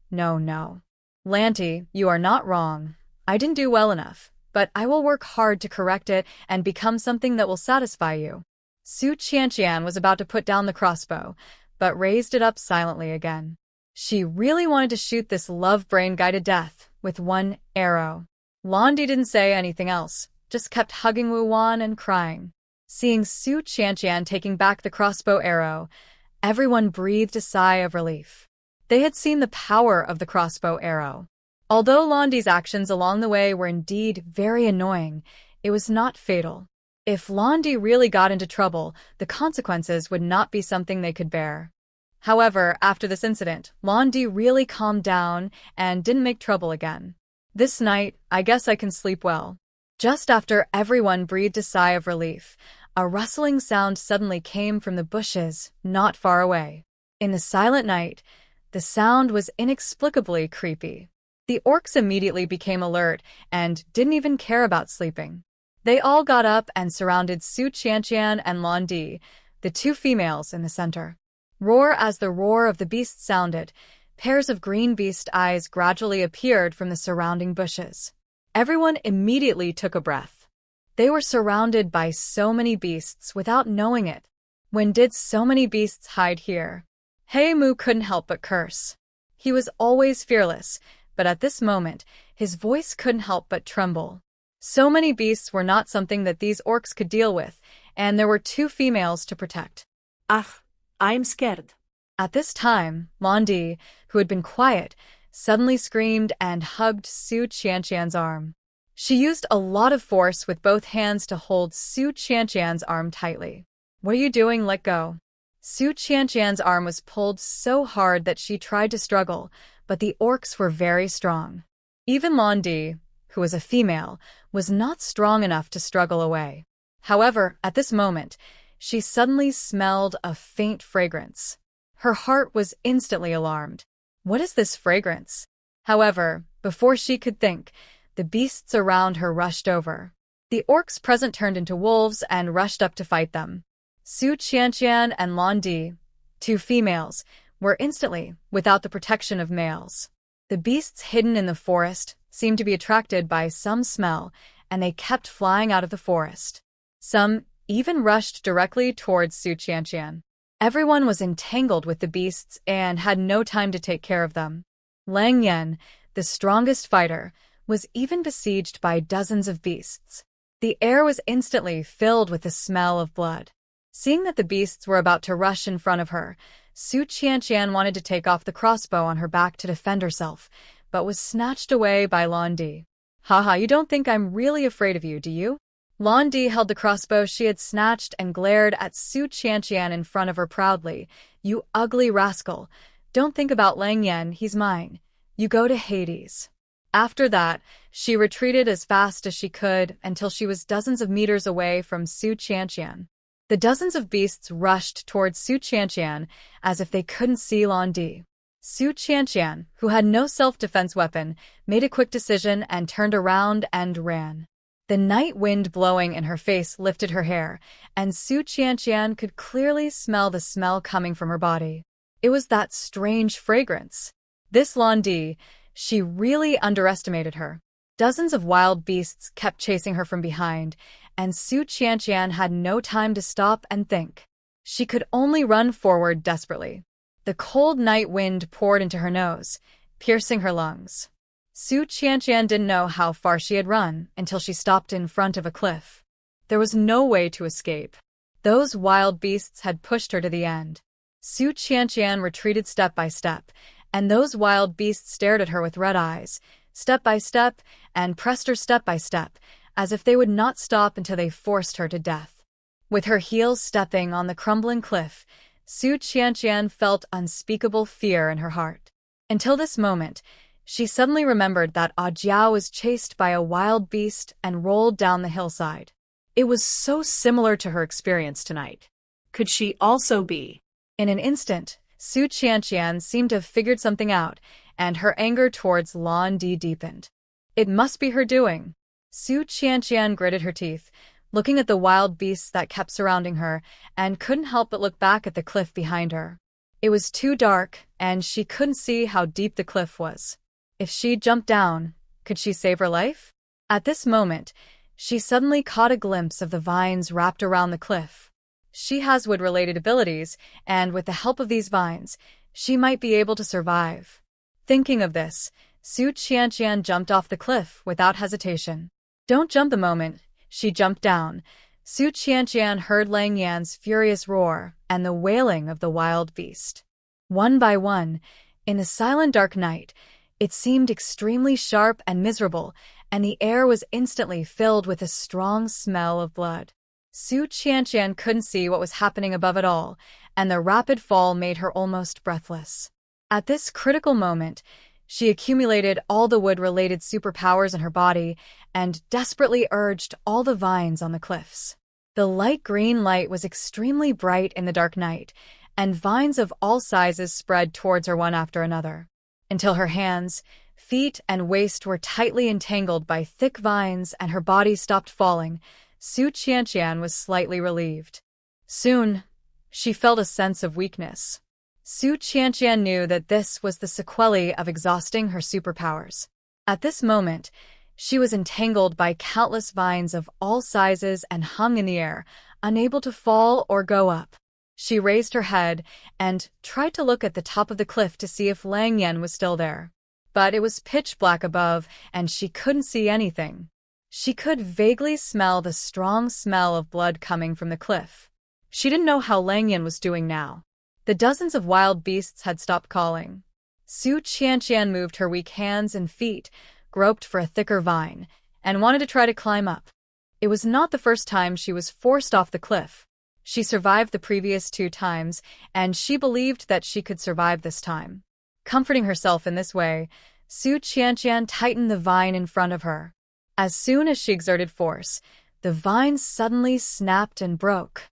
No. Lanty, you are not wrong. I didn't do well enough, but I will work hard to correct it and become something that will satisfy you." Su Qianqian was about to put down the crossbow, but raised it up silently again. She really wanted to shoot this love brain guy to death with one arrow. Lanty didn't say anything else, just kept hugging Wuan and crying. Seeing Su Qianqian taking back the crossbow arrow, everyone breathed a sigh of relief. They had seen the power of the crossbow arrow. Although Lanty's actions along the way were indeed very annoying, it was not fatal. If Lanty really got into trouble, the consequences would not be something they could bear. However, after this incident, Lanty really calmed down and didn't make trouble again. This night, I guess I can sleep well. Just after everyone breathed a sigh of relief, a rustling sound suddenly came from the bushes not far away. In the silent night, the sound was inexplicably creepy. The orcs immediately became alert and didn't even care about sleeping. They all got up and surrounded Su Qianqian and Lan Di, the two females in the center. Roar as the roar of the beast sounded, pairs of green beast eyes gradually appeared from the surrounding bushes. Everyone immediately took a breath. They were surrounded by so many beasts without knowing it. When did so many beasts hide here? He Mu couldn't help but curse. He was always fearless, but at this moment, his voice couldn't help but tremble. So many beasts were not something that these orcs could deal with, and there were two females to protect. Ah, I'm scared. At this time, Lan Di, who had been quiet, suddenly screamed and hugged Su Qianqian's arm. She used a lot of force with both hands to hold Su Qianqian's arm tightly. What are you doing? Let go. Su Qianqian's arm was pulled so hard that she tried to struggle, but the orcs were very strong. Even Lan Di, who was a female, was not strong enough to struggle away. However, at this moment, she suddenly smelled a faint fragrance. Her heart was instantly alarmed. What is this fragrance? However, before she could think, the beasts around her rushed over. The orcs present turned into wolves and rushed up to fight them. Su Qianqian and Lan Di, two females, were instantly without the protection of males. The beasts hidden in the forest seemed to be attracted by some smell, and they kept flying out of the forest. Some even rushed directly towards Su Qianqian. Everyone was entangled with the beasts and had no time to take care of them. Lang Yan, the strongest fighter, was even besieged by dozens of beasts. The air was instantly filled with the smell of blood. Seeing that the beasts were about to rush in front of her, Su Qianqian wanted to take off the crossbow on her back to defend herself, but was snatched away by Lan Di. Haha, you don't think I'm really afraid of you, do you? Lan Di held the crossbow she had snatched and glared at Su Qianqian in front of her proudly. You ugly rascal. Don't think about Lang Yan, he's mine. You go to Hades. After that, she retreated as fast as she could until she was dozens of meters away from Su Qianqian. The dozens of beasts rushed towards Su Qianqian as if they couldn't see Lan Di. Su Qianqian, who had no self-defense weapon, made a quick decision and turned around and ran. The night wind blowing in her face lifted her hair, and Su Qianqian could clearly smell the smell coming from her body. It was that strange fragrance. This Lan Di, she really underestimated her. Dozens of wild beasts kept chasing her from behind, and Su Qianqian had no time to stop and think. She could only run forward desperately. The cold night wind poured into her nose, piercing her lungs. Su Qianqian didn't know how far she had run until she stopped in front of a cliff. There was no way to escape. Those wild beasts had pushed her to the end. Su Qianqian retreated step by step, and those wild beasts stared at her with red eyes, step by step, and pressed her step by step, as if they would not stop until they forced her to death. With her heels stepping on the crumbling cliff, Su Qianqian felt unspeakable fear in her heart. Until this moment, she suddenly remembered that Jiao was chased by a wild beast and rolled down the hillside. It was so similar to her experience tonight. Could she also be? In an instant, Su Qianqian seemed to have figured something out, and her anger towards Lan Di deepened. It must be her doing. Su Qianqian gritted her teeth, looking at the wild beasts that kept surrounding her, and couldn't help but look back at the cliff behind her. It was too dark, and she couldn't see how deep the cliff was. If she jumped down, could she save her life? At this moment, she suddenly caught a glimpse of the vines wrapped around the cliff. She has wood-related abilities, and with the help of these vines, she might be able to survive. Thinking of this, Su Qianqian jumped off the cliff without hesitation. Don't jump the moment she jumped down. Su Qianqian heard Lang Yan's furious roar and the wailing of the wild beast. One by one, in the silent dark night, it seemed extremely sharp and miserable, and the air was instantly filled with a strong smell of blood. Su Qianqian couldn't see what was happening above it all, and the rapid fall made her almost breathless. At this critical moment, She accumulated all the wood-related superpowers in her body and desperately urged all the vines on the cliffs. The light green light was extremely bright in the dark night, and vines of all sizes spread towards her one after another, until her hands, feet, and waist were tightly entangled by thick vines and her body stopped falling. Su Qianqian was slightly relieved. Soon, she felt a sense of weakness. Su Qianqian knew that this was the sequelae of exhausting her superpowers. At this moment, she was entangled by countless vines of all sizes and hung in the air, unable to fall or go up. She raised her head and tried to look at the top of the cliff to see if Lang Yan was still there. But it was pitch black above, and she couldn't see anything. She could vaguely smell the strong smell of blood coming from the cliff. She didn't know how Lang Yan was doing now. The dozens of wild beasts had stopped calling. Su Qianqian moved her weak hands and feet, groped for a thicker vine, and wanted to try to climb up. It was not the first time she was forced off the cliff. She survived the previous 2 times, and she believed that she could survive this time. Comforting herself in this way, Su Qianqian tightened the vine in front of her. As soon as she exerted force, the vine suddenly snapped and broke.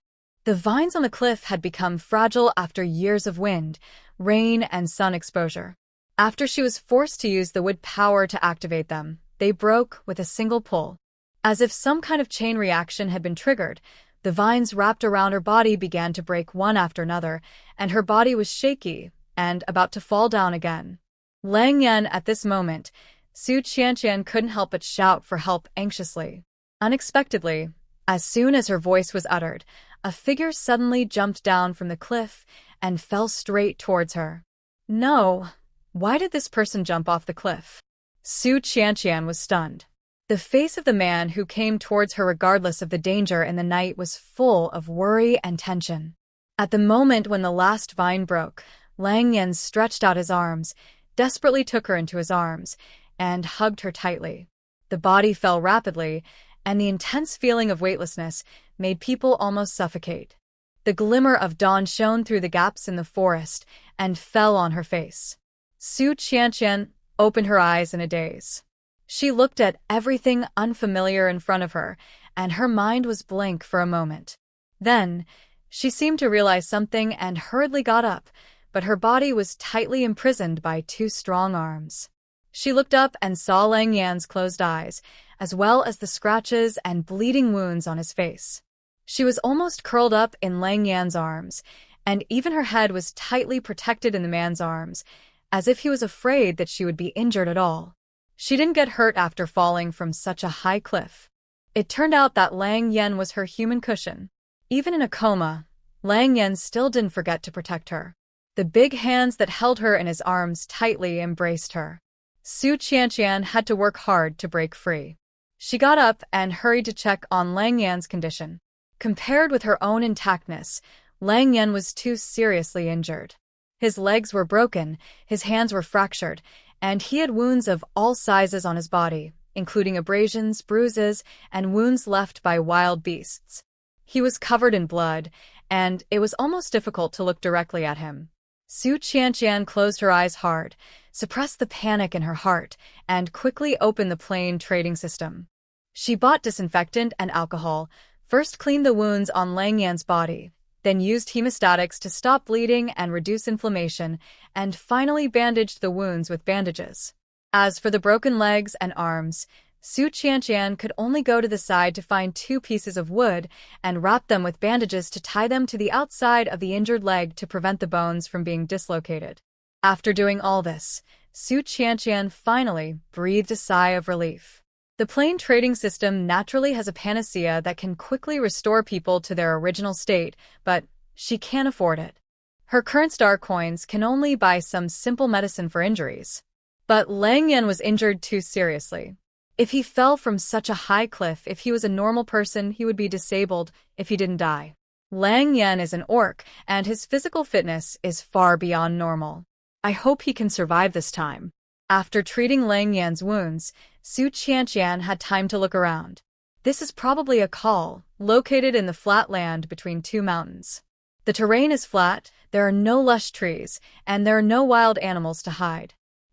The vines on the cliff had become fragile after years of wind, rain, and sun exposure. After she was forced to use the wood power to activate them, they broke with a single pull. As if some kind of chain reaction had been triggered, the vines wrapped around her body began to break one after another, and her body was shaky and about to fall down again. Lang Yan, at this moment, Su Qianqian couldn't help but shout for help anxiously. Unexpectedly, as soon as her voice was uttered, a figure suddenly jumped down from the cliff and fell straight towards her. No! Why did this person jump off the cliff? Su Qianqian was stunned. The face of the man who came towards her regardless of the danger in the night was full of worry and tension. At the moment when the last vine broke, Lang Yan stretched out his arms, desperately took her into his arms, and hugged her tightly. The body fell rapidly, and the intense feeling of weightlessness made people almost suffocate. The glimmer of dawn shone through the gaps in the forest and fell on her face. Su Qianqian opened her eyes in a daze. She looked at everything unfamiliar in front of her, and her mind was blank for a moment. Then, she seemed to realize something and hurriedly got up, but her body was tightly imprisoned by 2 strong arms. She looked up and saw Lang Yan's closed eyes, as well as the scratches and bleeding wounds on his face. She was almost curled up in Lang Yan's arms, and even her head was tightly protected in the man's arms, as if he was afraid that she would be injured at all. She didn't get hurt after falling from such a high cliff. It turned out that Lang Yan was her human cushion. Even in a coma, Lang Yan still didn't forget to protect her. The big hands that held her in his arms tightly embraced her. Su Qianqian had to work hard to break free. She got up and hurried to check on Lang Yan's condition. Compared with her own intactness, Lang Yan was too seriously injured. His legs were broken, his hands were fractured, and he had wounds of all sizes on his body, including abrasions, bruises, and wounds left by wild beasts. He was covered in blood, and it was almost difficult to look directly at him. Su Qianqian closed her eyes hard, suppressed the panic in her heart, and quickly opened the plane trading system. She bought disinfectant and alcohol, first cleaned the wounds on Lang Yan's body, then used hemostatics to stop bleeding and reduce inflammation, and finally bandaged the wounds with bandages. As for the broken legs and arms, Su Qianqian could only go to the side to find 2 pieces of wood and wrap them with bandages to tie them to the outside of the injured leg to prevent the bones from being dislocated. After doing all this, Su Qianqian finally breathed a sigh of relief. The plane trading system naturally has a panacea that can quickly restore people to their original state, but she can't afford it. Her current star coins can only buy some simple medicine for injuries. But Lang Yan was injured too seriously. If he fell from such a high cliff, if he was a normal person, he would be disabled if he didn't die. Lang Yan is an orc, and his physical fitness is far beyond normal. I hope he can survive this time. After treating Lang Yan's wounds, Su Qianqian had time to look around. This is probably a col, located in the flat land between 2 mountains. The terrain is flat, there are no lush trees, and there are no wild animals to hide.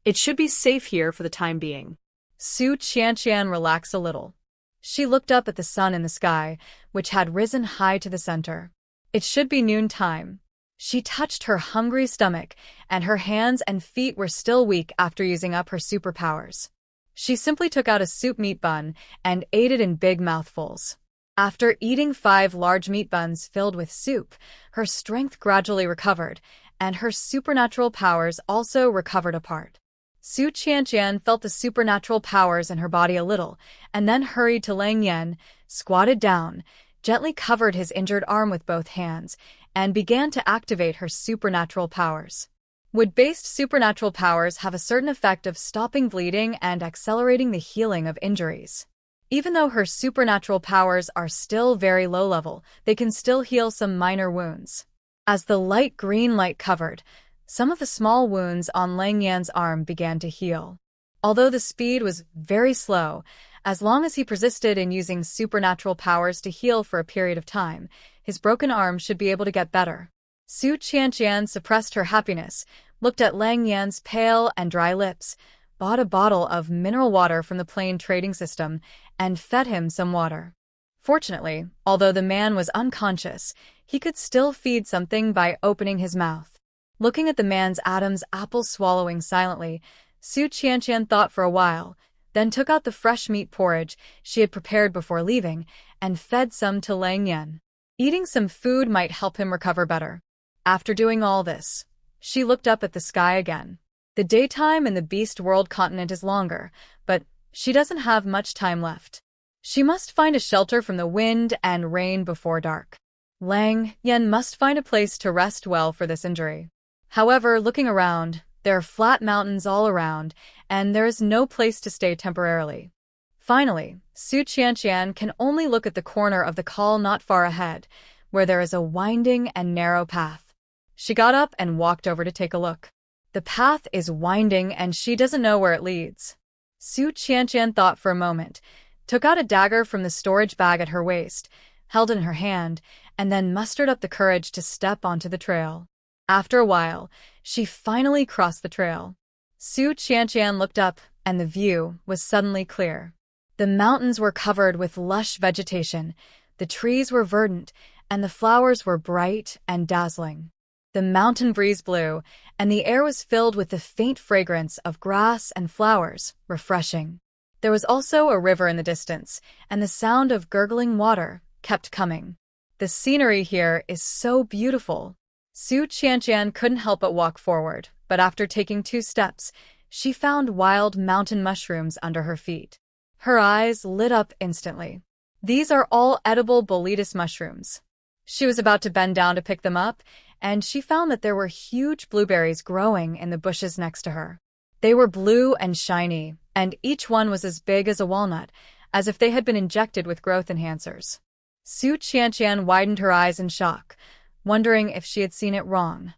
It should be safe here for the time being. Su Qianqian relaxed a little. She looked up at the sun in the sky, which had risen high to the center. It should be noontime. She touched her hungry stomach, and her hands and feet were still weak after using up her superpowers. She simply took out a soup meat bun and ate it in big mouthfuls. After eating 5 large meat buns filled with soup, her strength gradually recovered, and her supernatural powers also recovered apart. Su Qianqian felt the supernatural powers in her body a little, and then hurried to Lang Yan, squatted down, gently covered his injured arm with both hands, and began to activate her supernatural powers. Wood-based supernatural powers have a certain effect of stopping bleeding and accelerating the healing of injuries. Even though her supernatural powers are still very low level, they can still heal some minor wounds. As the light green light covered, some of the small wounds on Lang Yan's arm began to heal. Although the speed was very slow, as long as he persisted in using supernatural powers to heal for a period of time, his broken arm should be able to get better. Su Qianqian suppressed her happiness, looked at Lang Yan's pale and dry lips, bought a bottle of mineral water from the plain trading system, and fed him some water. Fortunately, although the man was unconscious, he could still feed something by opening his mouth. Looking at the man's Adam's apple swallowing silently, Su Qianqian thought for a while, then took out the fresh meat porridge she had prepared before leaving and fed some to Lang Yan. Eating some food might help him recover better. After doing all this, she looked up at the sky again. The daytime in the Beast World continent is longer, but she doesn't have much time left. She must find a shelter from the wind and rain before dark. Lang Yan must find a place to rest well for this injury. However, looking around, there are flat mountains all around, and there is no place to stay temporarily. Finally, Su Qianqian can only look at the corner of the call not far ahead, where there is a winding and narrow path. She got up and walked over to take a look. The path is winding and she doesn't know where it leads. Su Qianqian thought for a moment, took out a dagger from the storage bag at her waist, held it in her hand, and then mustered up the courage to step onto the trail. After a while, she finally crossed the trail. Su Qianqian looked up, and the view was suddenly clear. The mountains were covered with lush vegetation, the trees were verdant, and the flowers were bright and dazzling. The mountain breeze blew, and the air was filled with the faint fragrance of grass and flowers, refreshing. There was also a river in the distance, and the sound of gurgling water kept coming. The scenery here is so beautiful. Su Qianqian couldn't help but walk forward, but after taking 2 steps, she found wild mountain mushrooms under her feet. Her eyes lit up instantly. These are all edible boletus mushrooms. She was about to bend down to pick them up, and she found that there were huge blueberries growing in the bushes next to her. They were blue and shiny, and each one was as big as a walnut, as if they had been injected with growth enhancers. Su Qianqian widened her eyes in shock, wondering if she had seen it wrong.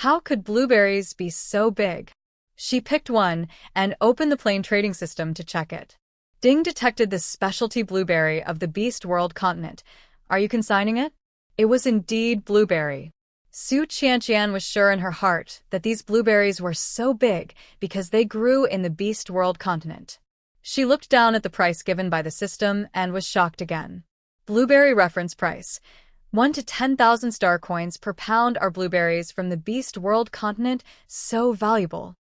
How could blueberries be so big? She picked one and opened the plain trading system to check it. Ding detected the specialty blueberry of the Beast World continent. Are you consigning it? It was indeed blueberry. Su Qianqian was sure in her heart that these blueberries were so big because they grew in the Beast World continent. She looked down at the price given by the system and was shocked again. Blueberry reference price. 1 to 10,000 star coins per pound are blueberries from the Beast World continent, so valuable.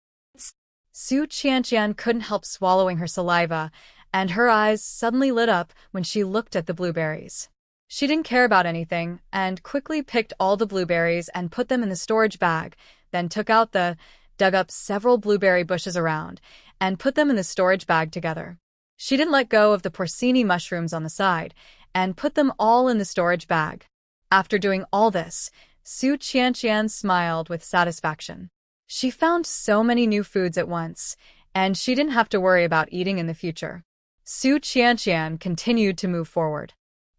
Su Qianqian couldn't help swallowing her saliva, and her eyes suddenly lit up when she looked at the blueberries. She didn't care about anything, and quickly picked all the blueberries and put them in the storage bag, then dug up several blueberry bushes around, and put them in the storage bag together. She didn't let go of the porcini mushrooms on the side, and put them all in the storage bag. After doing all this, Su Qianqian smiled with satisfaction. She found so many new foods at once, and she didn't have to worry about eating in the future. Su Qianqian continued to move forward.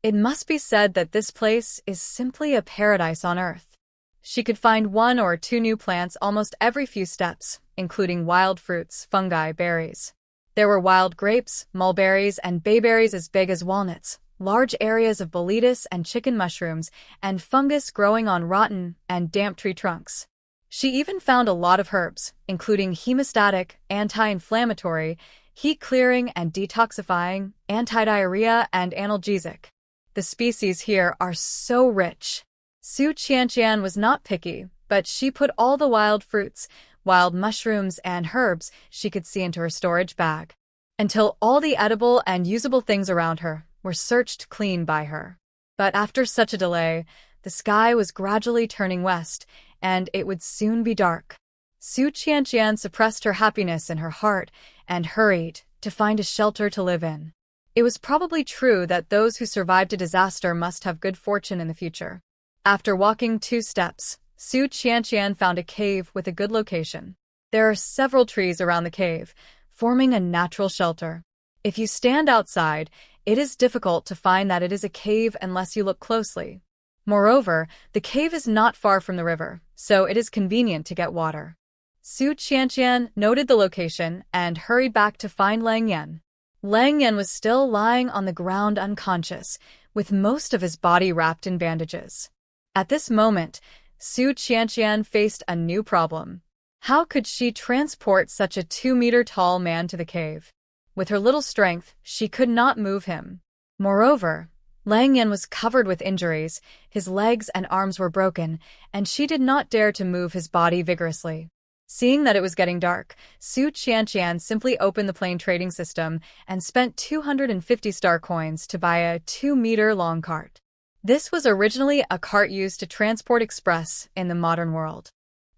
It must be said that this place is simply a paradise on Earth. She could find 1 or 2 new plants almost every few steps, including wild fruits, fungi, berries. There were wild grapes, mulberries, and bayberries as big as walnuts, large areas of boletus and chicken mushrooms, and fungus growing on rotten and damp tree trunks. She even found a lot of herbs, including hemostatic, anti-inflammatory, heat-clearing and detoxifying, anti-diarrhea, and analgesic. The species here are so rich. Su Qianqian was not picky, but she put all the wild fruits, wild mushrooms, and herbs she could see into her storage bag, until all the edible and usable things around her were searched clean by her. But after such a delay, the sky was gradually turning west, and it would soon be dark. Su Qianqian suppressed her happiness in her heart and hurried to find a shelter to live in. It was probably true that those who survived a disaster must have good fortune in the future. After walking 2 steps, Su Qianqian found a cave with a good location. There are several trees around the cave, forming a natural shelter. If you stand outside, it is difficult to find that it is a cave unless you look closely. Moreover, the cave is not far from the river, so it is convenient to get water. Su Qianqian noted the location and hurried back to find Lang Yan. Lang Yan was still lying on the ground unconscious, with most of his body wrapped in bandages. At this moment, Su Qianqian faced a new problem. How could she transport such a 2-meter-tall man to the cave? With her little strength, she could not move him. Moreover, Lang Yan was covered with injuries, his legs and arms were broken, and she did not dare to move his body vigorously. Seeing that it was getting dark, Su Qianqian simply opened the plane trading system and spent 250 star coins to buy a 2-meter-long cart. This was originally a cart used to transport express in the modern world.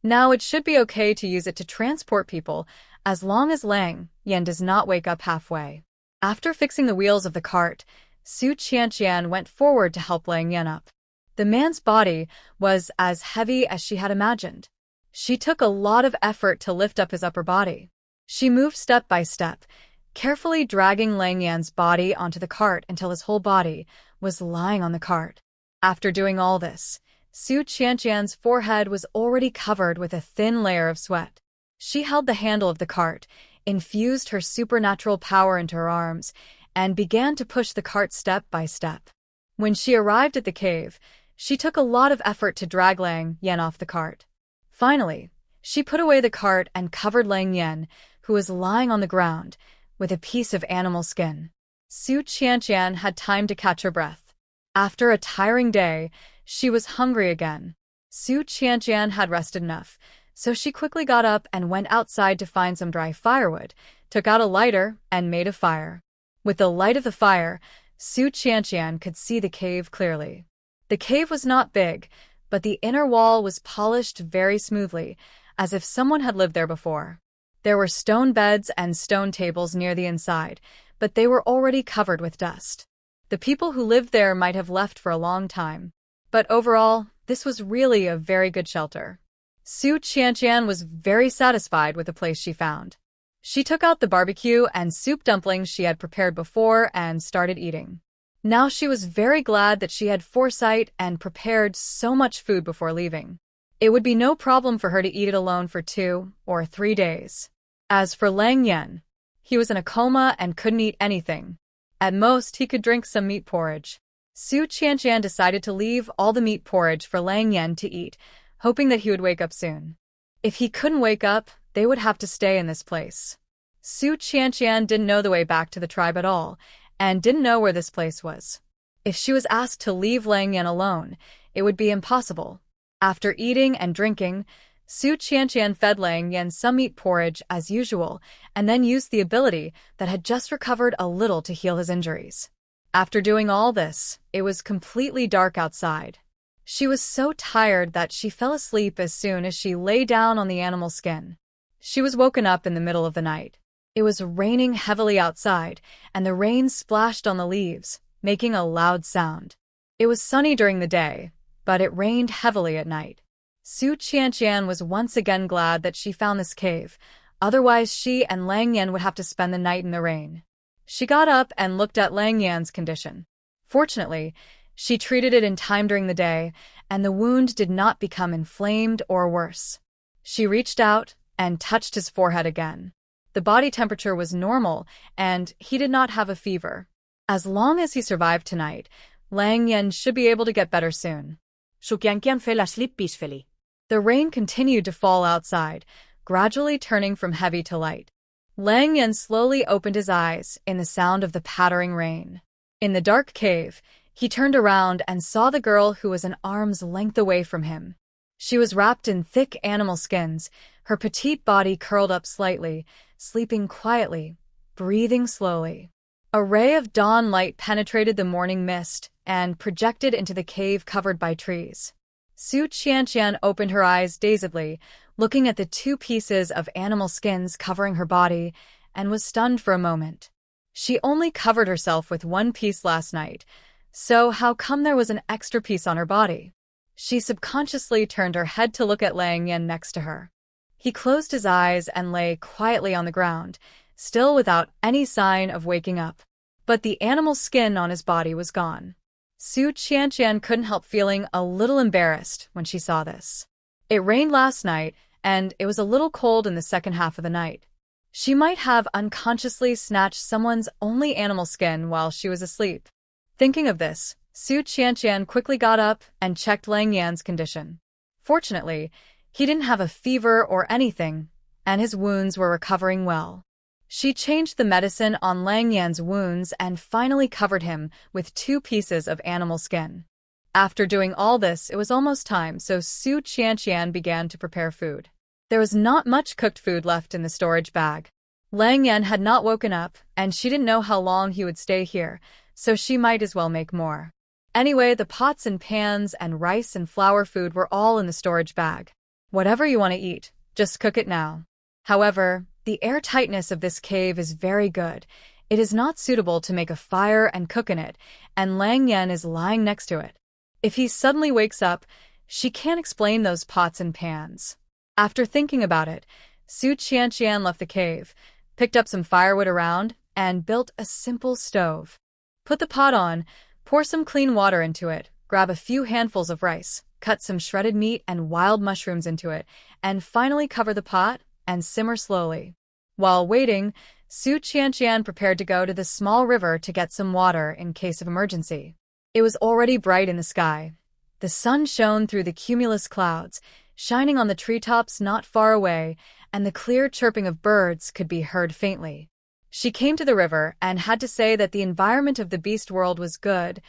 Now it should be okay to use it to transport people, as long as Lang Yan does not wake up halfway. After fixing the wheels of the cart, Su Qianqian went forward to help Lang Yan up. The man's body was as heavy as she had imagined. She took a lot of effort to lift up his upper body. She moved step by step, carefully dragging Lang Yan's body onto the cart until his whole body was lying on the cart. After doing all this, Su Qianqian's forehead was already covered with a thin layer of sweat. She held the handle of the cart, infused her supernatural power into her arms, and began to push the cart step by step. When she arrived at the cave, she took a lot of effort to drag Lang Yan off the cart. Finally, she put away the cart and covered Lang Yan, who was lying on the ground, with a piece of animal skin. Su Qianqian had time to catch her breath. After a tiring day, she was hungry again. Su Qianqian had rested enough, so she quickly got up and went outside to find some dry firewood, took out a lighter, and made a fire. With the light of the fire, Su Qianqian could see the cave clearly. The cave was not big, but the inner wall was polished very smoothly, as if someone had lived there before. There were stone beds and stone tables near the inside, but they were already covered with dust. The people who lived there might have left for a long time. But overall, this was really a very good shelter. Su Qianqian was very satisfied with the place she found. She took out the barbecue and soup dumplings she had prepared before and started eating. Now she was very glad that she had foresight and prepared so much food before leaving. It would be no problem for her to eat it alone for 2 or 3 days. As for Lang Yan, he was in a coma and couldn't eat anything. At most, he could drink some meat porridge. Su Qianqian decided to leave all the meat porridge for Lang Yan to eat, hoping that he would wake up soon. If he couldn't wake up, they would have to stay in this place. Su Qianqian didn't know the way back to the tribe at all, and didn't know where this place was. If she was asked to leave Lang Yan alone, it would be impossible. After eating and drinking, Su Qianqian fed Lang Yan some meat porridge as usual, and then used the ability that had just recovered a little to heal his injuries. After doing all this, it was completely dark outside. She was so tired that she fell asleep as soon as she lay down on the animal skin. She was woken up in the middle of the night. It was raining heavily outside, and the rain splashed on the leaves, making a loud sound. It was sunny during the day, but it rained heavily at night. Su Qianqian was once again glad that she found this cave, otherwise she and Lang Yan would have to spend the night in the rain. She got up and looked at Lang Yan's condition. Fortunately, she treated it in time during the day, and the wound did not become inflamed or worse. She reached out and touched his forehead again. The body temperature was normal, and he did not have a fever. As long as he survived tonight, Lang Yan should be able to get better soon. Su Qianqian fell asleep peacefully. The rain continued to fall outside, gradually turning from heavy to light. Lang Yan slowly opened his eyes in the sound of the pattering rain. In the dark cave, he turned around and saw the girl who was an arm's length away from him. She was wrapped in thick animal skins, her petite body curled up slightly, sleeping quietly, breathing slowly. A ray of dawn light penetrated the morning mist and projected into the cave covered by trees. Su Qianqian opened her eyes dazedly, looking at the two pieces of animal skins covering her body, and was stunned for a moment. She only covered herself with one piece last night, so how come there was an extra piece on her body? She subconsciously turned her head to look at Lang Yan next to her. He closed his eyes and lay quietly on the ground, still without any sign of waking up. But the animal skin on his body was gone. Su Qianqian couldn't help feeling a little embarrassed when she saw this. It rained last night, and it was a little cold in the second half of the night. She might have unconsciously snatched someone's only animal skin while she was asleep. Thinking of this, Su Qianqian quickly got up and checked Lang Yan's condition. Fortunately, he didn't have a fever or anything, and his wounds were recovering well. She changed the medicine on Lang Yan's wounds and finally covered him with 2 pieces of animal skin. After doing all this, it was almost time, so Su Qianqian began to prepare food. There was not much cooked food left in the storage bag. Lang Yan had not woken up, and she didn't know how long he would stay here, so she might as well make more. Anyway, the pots and pans and rice and flour food were all in the storage bag. Whatever you want to eat, just cook it now. However, the airtightness of this cave is very good. It is not suitable to make a fire and cook in it, and Lang Yan is lying next to it. If he suddenly wakes up, she can't explain those pots and pans. After thinking about it, Su Qianqian left the cave, picked up some firewood around, and built a simple stove. Put the pot on, pour some clean water into it, grab a few handfuls of rice, cut some shredded meat and wild mushrooms into it, and finally cover the pot and simmer slowly. While waiting, Su Qianqian prepared to go to the small river to get some water in case of emergency. It was already bright in the sky. The sun shone through the cumulus clouds, shining on the treetops not far away, and the clear chirping of birds could be heard faintly. She came to the river and had to say that the environment of the beast world was good,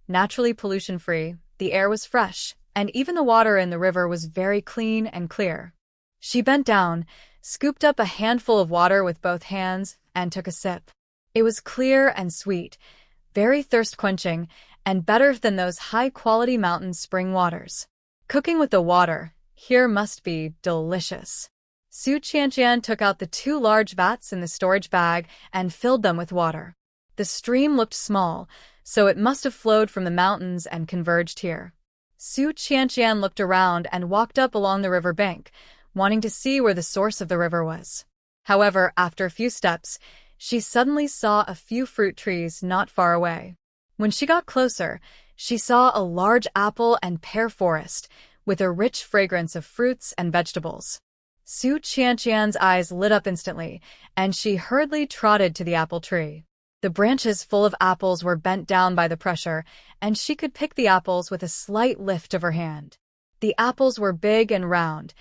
naturally pollution-free, the air was fresh, and even the water in the river was very clean and clear. She bent down, scooped up a handful of water with both hands, and took a sip. It was clear and sweet, very thirst-quenching, and better than those high-quality mountain spring waters. Cooking with the water here must be delicious. Su Qianqian took out the 2 large vats in the storage bag and filled them with water. The stream looked small, so it must have flowed from the mountains and converged here. Su Qianqian looked around and walked up along the river bank, wanting to see where the source of the river was. However, after a few steps, she suddenly saw a few fruit trees not far away. When she got closer, she saw a large apple and pear forest, with a rich fragrance of fruits and vegetables. Su Qianqian's eyes lit up instantly, and she hurriedly trotted to the apple tree. The branches full of apples were bent down by the pressure, and she could pick the apples with a slight lift of her hand. The apples were big and round.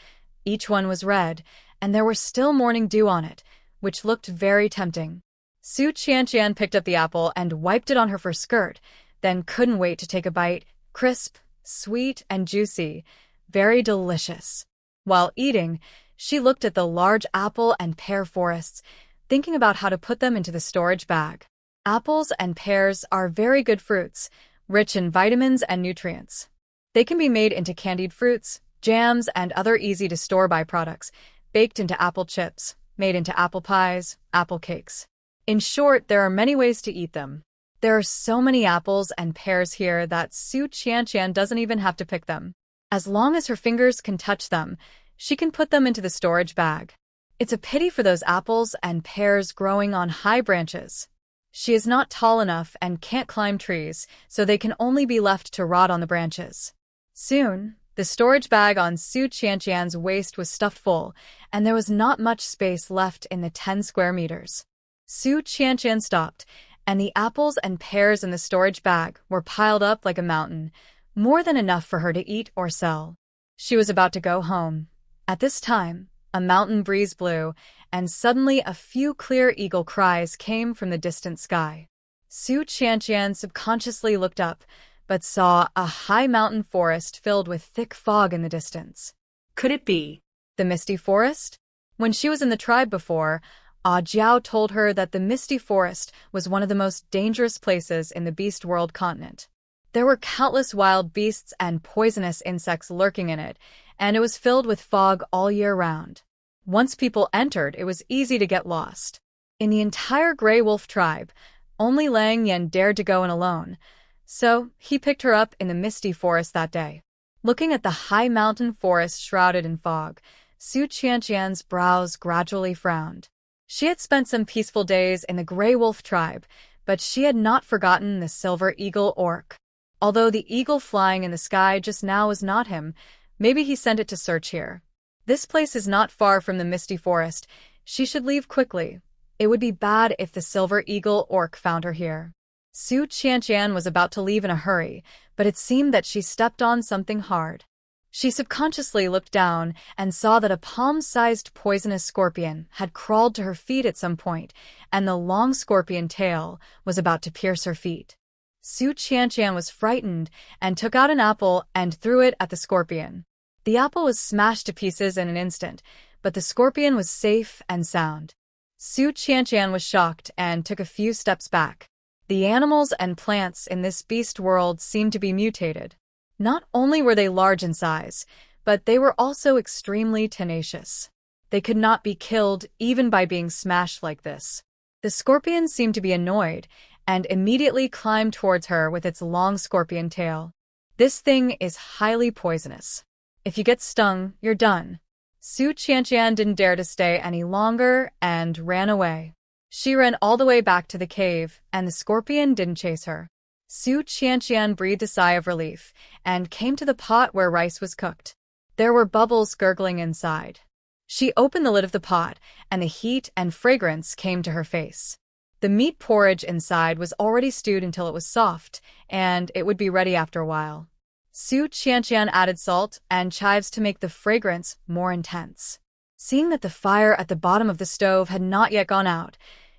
Each one was red, and there was still morning dew on it, which looked very tempting. Su Qianqian picked up the apple and wiped it on her fur skirt, then couldn't wait to take a bite. Crisp, sweet, and juicy, very delicious. While eating, she looked at the large apple and pear forests, thinking about how to put them into the storage bag. Apples and pears are very good fruits, rich in vitamins and nutrients. They can be made into candied fruits, jams, and other easy-to-store byproducts, baked into apple chips, made into apple pies, apple cakes. In short, there are many ways to eat them. There are so many apples and pears here that Su Qianqian doesn't even have to pick them. As long as her fingers can touch them, she can put them into the storage bag. It's a pity for those apples and pears growing on high branches. She is not tall enough and can't climb trees, so they can only be left to rot on the branches. Soon, the storage bag on Su Qianqian's waist was stuffed full, and there was not much space left in the 10 square meters. Su Qianqian stopped, and the apples and pears in the storage bag were piled up like a mountain, more than enough for her to eat or sell. She was about to go home. At this time, a mountain breeze blew, and suddenly a few clear eagle cries came from the distant sky. Su Qianqian subconsciously looked up, but saw a high mountain forest filled with thick fog in the distance. Could it be The misty forest? When she was in the tribe before, Ah Jiao told her that the misty forest was one of the most dangerous places in the beast world continent. There were countless wild beasts and poisonous insects lurking in it, and it was filled with fog all year round. Once people entered, it was easy to get lost. In the entire Grey Wolf tribe, only Lang Yen dared to go in alone, so he picked her up in the misty forest that day. Looking at the high mountain forest shrouded in fog, Su Qianqian's brows gradually frowned. She had spent some peaceful days in the Grey Wolf tribe, but she had not forgotten the silver eagle orc. Although the eagle flying in the sky just now was not him, maybe he sent it to search here. This place is not far from the misty forest. She should leave quickly. It would be bad if the silver eagle orc found her here. Su Qianqian was about to leave in a hurry, but it seemed that she stepped on something hard. She subconsciously looked down and saw that a palm-sized poisonous scorpion had crawled to her feet at some point, and the long scorpion tail was about to pierce her feet. Su Qianqian was frightened and took out an apple and threw it at the scorpion. The apple was smashed to pieces in an instant, but the scorpion was safe and sound. Su Qianqian was shocked and took a few steps back. The animals and plants in this beast world seemed to be mutated. Not only were they large in size, but they were also extremely tenacious. They could not be killed even by being smashed like this. The scorpion seemed to be annoyed and immediately climbed towards her with its long scorpion tail. This thing is highly poisonous. If you get stung, you're done. Su Qianqian didn't dare to stay any longer and ran away. She ran all the way back to the cave, and the scorpion didn't chase her. Su Qianqian breathed a sigh of relief and came to the pot where rice was cooked. There were bubbles gurgling inside. She opened the lid of the pot, and the heat and fragrance came to her face. The meat porridge inside was already stewed until it was soft, and it would be ready after a while. Su Qianqian added salt and chives to make the fragrance more intense. Seeing that the fire at the bottom of the stove had not yet gone out,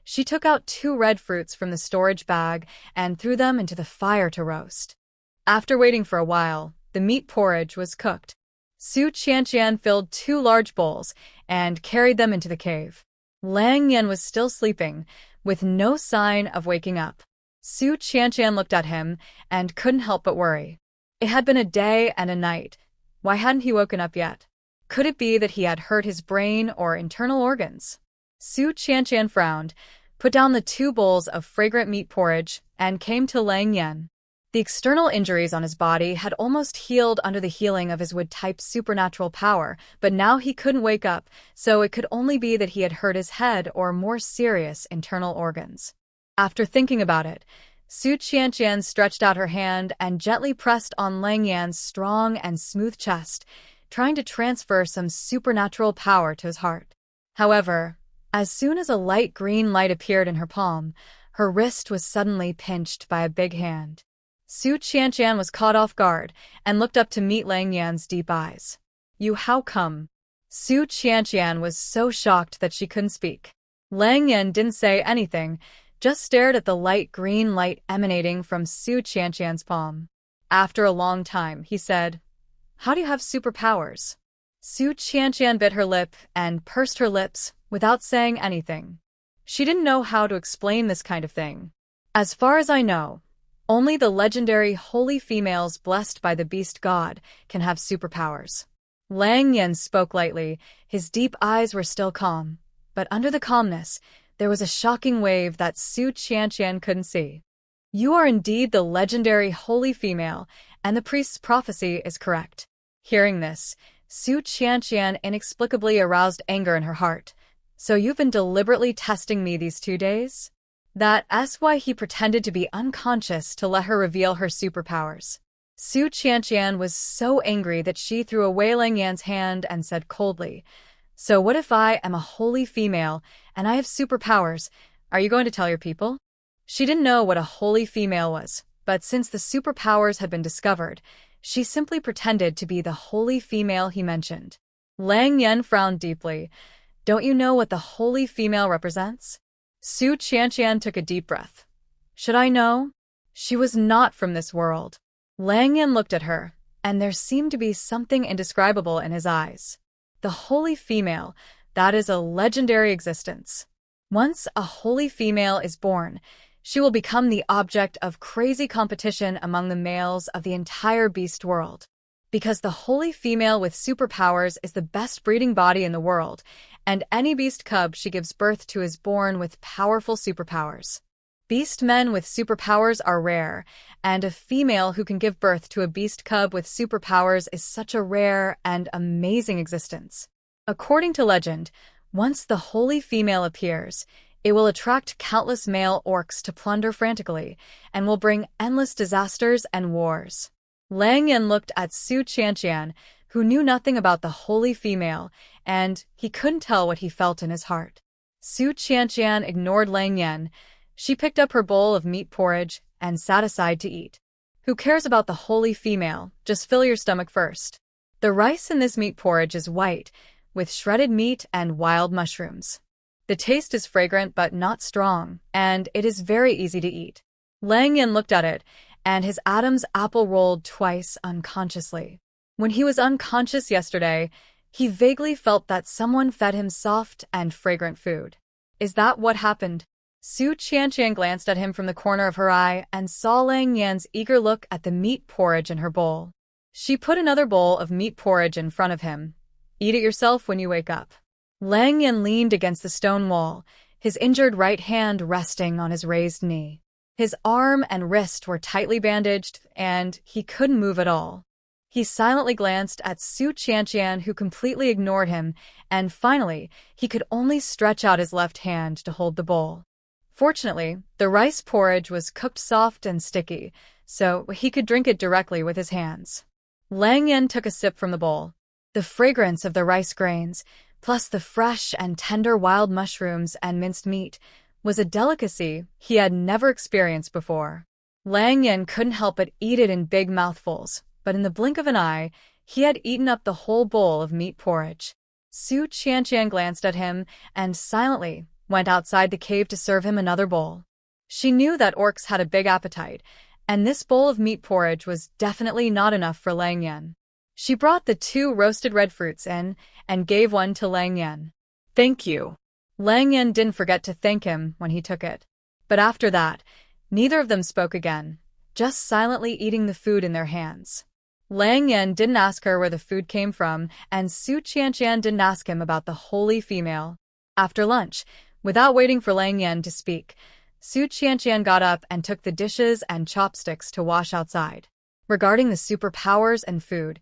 she took out 2 red fruits from the storage bag and threw them into the fire to roast. After waiting for a while, the meat porridge was cooked. Su Qianqian filled 2 large bowls and carried them into the cave. Lang Yen was still sleeping, with no sign of waking up. Su Qianqian looked at him and couldn't help but worry. It had been a day and a night. Why hadn't he woken up yet? Could it be that he had hurt his brain or internal organs? Su Qianqian frowned, put down the 2 bowls of fragrant meat porridge, and came to Lang Yen. The external injuries on his body had almost healed under the healing of his wood-type supernatural power, but now he couldn't wake up, so it could only be that he had hurt his head or more serious internal organs. After thinking about it, Su Qianqian stretched out her hand and gently pressed on Lang Yan's strong and smooth chest, trying to transfer some supernatural power to his heart. However, as soon as a light green light appeared in her palm, her wrist was suddenly pinched by a big hand. Su Qianqian was caught off guard and looked up to meet Lang Yan's deep eyes. "You, how come?" Su Qianqian was so shocked that she couldn't speak. Lang Yan didn't say anything, just stared at the light green light emanating from Su Qianqian's palm. After a long time, he said, "How do you have superpowers?" Su Qianqian bit her lip and pursed her lips without saying anything. She didn't know how to explain this kind of thing. "As far as I know, only the legendary holy females blessed by the beast god can have superpowers." Lang Yen spoke lightly. His deep eyes were still calm, but under the calmness, there was a shocking wave that Su Qianqian couldn't see. "You are indeed the legendary holy female, and the priest's prophecy is correct." Hearing this, Su Qianqian inexplicably aroused anger in her heart. "So you've been deliberately testing me these 2 days?" That's why he pretended to be unconscious to let her reveal her superpowers. Su Qianqian was so angry that she threw away Lang Yan's hand and said coldly, "So what if I am a holy female and I have superpowers? Are you going to tell your people?" She didn't know what a holy female was, but since the superpowers had been discovered, She simply pretended to be the holy female he mentioned. Lang Yan frowned deeply. Don't you know what the holy female represents? Su Qianqian took a deep breath. Should I know? She was not from this world. Lang Yan looked at her, and there seemed to be something indescribable in his eyes. The holy female, that is a legendary existence. Once a holy female is born, she will become the object of crazy competition among the males of the entire beast world. Because the holy female with superpowers is the best breeding body in the world, and any beast cub she gives birth to is born with powerful superpowers. Beast men with superpowers are rare, and a female who can give birth to a beast cub with superpowers is such a rare and amazing existence. According to legend, once the holy female appears, it will attract countless male orcs to plunder frantically, and will bring endless disasters and wars. Lang Yan looked at Su Qianqian, who knew nothing about the holy female, and he couldn't tell what he felt in his heart. Su Qianqian ignored Lang Yan. She picked up her bowl of meat porridge and sat aside to eat. Who cares about the holy female? Just fill your stomach first. The rice in this meat porridge is white, with shredded meat and wild mushrooms. The taste is fragrant but not strong, and it is very easy to eat. Lang Yan looked at it, and his Adam's apple rolled twice unconsciously. When he was unconscious yesterday, he vaguely felt that someone fed him soft and fragrant food. Is that what happened? Su Qianqian glanced at him from the corner of her eye and saw Lang Yan's eager look at the meat porridge in her bowl. She put another bowl of meat porridge in front of him. Eat it yourself when you wake up. Lang Yan leaned against the stone wall, his injured right hand resting on his raised knee. His arm and wrist were tightly bandaged, and he couldn't move at all. He silently glanced at Su Qianqian, who completely ignored him, and finally, he could only stretch out his left hand to hold the bowl. Fortunately, the rice porridge was cooked soft and sticky, so he could drink it directly with his hands. Lang Yan took a sip from the bowl. The fragrance of the rice grains, plus the fresh and tender wild mushrooms and minced meat, was a delicacy he had never experienced before. Lang Yan couldn't help but eat it in big mouthfuls, but in the blink of an eye, he had eaten up the whole bowl of meat porridge. Su Qianqian glanced at him and silently went outside the cave to serve him another bowl. She knew that orcs had a big appetite, and this bowl of meat porridge was definitely not enough for Lang Yan. She brought the 2 roasted red fruits in and gave one to Lang Yan. Thank you. Lang Yan didn't forget to thank him when he took it. But after that, neither of them spoke again, just silently eating the food in their hands. Lang Yan didn't ask her where the food came from, and Su Qianqian didn't ask him about the holy female. After lunch, without waiting for Lang Yan to speak, Su Qianqian got up and took the dishes and chopsticks to wash outside. Regarding the superpowers and food,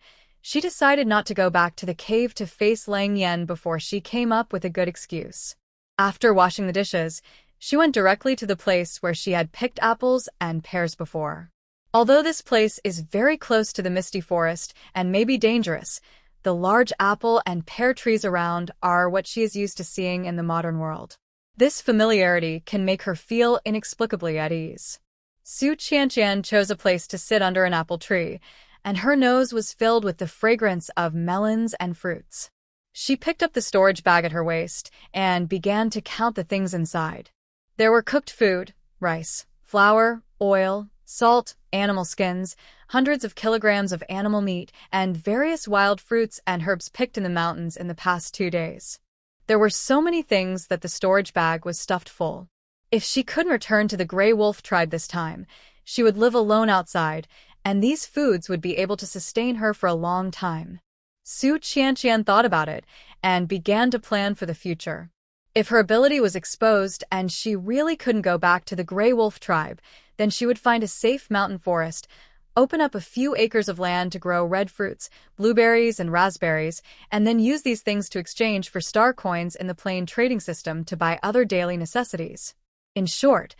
she decided not to go back to the cave to face Lang Yan before she came up with a good excuse. After washing the dishes, she went directly to the place where she had picked apples and pears before. Although this place is very close to the misty forest and may be dangerous, the large apple and pear trees around are what she is used to seeing in the modern world. This familiarity can make her feel inexplicably at ease. Su Qianqian chose a place to sit under an apple tree, and her nose was filled with the fragrance of melons and fruits. She picked up the storage bag at her waist and began to count the things inside. There were cooked food, rice, flour, oil, salt, animal skins, hundreds of kilograms of animal meat, and various wild fruits and herbs picked in the mountains in the past 2 days. There were so many things that the storage bag was stuffed full. If she couldn't return to the Grey Wolf tribe this time, she would live alone outside, and these foods would be able to sustain her for a long time. Su Qianqian thought about it and began to plan for the future. If her ability was exposed and she really couldn't go back to the Grey Wolf tribe, then she would find a safe mountain forest, open up a few acres of land to grow red fruits, blueberries, and raspberries, and then use these things to exchange for star coins in the plain trading system to buy other daily necessities. In short,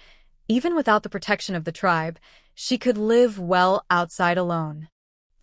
even without the protection of the tribe, she could live well outside alone.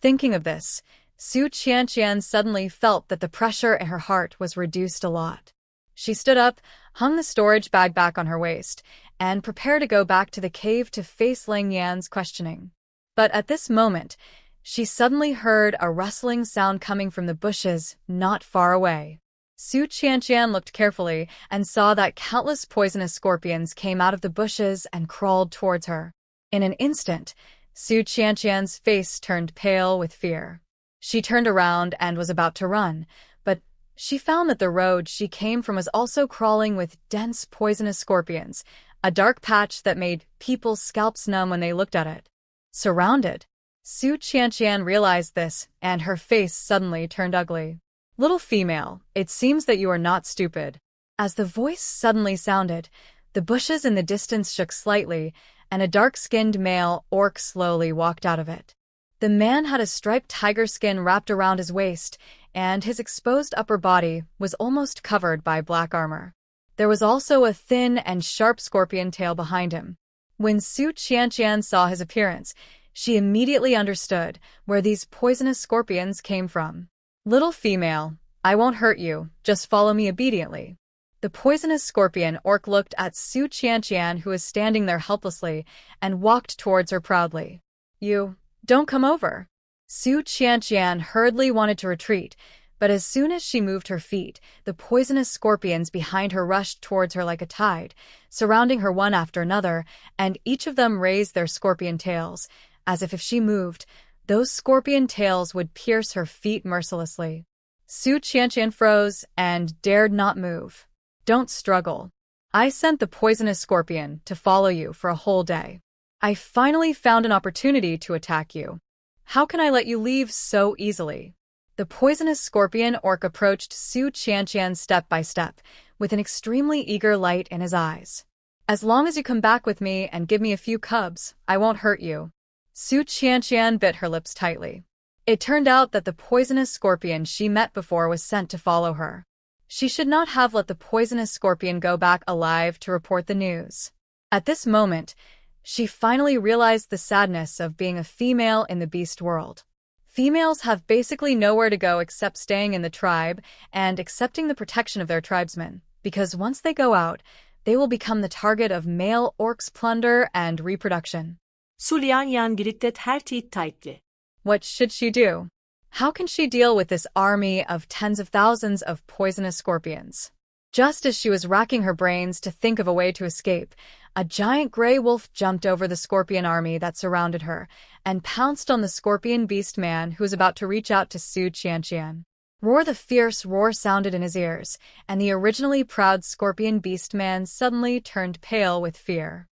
Thinking of this, Su Qianqian suddenly felt that the pressure in her heart was reduced a lot. She stood up, hung the storage bag back on her waist, and prepared to go back to the cave to face Lang Yan's questioning. But at this moment, She suddenly heard a rustling sound coming from the bushes not far away. Su Qianqian looked carefully and saw that countless poisonous scorpions came out of the bushes and crawled towards her. In an instant, Su Qianqian's face turned pale with fear. She turned around and was about to run, but she found that the road she came from was also crawling with dense poisonous scorpions, a dark patch that made people's scalps numb when they looked at it. Surrounded, Su Qianqian realized this, and her face suddenly turned ugly. "Little female, it seems that you are not stupid." As the voice suddenly sounded, the bushes in the distance shook slightly, and a dark-skinned male orc slowly walked out of it. The man had a striped tiger skin wrapped around his waist, and his exposed upper body was almost covered by black armor. There was also a thin and sharp scorpion tail behind him. When Su Qianqian saw his appearance, she immediately understood where these poisonous scorpions came from. "Little female, I won't hurt you, just follow me obediently." The poisonous scorpion orc looked at Su Qianqian, who was standing there helplessly, and walked towards her proudly. "You, don't come over." Su Qianqian hurriedly wanted to retreat, but as soon as she moved her feet, the poisonous scorpions behind her rushed towards her like a tide, surrounding her one after another, and each of them raised their scorpion tails, as if she moved, those scorpion tails would pierce her feet mercilessly. Su Qianqian froze and dared not move. "Don't struggle. I sent the poisonous scorpion to follow you for a whole day. I finally found an opportunity to attack you. How can I let you leave so easily?" The poisonous scorpion orc approached Su Qianqian step by step, with an extremely eager light in his eyes. "As long as you come back with me and give me a few cubs, I won't hurt you." Su Qianqian bit her lips tightly. It turned out that the poisonous scorpion she met before was sent to follow her. She should not have let the poisonous scorpion go back alive to report the news. At this moment, she finally realized the sadness of being a female in the beast world. Females have basically nowhere to go except staying in the tribe and accepting the protection of their tribesmen, because once they go out, they will become the target of male orcs' plunder and reproduction. Sulyan grittet her teeth tightly. What should she do? How can she deal with this army of tens of thousands of poisonous scorpions? Just as she was racking her brains to think of a way to escape, a giant gray wolf jumped over the scorpion army that surrounded her and pounced on the scorpion beast man who was about to reach out to Su Qianqian. Roar! The fierce roar sounded in his ears, and the originally proud scorpion beast man suddenly turned pale with fear.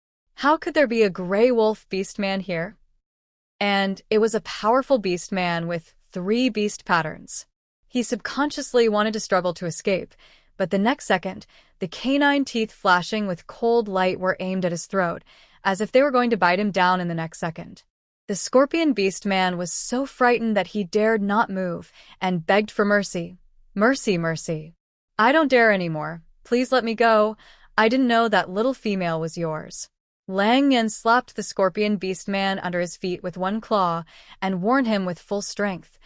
How could there be a gray wolf beast man here? And it was a powerful beast man with 3 beast patterns. He subconsciously wanted to struggle to escape, but the next second, the canine teeth flashing with cold light were aimed at his throat, as if they were going to bite him down in the next second. The scorpion beast man was so frightened that he dared not move, and begged for mercy. "Mercy, mercy. I don't dare anymore. Please let me go. I didn't know that little female was yours." Lang Yan slapped the scorpion beast man under his feet with one claw, and warned him with full strength.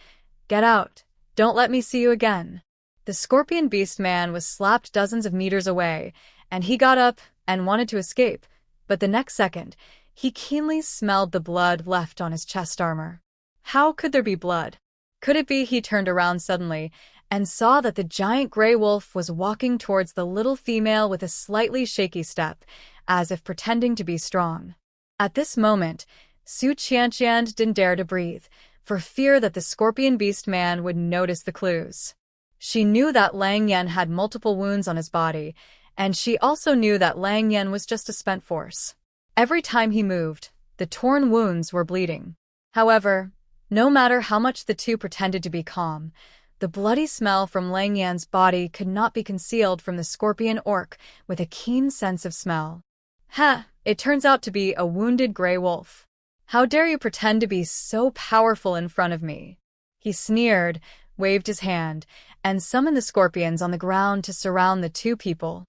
"Get out. Don't let me see you again." The scorpion beast man was slapped dozens of meters away, and he got up and wanted to escape, but the next second, he keenly smelled the blood left on his chest armor. How could there be blood? Could it be he turned around suddenly and saw that the giant gray wolf was walking towards the little female with a slightly shaky step, as if pretending to be strong? At this moment, Su Qianqian didn't dare to breathe, for fear that the scorpion beast man would notice the clues. She knew that Lang Yan had multiple wounds on his body, and she also knew that Lang Yan was just a spent force. Every time he moved, the torn wounds were bleeding. However, no matter how much the two pretended to be calm, the bloody smell from Lang Yan's body could not be concealed from the scorpion orc with a keen sense of smell. "Ha! It turns out to be a wounded gray wolf. How dare you pretend to be so powerful in front of me?" He sneered, waved his hand, and summoned the scorpions on the ground to surround the two people.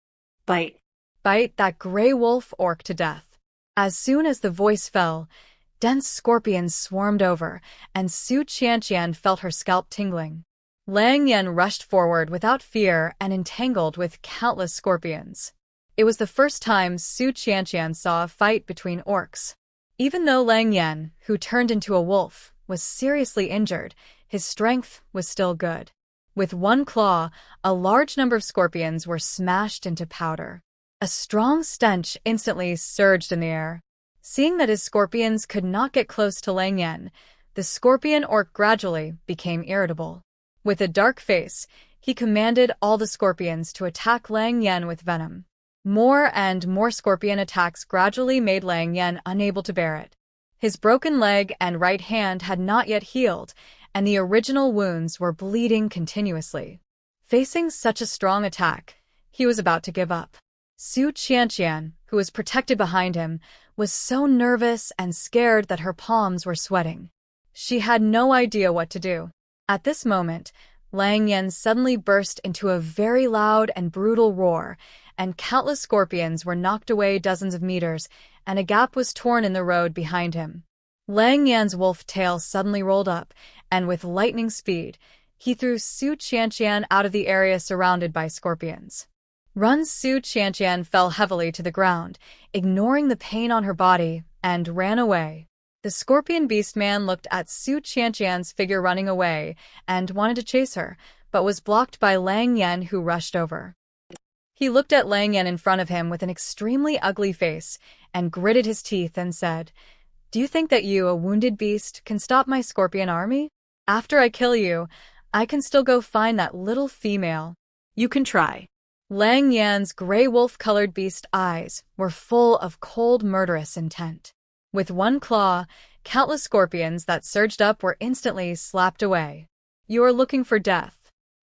Bite. Bite that gray wolf orc to death. As soon as the voice fell, dense scorpions swarmed over, and Su Qianqian felt her scalp tingling. Lang Yan rushed forward without fear and entangled with countless scorpions. It was the first time Su Qianqian saw a fight between orcs. Even though Lang Yan, who turned into a wolf, was seriously injured, his strength was still good. With one claw, a large number of scorpions were smashed into powder. A strong stench instantly surged in the air. Seeing that his scorpions could not get close to Lang Yan, the scorpion orc gradually became irritable. With a dark face, he commanded all the scorpions to attack Lang Yan with venom. More and more scorpion attacks gradually made Lang Yan unable to bear it. His broken leg and right hand had not yet healed, and the original wounds were bleeding continuously. Facing such a strong attack, he was about to give up. Su Qianqian, who was protected behind him, was so nervous and scared that her palms were sweating. She had no idea what to do. At this moment, Lang Yan suddenly burst into a very loud and brutal roar, and countless scorpions were knocked away dozens of meters, and a gap was torn in the road behind him. Lang Yan's wolf tail suddenly rolled up, and with lightning speed, he threw Su Qianqian out of the area surrounded by scorpions. Su Qianqian fell heavily to the ground, ignoring the pain on her body, and ran away. The scorpion beast man looked at Su Qianqian's figure running away and wanted to chase her, but was blocked by Lang Yan, who rushed over. He looked at Lang Yan in front of him with an extremely ugly face and gritted his teeth and said, "Do you think that you, a wounded beast, can stop my scorpion army? After I kill you, I can still go find that little female." You can try. Lang Yan's gray wolf-colored beast eyes were full of cold, murderous intent. With one claw, countless scorpions that surged up were instantly slapped away. "You are looking for death."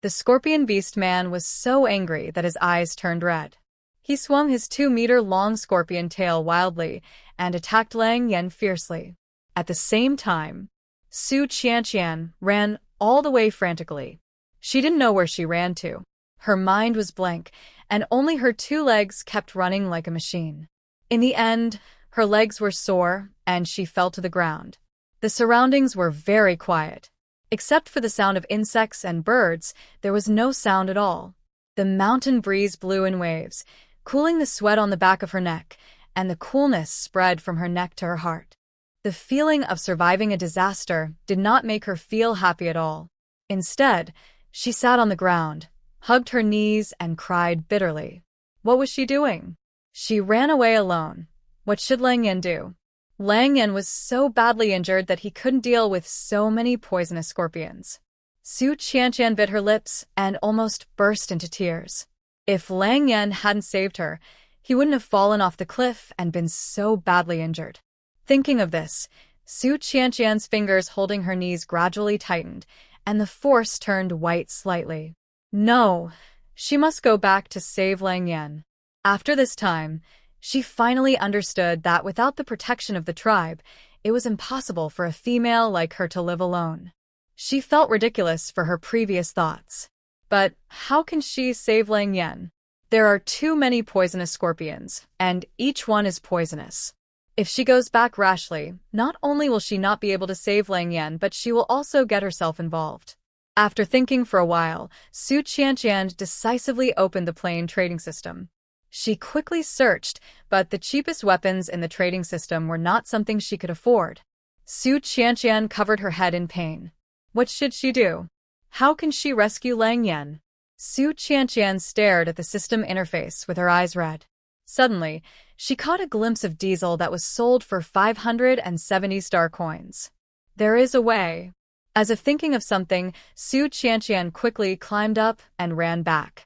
The scorpion beast man was so angry that his eyes turned red. He swung his 2-meter-long scorpion tail wildly and attacked Lang Yan fiercely. At the same time, Su Qianqian ran all the way frantically. She didn't know where she ran to. Her mind was blank, and only her 2 legs kept running like a machine. In the end, her legs were sore, and she fell to the ground. The surroundings were very quiet. Except for the sound of insects and birds, there was no sound at all. The mountain breeze blew in waves, cooling the sweat on the back of her neck, and the coolness spread from her neck to her heart. The feeling of surviving a disaster did not make her feel happy at all. Instead, she sat on the ground, hugged her knees, and cried bitterly. What was she doing? She ran away alone. What should Lang Yan do? Lang Yan was so badly injured that he couldn't deal with so many poisonous scorpions. Su Qianqian bit her lips and almost burst into tears. If Lang Yan hadn't saved her, he wouldn't have fallen off the cliff and been so badly injured. Thinking of this, Su Qianqian's fingers holding her knees gradually tightened, and the force turned white slightly. No, she must go back to save Lang Yan. After this time, she finally understood that without the protection of the tribe, it was impossible for a female like her to live alone. She felt ridiculous for her previous thoughts. But how can she save Lang Yan? There are too many poisonous scorpions, and each one is poisonous. If she goes back rashly, not only will she not be able to save Lang Yan, but she will also get herself involved. After thinking for a while, Su Qianqian decisively opened the plain trading system. She quickly searched, but the cheapest weapons in the trading system were not something she could afford. Su Qianqian covered her head in pain. What should she do? How can she rescue Lang Yan? Su Qianqian stared at the system interface with her eyes red. Suddenly, she caught a glimpse of diesel that was sold for 570 star coins. There is a way. As if thinking of something, Su Qianqian quickly climbed up and ran back.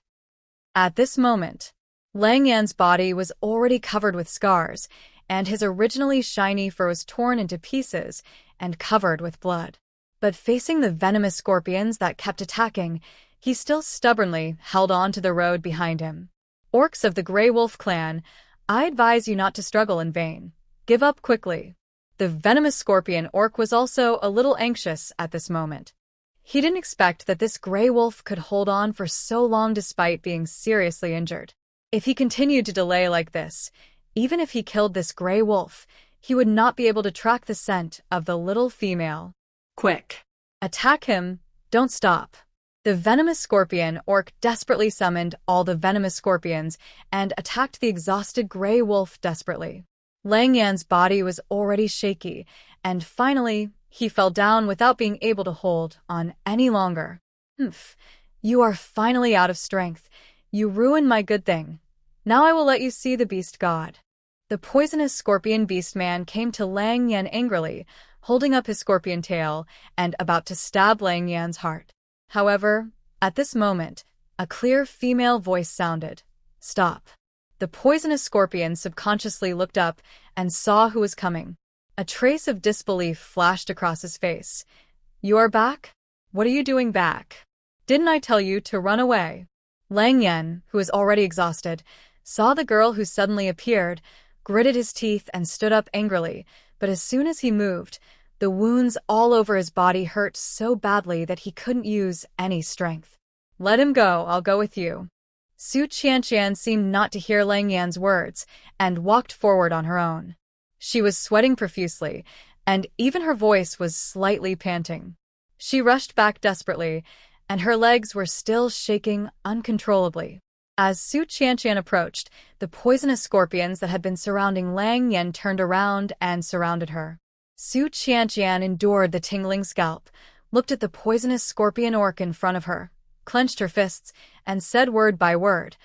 At this moment, Lang Yan's body was already covered with scars, and his originally shiny fur was torn into pieces and covered with blood. But facing the venomous scorpions that kept attacking, he still stubbornly held on to the road behind him. Orcs of the Grey Wolf clan, I advise you not to struggle in vain. Give up quickly. The venomous scorpion orc was also a little anxious at this moment. He didn't expect that this Grey Wolf could hold on for so long despite being seriously injured. If he continued to delay like this, even if he killed this Grey Wolf, he would not be able to track the scent of the little female. Quick. Attack him. Don't stop. The venomous scorpion orc desperately summoned all the venomous scorpions and attacked the exhausted Grey Wolf desperately. Lang Yan's body was already shaky, and finally, He fell down without being able to hold on any longer. Humph, you are finally out of strength. You ruined my good thing. Now I will let you see the beast god. The poisonous scorpion beast man came to Lang Yan angrily, holding up his scorpion tail and about to stab Lang Yan's heart. However, at this moment, a clear female voice sounded. Stop. The poisonous scorpion subconsciously looked up and saw who was coming. A trace of disbelief flashed across his face. You are back? What are you doing back? Didn't I tell you to run away? Lang Yan, who was already exhausted, saw the girl who suddenly appeared, gritted his teeth and stood up angrily, but as soon as he moved, the wounds all over his body hurt so badly that he couldn't use any strength. Let him go, I'll go with you. Su Qianqian seemed not to hear Lang Yan's words and walked forward on her own. She was sweating profusely, and even her voice was slightly panting. She rushed back desperately, and her legs were still shaking uncontrollably. As Su Qianqian approached, the poisonous scorpions that had been surrounding Lang Yan turned around and surrounded her. Su Qianqian endured the tingling scalp, looked at the poisonous scorpion orc in front of her, clenched her fists, and said word by word,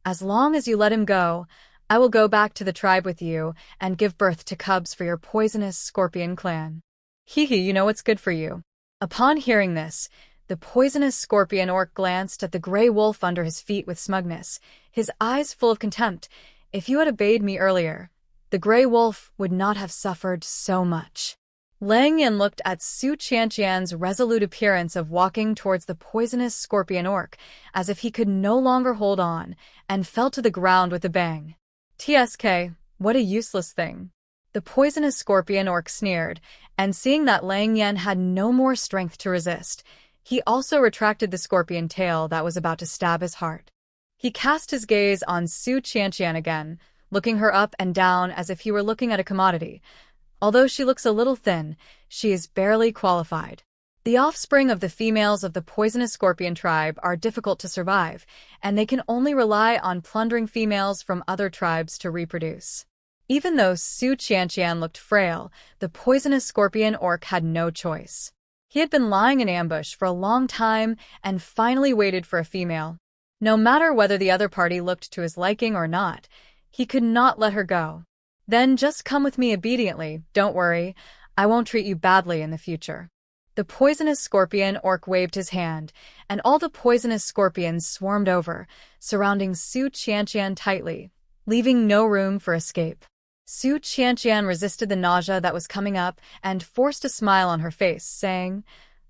As long as you let him go, I will go back to the tribe with you and give birth to cubs for your poisonous scorpion clan. Hee hee, you know what's good for you. Upon hearing this, the poisonous scorpion orc glanced at the gray wolf under his feet with smugness, his eyes full of contempt. If you had obeyed me earlier, the gray wolf would not have suffered so much. Lang Yan looked at Su Qianqian's resolute appearance of walking towards the poisonous scorpion orc, as if he could no longer hold on, and fell to the ground with a bang. TSK, what a useless thing. The poisonous scorpion orc sneered, and seeing that Lang Yan had no more strength to resist, he also retracted the scorpion tail that was about to stab his heart. He cast his gaze on Su Qianqian again, looking her up and down as if he were looking at a commodity. Although she looks a little thin, she is barely qualified. The offspring of the females of the poisonous scorpion tribe are difficult to survive, and they can only rely on plundering females from other tribes to reproduce. Even though Su Qianqian looked frail, the poisonous scorpion orc had no choice. He had been lying in ambush for a long time and finally waited for a female. No matter whether the other party looked to his liking or not, he could not let her go. Then just come with me obediently, don't worry, I won't treat you badly in the future. The poisonous scorpion orc waved his hand, and all the poisonous scorpions swarmed over, surrounding Su Qianqian tightly, leaving no room for escape. Su Qianqian resisted the nausea that was coming up and forced a smile on her face, saying,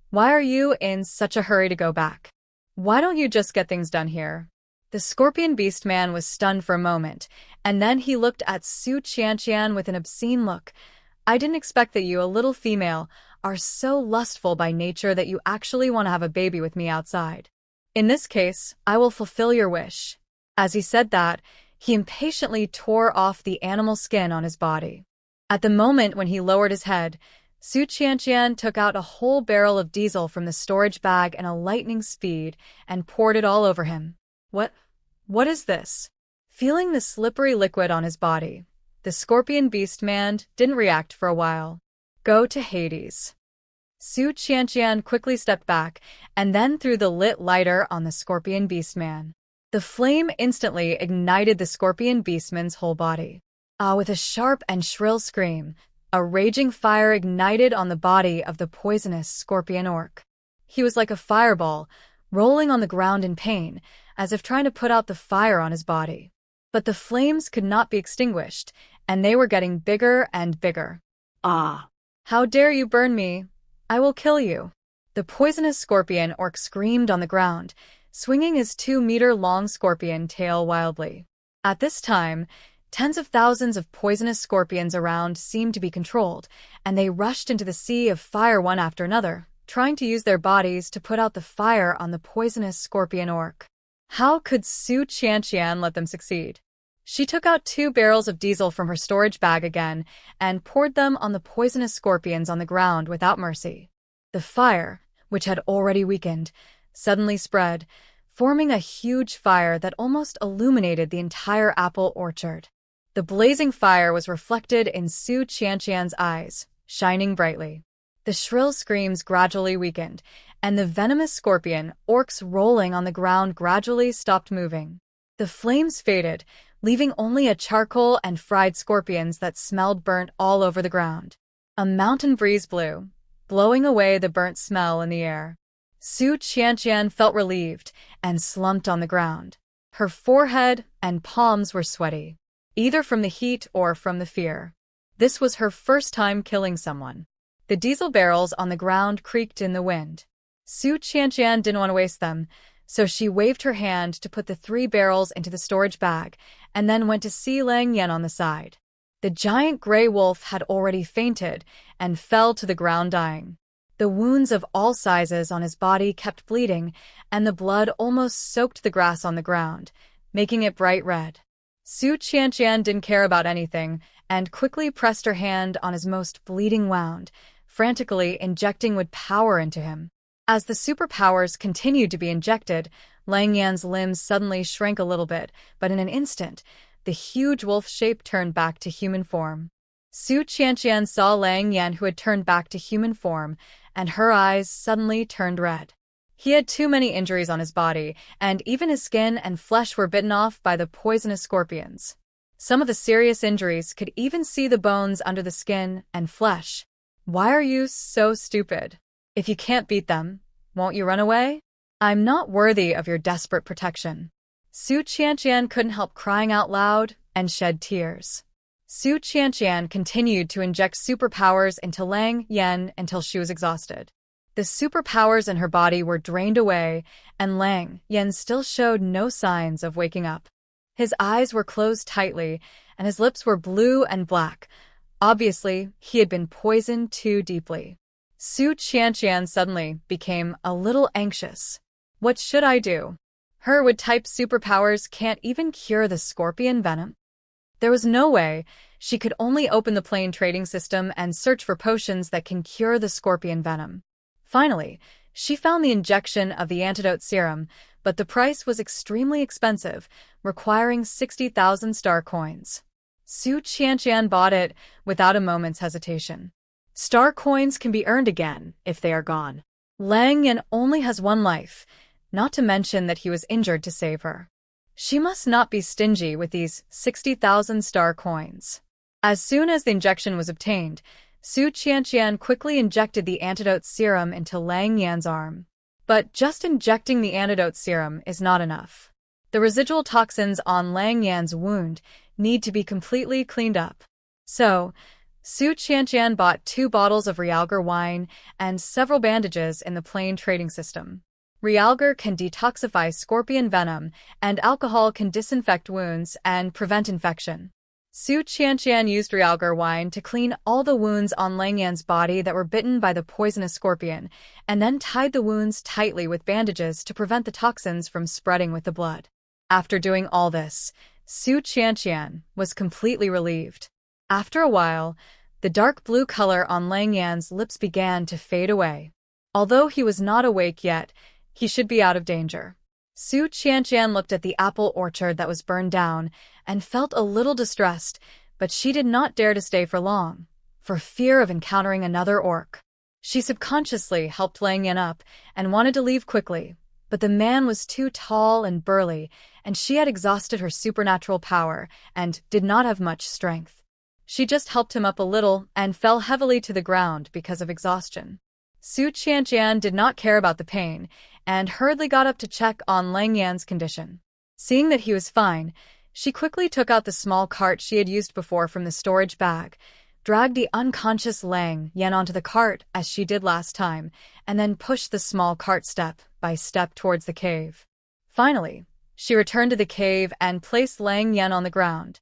Why are you in such a hurry to go back? Why don't you just get things done here? The scorpion beast man was stunned for a moment, and then he looked at Su Qianqian with an obscene look. I didn't expect that you, a little female, are so lustful by nature that you actually want to have a baby with me outside. In this case, I will fulfill your wish. As he said that, he impatiently tore off the animal skin on his body. At the moment when he lowered his head, Su Qianqian took out a whole barrel of diesel from the storage bag in a lightning speed and poured it all over him. What is this? Feeling the slippery liquid on his body, the scorpion beast man didn't react for a while. Go to Hades. Su Qianqian quickly stepped back and then threw the lit lighter on the scorpion beast man. The flame instantly ignited the scorpion beastman's whole body. With a sharp and shrill scream, a raging fire ignited on the body of the poisonous scorpion orc. He was like a fireball, rolling on the ground in pain, as if trying to put out the fire on his body. But the flames could not be extinguished, and they were getting bigger and bigger. How dare you burn me? I will kill you. The poisonous scorpion orc screamed on the ground, swinging his 2-meter-long scorpion tail wildly. At this time, tens of thousands of poisonous scorpions around seemed to be controlled, and they rushed into the sea of fire one after another, trying to use their bodies to put out the fire on the poisonous scorpion orc. How could Su Qianqian let them succeed? She took out 2 barrels of diesel from her storage bag again and poured them on the poisonous scorpions on the ground without mercy. The fire, which had already weakened, suddenly spread, forming a huge fire that almost illuminated the entire apple orchard. The blazing fire was reflected in Su Qianqian's eyes, shining brightly. The shrill screams gradually weakened, and the venomous scorpion, orcs rolling on the ground, gradually stopped moving. The flames faded, leaving only a charcoal and fried scorpions that smelled burnt all over the ground. A mountain breeze blew, blowing away the burnt smell in the air. Su Qianqian felt relieved and slumped on the ground. Her forehead and palms were sweaty, either from the heat or from the fear. This was her first time killing someone. The diesel barrels on the ground creaked in the wind. Su Qianqian didn't want to waste them, so she waved her hand to put the 3 barrels into the storage bag and then went to see Lang Yan on the side. The giant gray wolf had already fainted and fell to the ground dying. The wounds of all sizes on his body kept bleeding, and the blood almost soaked the grass on the ground, making it bright red. Su Qianqian didn't care about anything and quickly pressed her hand on his most bleeding wound, frantically injecting with power into him. As the superpowers continued to be injected, Lang Yan's limbs suddenly shrank a little bit, but in an instant, the huge wolf shape turned back to human form. Su Qianqian saw Lang Yan, who had turned back to human form, and her eyes suddenly turned red. He had too many injuries on his body, and even his skin and flesh were bitten off by the poisonous scorpions. Some of the serious injuries could even see the bones under the skin and flesh. Why are you so stupid? If you can't beat them, won't you run away? I'm not worthy of your desperate protection. Su Qianqian couldn't help crying out loud and shed tears. Su Qianqian continued to inject superpowers into Lang Yan until she was exhausted. The superpowers in her body were drained away, and Lang Yan still showed no signs of waking up. His eyes were closed tightly, and his lips were blue and black. Obviously, he had been poisoned too deeply. Su Qianqian suddenly became a little anxious. What should I do? Her with type superpowers can't even cure the scorpion venom. There was no way. She could only open the plane trading system and search for potions that can cure the scorpion venom. Finally, she found the injection of the antidote serum, but the price was extremely expensive, requiring 60,000 star coins. Su Qianqian bought it without a moment's hesitation. Star coins can be earned again if they are gone. Lang Yan only has 1 life, not to mention that he was injured to save her. She must not be stingy with these 60,000 star coins. As soon as the injection was obtained, Su Qianqian quickly injected the antidote serum into Lang Yan's arm. But just injecting the antidote serum is not enough. The residual toxins on Lang Yan's wound need to be completely cleaned up. So, Su Qianqian bought 2 bottles of Realgar wine and several bandages in the plane trading system. Realgar can detoxify scorpion venom, and alcohol can disinfect wounds and prevent infection. Su Qianqian used Realgar wine to clean all the wounds on Lang Yan's body that were bitten by the poisonous scorpion, and then tied the wounds tightly with bandages to prevent the toxins from spreading with the blood. After doing all this, Su Qianqian was completely relieved. After a while, the dark blue color on Lang Yan's lips began to fade away. Although he was not awake yet, he should be out of danger. Su Qianqian looked at the apple orchard that was burned down and felt a little distressed, but she did not dare to stay for long, for fear of encountering another orc. She subconsciously helped Lang Yan up and wanted to leave quickly, but the man was too tall and burly, and she had exhausted her supernatural power and did not have much strength. She just helped him up a little and fell heavily to the ground because of exhaustion. Su Qianqian did not care about the pain and hurriedly got up to check on Lang Yan's condition. Seeing that he was fine, she quickly took out the small cart she had used before from the storage bag, dragged the unconscious Lang Yan onto the cart as she did last time, and then pushed the small cart step by step towards the cave. Finally, she returned to the cave and placed Lang Yan on the ground.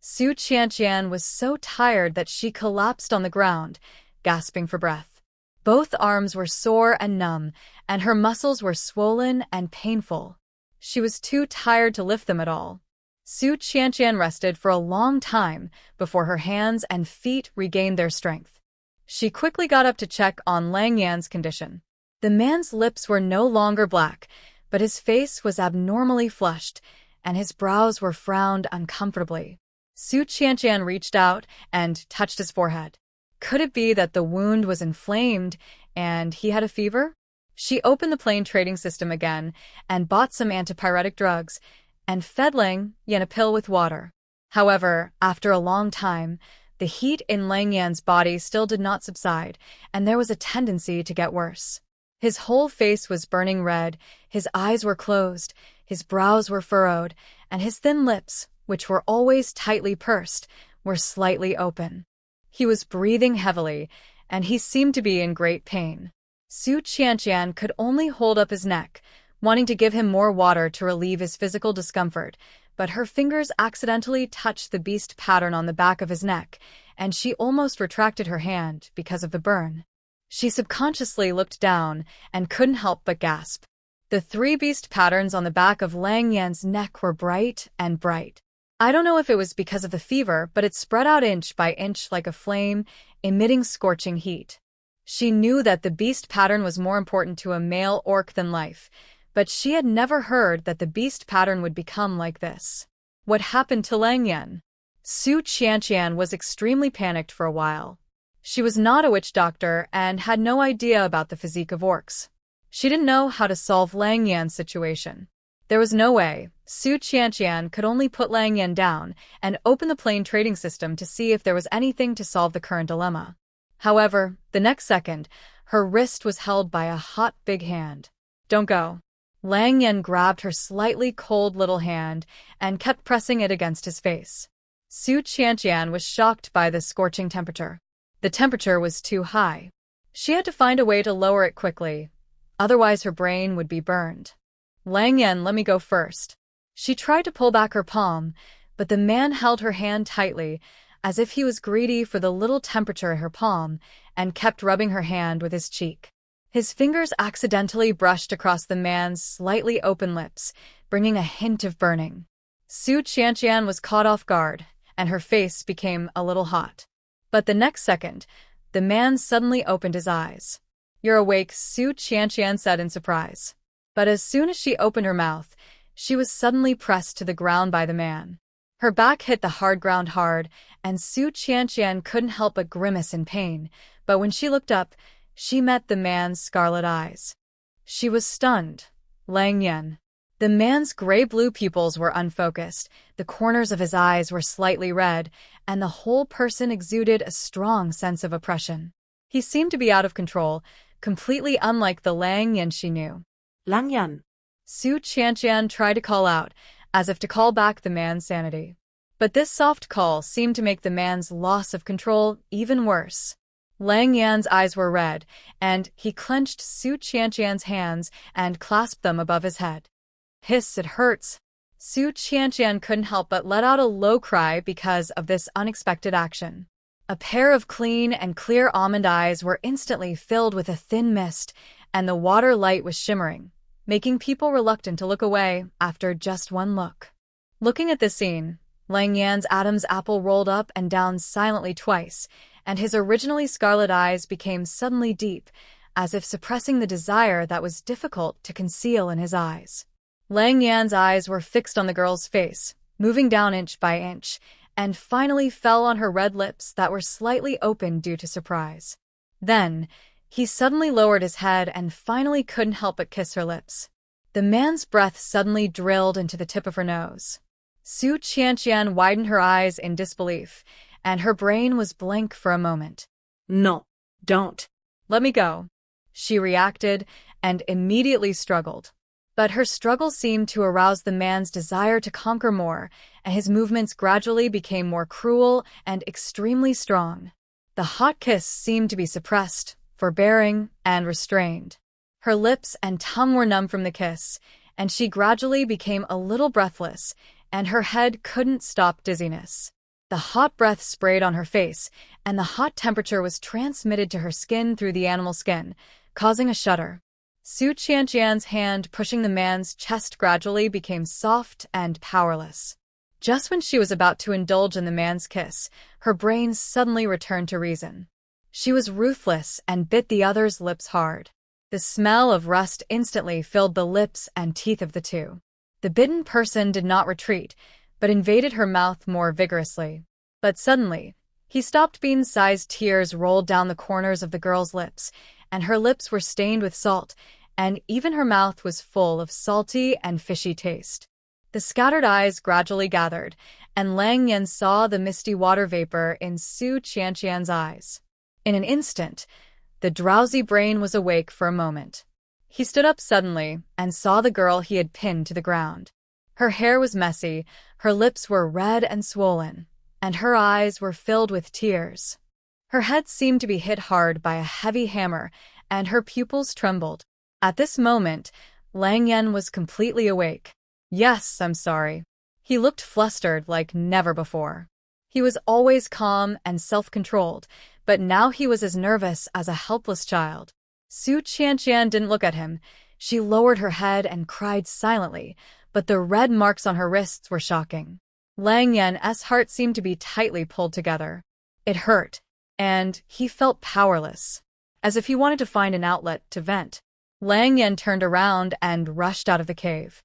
Su Qianqian was so tired that she collapsed on the ground, gasping for breath. Both arms were sore and numb, and her muscles were swollen and painful. She was too tired to lift them at all. Su Qianqian rested for a long time before her hands and feet regained their strength. She quickly got up to check on Lang Yan's condition. The man's lips were no longer black, but his face was abnormally flushed, and his brows were frowned uncomfortably. Su Qianqian reached out and touched his forehead. Could it be that the wound was inflamed and he had a fever? She opened the plane trading system again and bought some antipyretic drugs and fed Lang Yan a pill with water. However, after a long time, the heat in Lang Yan's body still did not subside, and there was a tendency to get worse. His whole face was burning red, his eyes were closed, his brows were furrowed, and his thin lips, which were always tightly pursed, were slightly open. He was breathing heavily, and he seemed to be in great pain. Su Qianqian could only hold up his neck, wanting to give him more water to relieve his physical discomfort, but her fingers accidentally touched the beast pattern on the back of his neck, and she almost retracted her hand because of the burn. She subconsciously looked down and couldn't help but gasp. The 3 beast patterns on the back of Lang Yan's neck were bright and bright. I don't know if it was because of the fever, but it spread out inch by inch like a flame, emitting scorching heat. She knew that the beast pattern was more important to a male orc than life, but she had never heard that the beast pattern would become like this. What happened to Lang Yan? Su Qianqian was extremely panicked for a while. She was not a witch doctor and had no idea about the physique of orcs. She didn't know how to solve Lang Yan's situation. There was no way. Su Qianqian could only put Lang Yan down and open the plane trading system to see if there was anything to solve the current dilemma. However, the next second, her wrist was held by a hot big hand. "Don't go." Lang Yan grabbed her slightly cold little hand and kept pressing it against his face. Su Qianqian was shocked by the scorching temperature. The temperature was too high. She had to find a way to lower it quickly, otherwise her brain would be burned. "Lang Yan, let me go first." She tried to pull back her palm, but the man held her hand tightly, as if he was greedy for the little temperature in her palm, and kept rubbing her hand with his cheek. His fingers accidentally brushed across the man's slightly open lips, bringing a hint of burning. Su Qianqian was caught off guard, and her face became a little hot. But the next second, the man suddenly opened his eyes. "You're awake," Su Qianqian said in surprise. But as soon as she opened her mouth, she was suddenly pressed to the ground by the man. Her back hit the hard ground hard, and Su Qianqian couldn't help but grimace in pain, but when she looked up, she met the man's scarlet eyes. She was stunned. Lang Yan. The man's gray-blue pupils were unfocused, the corners of his eyes were slightly red, and the whole person exuded a strong sense of oppression. He seemed to be out of control, completely unlike the Lang Yan she knew. Lang Yan. Su Qianqian tried to call out, as if to call back the man's sanity. But this soft call seemed to make the man's loss of control even worse. Lang Yan's eyes were red, and he clenched Su Qianqian's hands and clasped them above his head. "Hiss, it hurts." Su Qianqian couldn't help but let out a low cry because of this unexpected action. A pair of clean and clear almond eyes were instantly filled with a thin mist, and the water light was shimmering, making people reluctant to look away after just one look. Looking at this scene, Lang Yan's Adam's apple rolled up and down silently twice, and his originally scarlet eyes became suddenly deep, as if suppressing the desire that was difficult to conceal in his eyes. Lang Yan's eyes were fixed on the girl's face, moving down inch by inch, and finally fell on her red lips that were slightly open due to surprise. Then, he suddenly lowered his head and finally couldn't help but kiss her lips. The man's breath suddenly drilled into the tip of her nose. Su Qianqian widened her eyes in disbelief, and her brain was blank for a moment. "No, don't." "Let me go," she reacted, and immediately struggled. But her struggle seemed to arouse the man's desire to conquer more, and his movements gradually became more cruel and extremely strong. The hot kiss seemed to be suppressed, forbearing, and restrained. Her lips and tongue were numb from the kiss, and she gradually became a little breathless, and her head couldn't stop dizziness. The hot breath sprayed on her face, and the hot temperature was transmitted to her skin through the animal skin, causing a shudder. Su Qianqian's hand pushing the man's chest gradually became soft and powerless. Just when she was about to indulge in the man's kiss, her brain suddenly returned to reason. She was ruthless and bit the other's lips hard. The smell of rust instantly filled the lips and teeth of the two. The bitten person did not retreat, but invaded her mouth more vigorously. But suddenly, He stopped Bean-sized tears rolled down the corners of the girl's lips, and her lips were stained with salt, and even her mouth was full of salty and fishy taste. The scattered eyes gradually gathered, and Lang Yen saw the misty water vapor in Su Qianqian's eyes. In an instant, the drowsy brain was awake for a moment. He stood up suddenly and saw the girl he had pinned to the ground. Her hair was messy, her lips were red and swollen, and her eyes were filled with tears. Her head seemed to be hit hard by a heavy hammer, and her pupils trembled. At this moment, Lang Yen was completely awake. "Yes, I'm sorry." He looked flustered like never before. He was always calm and self-controlled, but now he was as nervous as a helpless child. Su Qianqian didn't look at him. She lowered her head and cried silently, but the red marks on her wrists were shocking. Lang Yen's heart seemed to be tightly pulled together. It hurt, and he felt powerless, as if he wanted to find an outlet to vent. Lang Yen turned around and rushed out of the cave.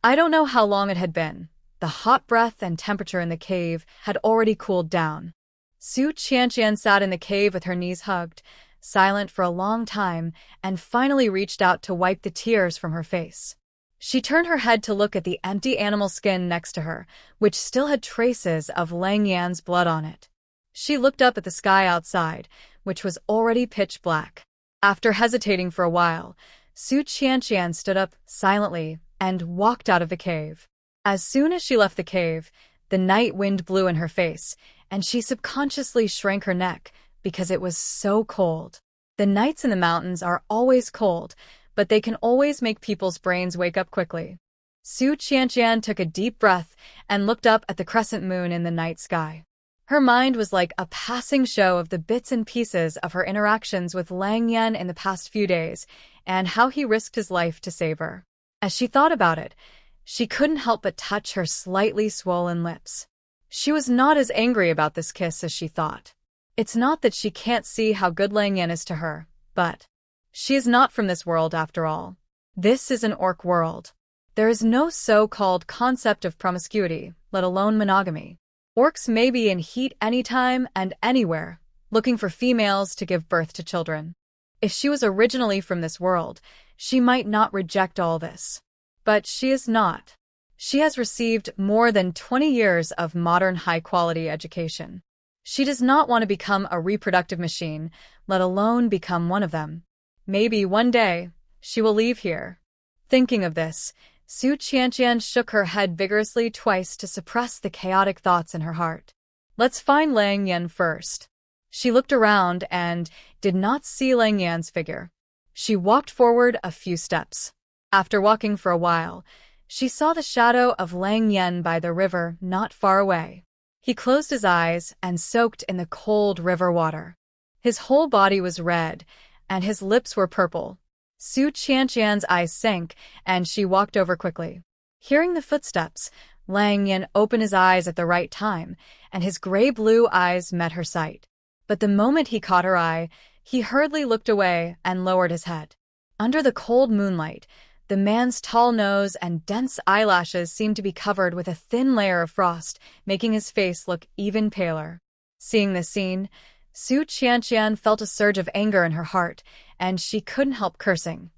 I don't know how long it had been. The hot breath and temperature in the cave had already cooled down. Su Qianqian sat in the cave with her knees hugged, silent for a long time, and finally reached out to wipe the tears from her face. She turned her head to look at the empty animal skin next to her, which still had traces of Lang Yan's blood on it. She looked up at the sky outside, which was already pitch black. After hesitating for a while, Su Qianqian stood up silently and walked out of the cave. As soon as she left the cave, the night wind blew in her face, and she subconsciously shrank her neck because it was so cold. The nights in the mountains are always cold, but they can always make people's brains wake up quickly. Su Qianqian took a deep breath and looked up at the crescent moon in the night sky. Her mind was like a passing show of the bits and pieces of her interactions with Lang Yen in the past few days and how he risked his life to save her. As she thought about it, she couldn't help but touch her slightly swollen lips. She was not as angry about this kiss as she thought. It's not that she can't see how good Lang Yen is to her, but she is not from this world after all. This is an orc world. There is no so-called concept of promiscuity, let alone monogamy. Orcs may be in heat anytime and anywhere, looking for females to give birth to children. If she was originally from this world, she might not reject all this. But she is not. She has received more than 20 years of modern high-quality education. She does not want to become a reproductive machine, let alone become one of them. Maybe one day, she will leave here. Thinking of this, Su Qianqian shook her head vigorously twice to suppress the chaotic thoughts in her heart. Let's find Lang Yen first. She looked around and did not see Lang Yan's figure. She walked forward a few steps. After walking for a while, she saw the shadow of Lang Yen by the river not far away. He closed his eyes and soaked in the cold river water. His whole body was red, and his lips were purple. Su Qianqian's eyes sank, and she walked over quickly. Hearing the footsteps, Lang Yen opened his eyes at the right time, and his gray-blue eyes met her sight. But the moment he caught her eye, he hurriedly looked away and lowered his head. Under the cold moonlight, the man's tall nose and dense eyelashes seemed to be covered with a thin layer of frost, making his face look even paler. Seeing this scene, Su Qianqian felt a surge of anger in her heart, and she couldn't help cursing.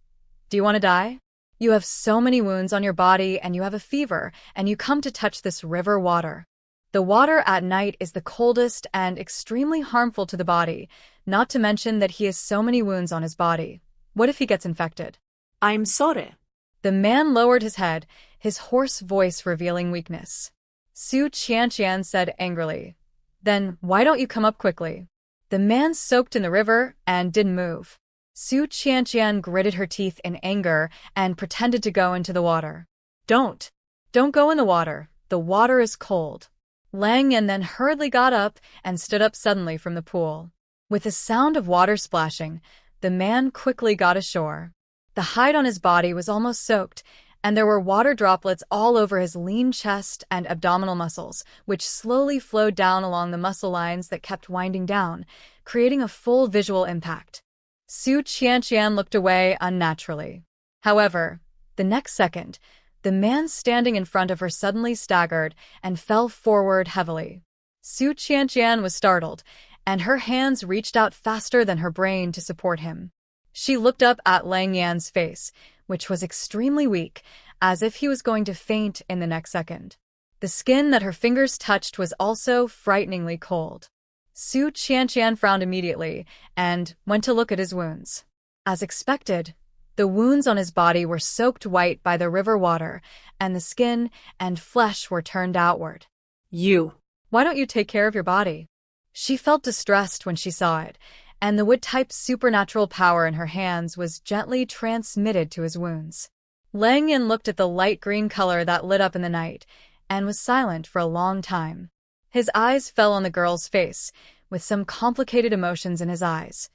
Do you want to die? You have so many wounds on your body, and you have a fever, and you come to touch this river water. The water at night is the coldest and extremely harmful to the body, not to mention that he has so many wounds on his body. What if he gets infected? I'm sorry. The man lowered his head, his hoarse voice revealing weakness. Su Qianqian said angrily, "Then why don't you come up quickly?" The man soaked in the river and didn't move. Su Qianqian gritted her teeth in anger and pretended to go into the water. Don't go in the water. The water is cold." Lang Yen then hurriedly got up and stood up suddenly from the pool. With the sound of water splashing, the man quickly got ashore. The hide on his body was almost soaked, and there were water droplets all over his lean chest and abdominal muscles, which slowly flowed down along the muscle lines that kept winding down, creating a full visual impact. Su Qianqian looked away unnaturally. However, the next second, the man standing in front of her suddenly staggered and fell forward heavily. Su Qianqian was startled, and her hands reached out faster than her brain to support him. She looked up at Lang Yan's face, which was extremely weak, as if he was going to faint in the next second. The skin that her fingers touched was also frighteningly cold. Su Qianqian frowned immediately and went to look at his wounds. As expected, the wounds on his body were soaked white by the river water, and the skin and flesh were turned outward. Why don't you take care of your body? She felt distressed when she saw it, and the wood-type supernatural power in her hands was gently transmitted to his wounds. Lang Yan looked at the light green color that lit up in the night, and was silent for a long time. His eyes fell on the girl's face, with some complicated emotions in his eyes.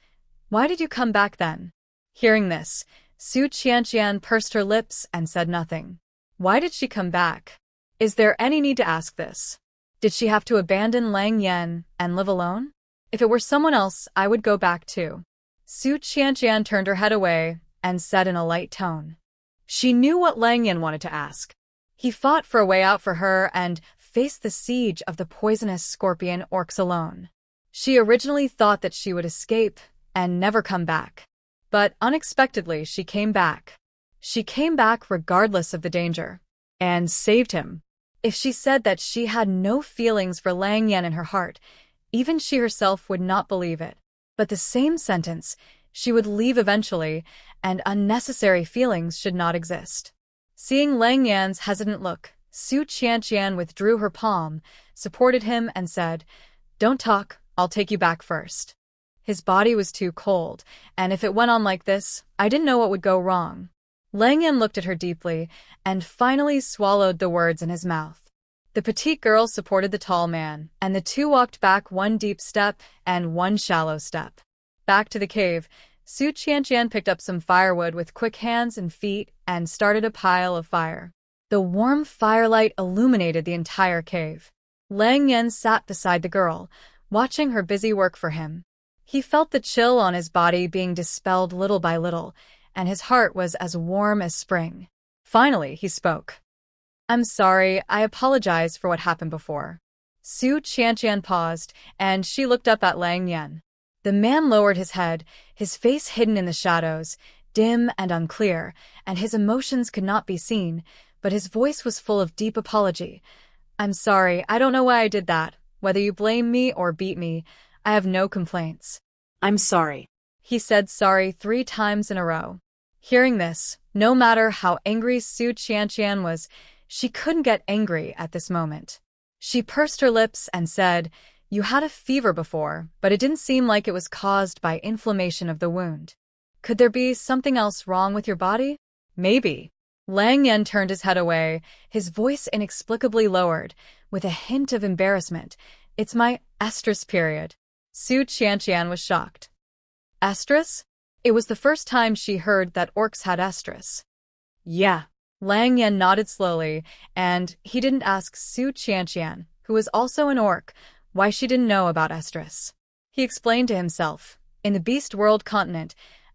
Why did you come back then? Hearing this, Su Qianqian pursed her lips and said nothing. Why did she come back? Is there any need to ask this? Did she have to abandon Lang Yan and live alone? If it were someone else, I would go back too. Su Qianqian turned her head away and said in a light tone. She knew what Lang Yan wanted to ask. He fought for a way out for her and faced the siege of the poisonous scorpion orcs alone. She originally thought that she would escape and never come back. But unexpectedly, she came back. She came back regardless of the danger, and saved him. If she said that she had no feelings for Lang Yan in her heart, even she herself would not believe it. But the same sentence, she would leave eventually, and unnecessary feelings should not exist. Seeing Lang Yan's hesitant look, Su Qianqian withdrew her palm, supported him, and said, Don't talk, I'll take you back first. His body was too cold, and if it went on like this, I didn't know what would go wrong. Lang Yan looked at her deeply, and finally swallowed the words in his mouth. The petite girl supported the tall man, and the two walked back one deep step and one shallow step. Back to the cave, Su Qianqian picked up some firewood with quick hands and feet and started a pile of fire. The warm firelight illuminated the entire cave. Lang Yan sat beside the girl, watching her busy work for him. He felt the chill on his body being dispelled little by little, and his heart was as warm as spring. Finally, he spoke. I'm sorry, I apologize for what happened before. Su Qianqian paused, and she looked up at Lang Yan. The man lowered his head, his face hidden in the shadows, dim and unclear, and his emotions could not be seen, but his voice was full of deep apology. I'm sorry, I don't know why I did that. Whether you blame me or beat me, I have no complaints. I'm sorry. He said sorry 3 times in a row. Hearing this, no matter how angry Su Qianqian was, she couldn't get angry at this moment. She pursed her lips and said, You had a fever before, but it didn't seem like it was caused by inflammation of the wound. Could there be something else wrong with your body? Maybe. Lang Yan turned his head away, his voice inexplicably lowered, with a hint of embarrassment. It's my estrus period. Su Qianqian was shocked. Estrus? It was the first time she heard that orcs had estrus. Yeah. Lang Yan nodded slowly, and he didn't ask Su Qianqian, who was also an orc, why she didn't know about estrus. He explained to himself, in the Beast World continent,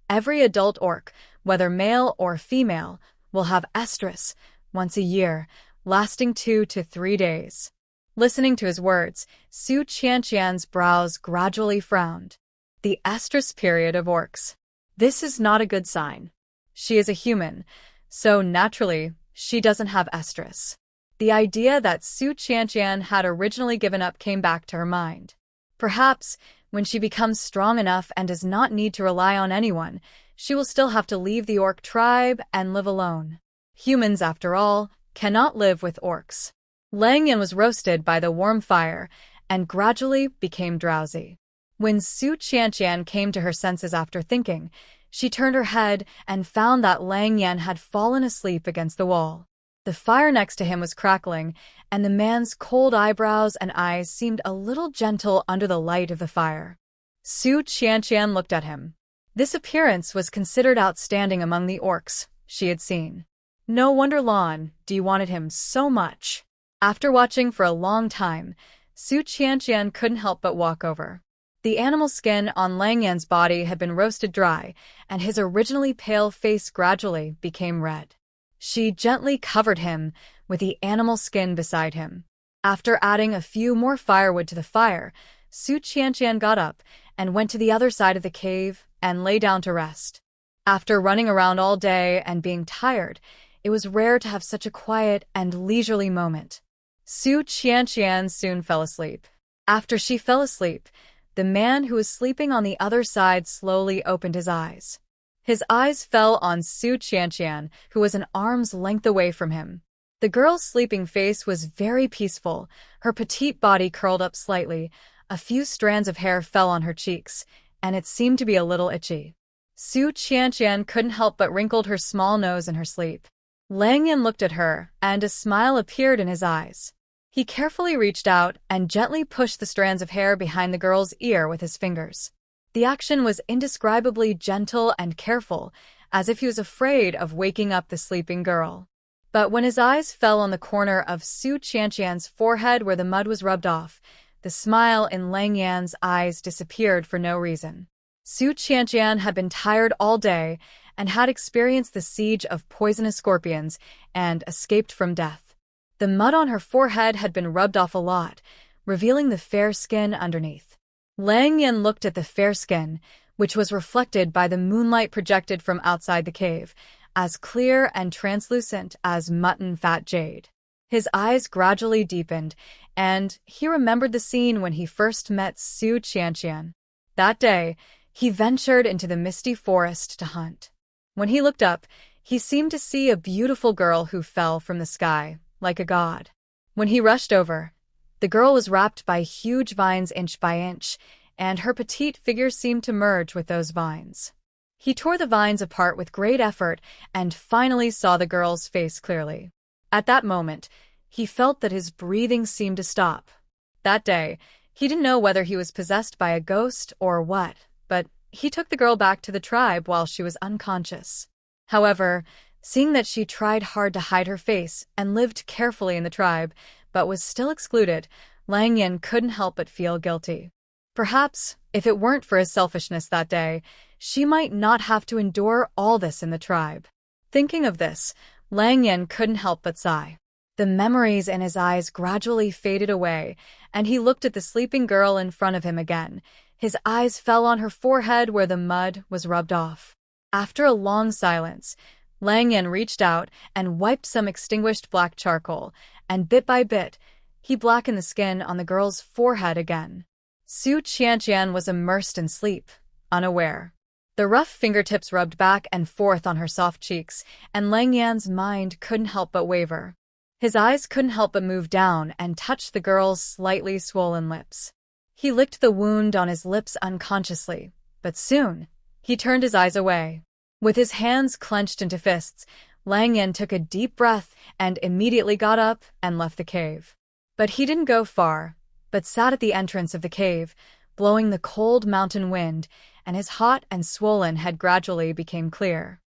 every adult orc, whether male or female, will have estrus once a year, lasting 2 to 3 days. Listening to his words, Su Qianqian's brows gradually frowned. The estrus period of orcs. This is not a good sign. She is a human, so naturally, she doesn't have estrus. The idea that Su Qianqian had originally given up came back to her mind. Perhaps, when she becomes strong enough and does not need to rely on anyone, she will still have to leave the orc tribe and live alone. Humans, after all, cannot live with orcs. Lang Yan was roasted by the warm fire and gradually became drowsy. When Su Qianqian came to her senses after thinking, she turned her head and found that Lang Yan had fallen asleep against the wall. The fire next to him was crackling, and the man's cold eyebrows and eyes seemed a little gentle under the light of the fire. Su Qianqian looked at him. This appearance was considered outstanding among the orcs she had seen. No wonder Lan Di wanted him so much. After watching for a long time, Su Qianqian couldn't help but walk over. The animal skin on Lang Yan's body had been roasted dry, and his originally pale face gradually became red. She gently covered him with the animal skin beside him. After adding a few more firewood to the fire, Su Qianqian got up and went to the other side of the cave and lay down to rest. After running around all day and being tired, it was rare to have such a quiet and leisurely moment. Su Qianqian soon fell asleep. After she fell asleep, the man who was sleeping on the other side slowly opened his eyes. His eyes fell on Su Qianqian, who was an arm's length away from him. The girl's sleeping face was very peaceful, her petite body curled up slightly, a few strands of hair fell on her cheeks, and it seemed to be a little itchy. Su Qianqian couldn't help but wrinkled her small nose in her sleep. Lang Yan looked at her, and a smile appeared in his eyes. He carefully reached out and gently pushed the strands of hair behind the girl's ear with his fingers. The action was indescribably gentle and careful, as if he was afraid of waking up the sleeping girl. But when his eyes fell on the corner of Su Qianqian's forehead where the mud was rubbed off, the smile in Lang Yan's eyes disappeared for no reason. Su Qianqian had been tired all day and had experienced the siege of poisonous scorpions and escaped from death. The mud on her forehead had been rubbed off a lot, revealing the fair skin underneath. Lang Yan looked at the fair skin, which was reflected by the moonlight projected from outside the cave, as clear and translucent as mutton fat jade. His eyes gradually deepened, and he remembered the scene when he first met Su Qianqian. That day, he ventured into the misty forest to hunt. When he looked up, he seemed to see a beautiful girl who fell from the sky, like a god. When he rushed over, the girl was wrapped by huge vines inch by inch, and her petite figure seemed to merge with those vines. He tore the vines apart with great effort and finally saw the girl's face clearly. At that moment, he felt that his breathing seemed to stop. That day, he didn't know whether he was possessed by a ghost or what, but he took the girl back to the tribe while she was unconscious. However, seeing that she tried hard to hide her face and lived carefully in the tribe, but was still excluded, Lang Yan couldn't help but feel guilty. Perhaps, if it weren't for his selfishness that day, she might not have to endure all this in the tribe. Thinking of this, Lang Yan couldn't help but sigh. The memories in his eyes gradually faded away, and he looked at the sleeping girl in front of him again. His eyes fell on her forehead where the mud was rubbed off. After a long silence, Lang Yan reached out and wiped some extinguished black charcoal, and bit by bit, he blackened the skin on the girl's forehead again. Su Qianqian was immersed in sleep, unaware. The rough fingertips rubbed back and forth on her soft cheeks, and Lang Yan's mind couldn't help but waver. His eyes couldn't help but move down and touch the girl's slightly swollen lips. He licked the wound on his lips unconsciously, but soon, he turned his eyes away. With his hands clenched into fists, Lang Yan took a deep breath and immediately got up and left the cave. But he didn't go far, but sat at the entrance of the cave, blowing the cold mountain wind, and his hot and swollen head gradually became clear.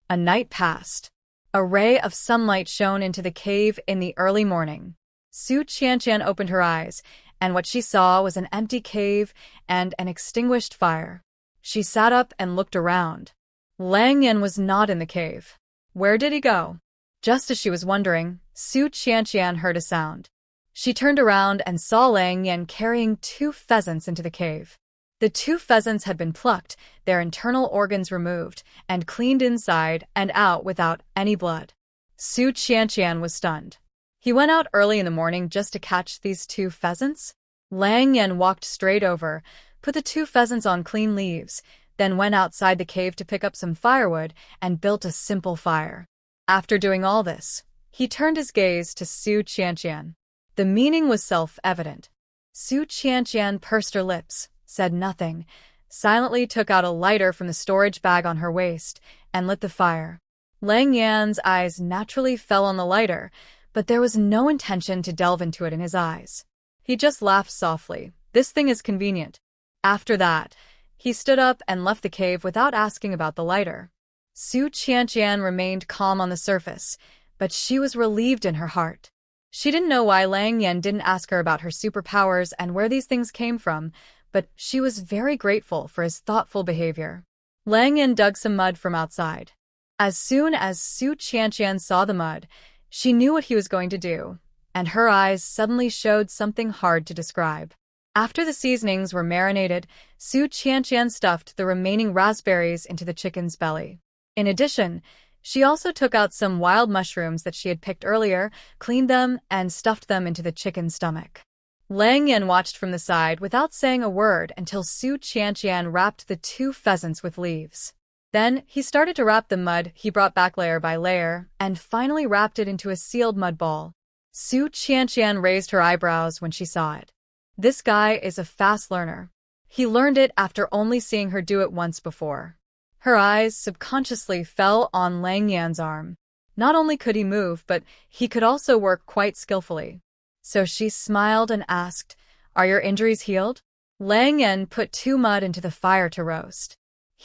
A night passed. A ray of sunlight shone into the cave in the early morning. Su Qianqian opened her eyes, and what she saw was an empty cave and an extinguished fire. She sat up and looked around. Lang Yan was not in the cave. Where did he go? Just as she was wondering, Su Qianqian heard a sound. She turned around and saw Lang Yan carrying 2 pheasants into the cave. The 2 pheasants had been plucked, their internal organs removed, and cleaned inside and out without any blood. Su Qianqian was stunned. He went out early in the morning just to catch these 2 pheasants? Lang Yan walked straight over, put the 2 pheasants on clean leaves, then went outside the cave to pick up some firewood and built a simple fire. After doing all this, he turned his gaze to Su Qianqian. The meaning was self-evident. Su Qianqian pursed her lips, said nothing, silently took out a lighter from the storage bag on her waist, and lit the fire. Lang Yan's eyes naturally fell on the lighter, but there was no intention to delve into it in his eyes. He just laughed softly. This thing is convenient. After that, he stood up and left the cave without asking about the lighter. Su Qianqian remained calm on the surface, but she was relieved in her heart. She didn't know why Lang Yan didn't ask her about her superpowers and where these things came from, but she was very grateful for his thoughtful behavior. Lang Yan dug some mud from outside. As soon as Su Qianqian saw the mud, she knew what he was going to do, and her eyes suddenly showed something hard to describe. After the seasonings were marinated, Su Qianqian stuffed the remaining raspberries into the chicken's belly. In addition, she also took out some wild mushrooms that she had picked earlier, cleaned them, and stuffed them into the chicken's stomach. Lang Yan watched from the side without saying a word until Su Qianqian wrapped the 2 pheasants with leaves. Then, he started to wrap the mud he brought back layer by layer, and finally wrapped it into a sealed mud ball. Su Qianqian raised her eyebrows when she saw it. This guy is a fast learner. He learned it after only seeing her do it once before. Her eyes subconsciously fell on Lang Yan's arm. Not only could he move, but he could also work quite skillfully. So she smiled and asked, "Are your injuries healed?" Lang Yan put 2 mud into the fire to roast.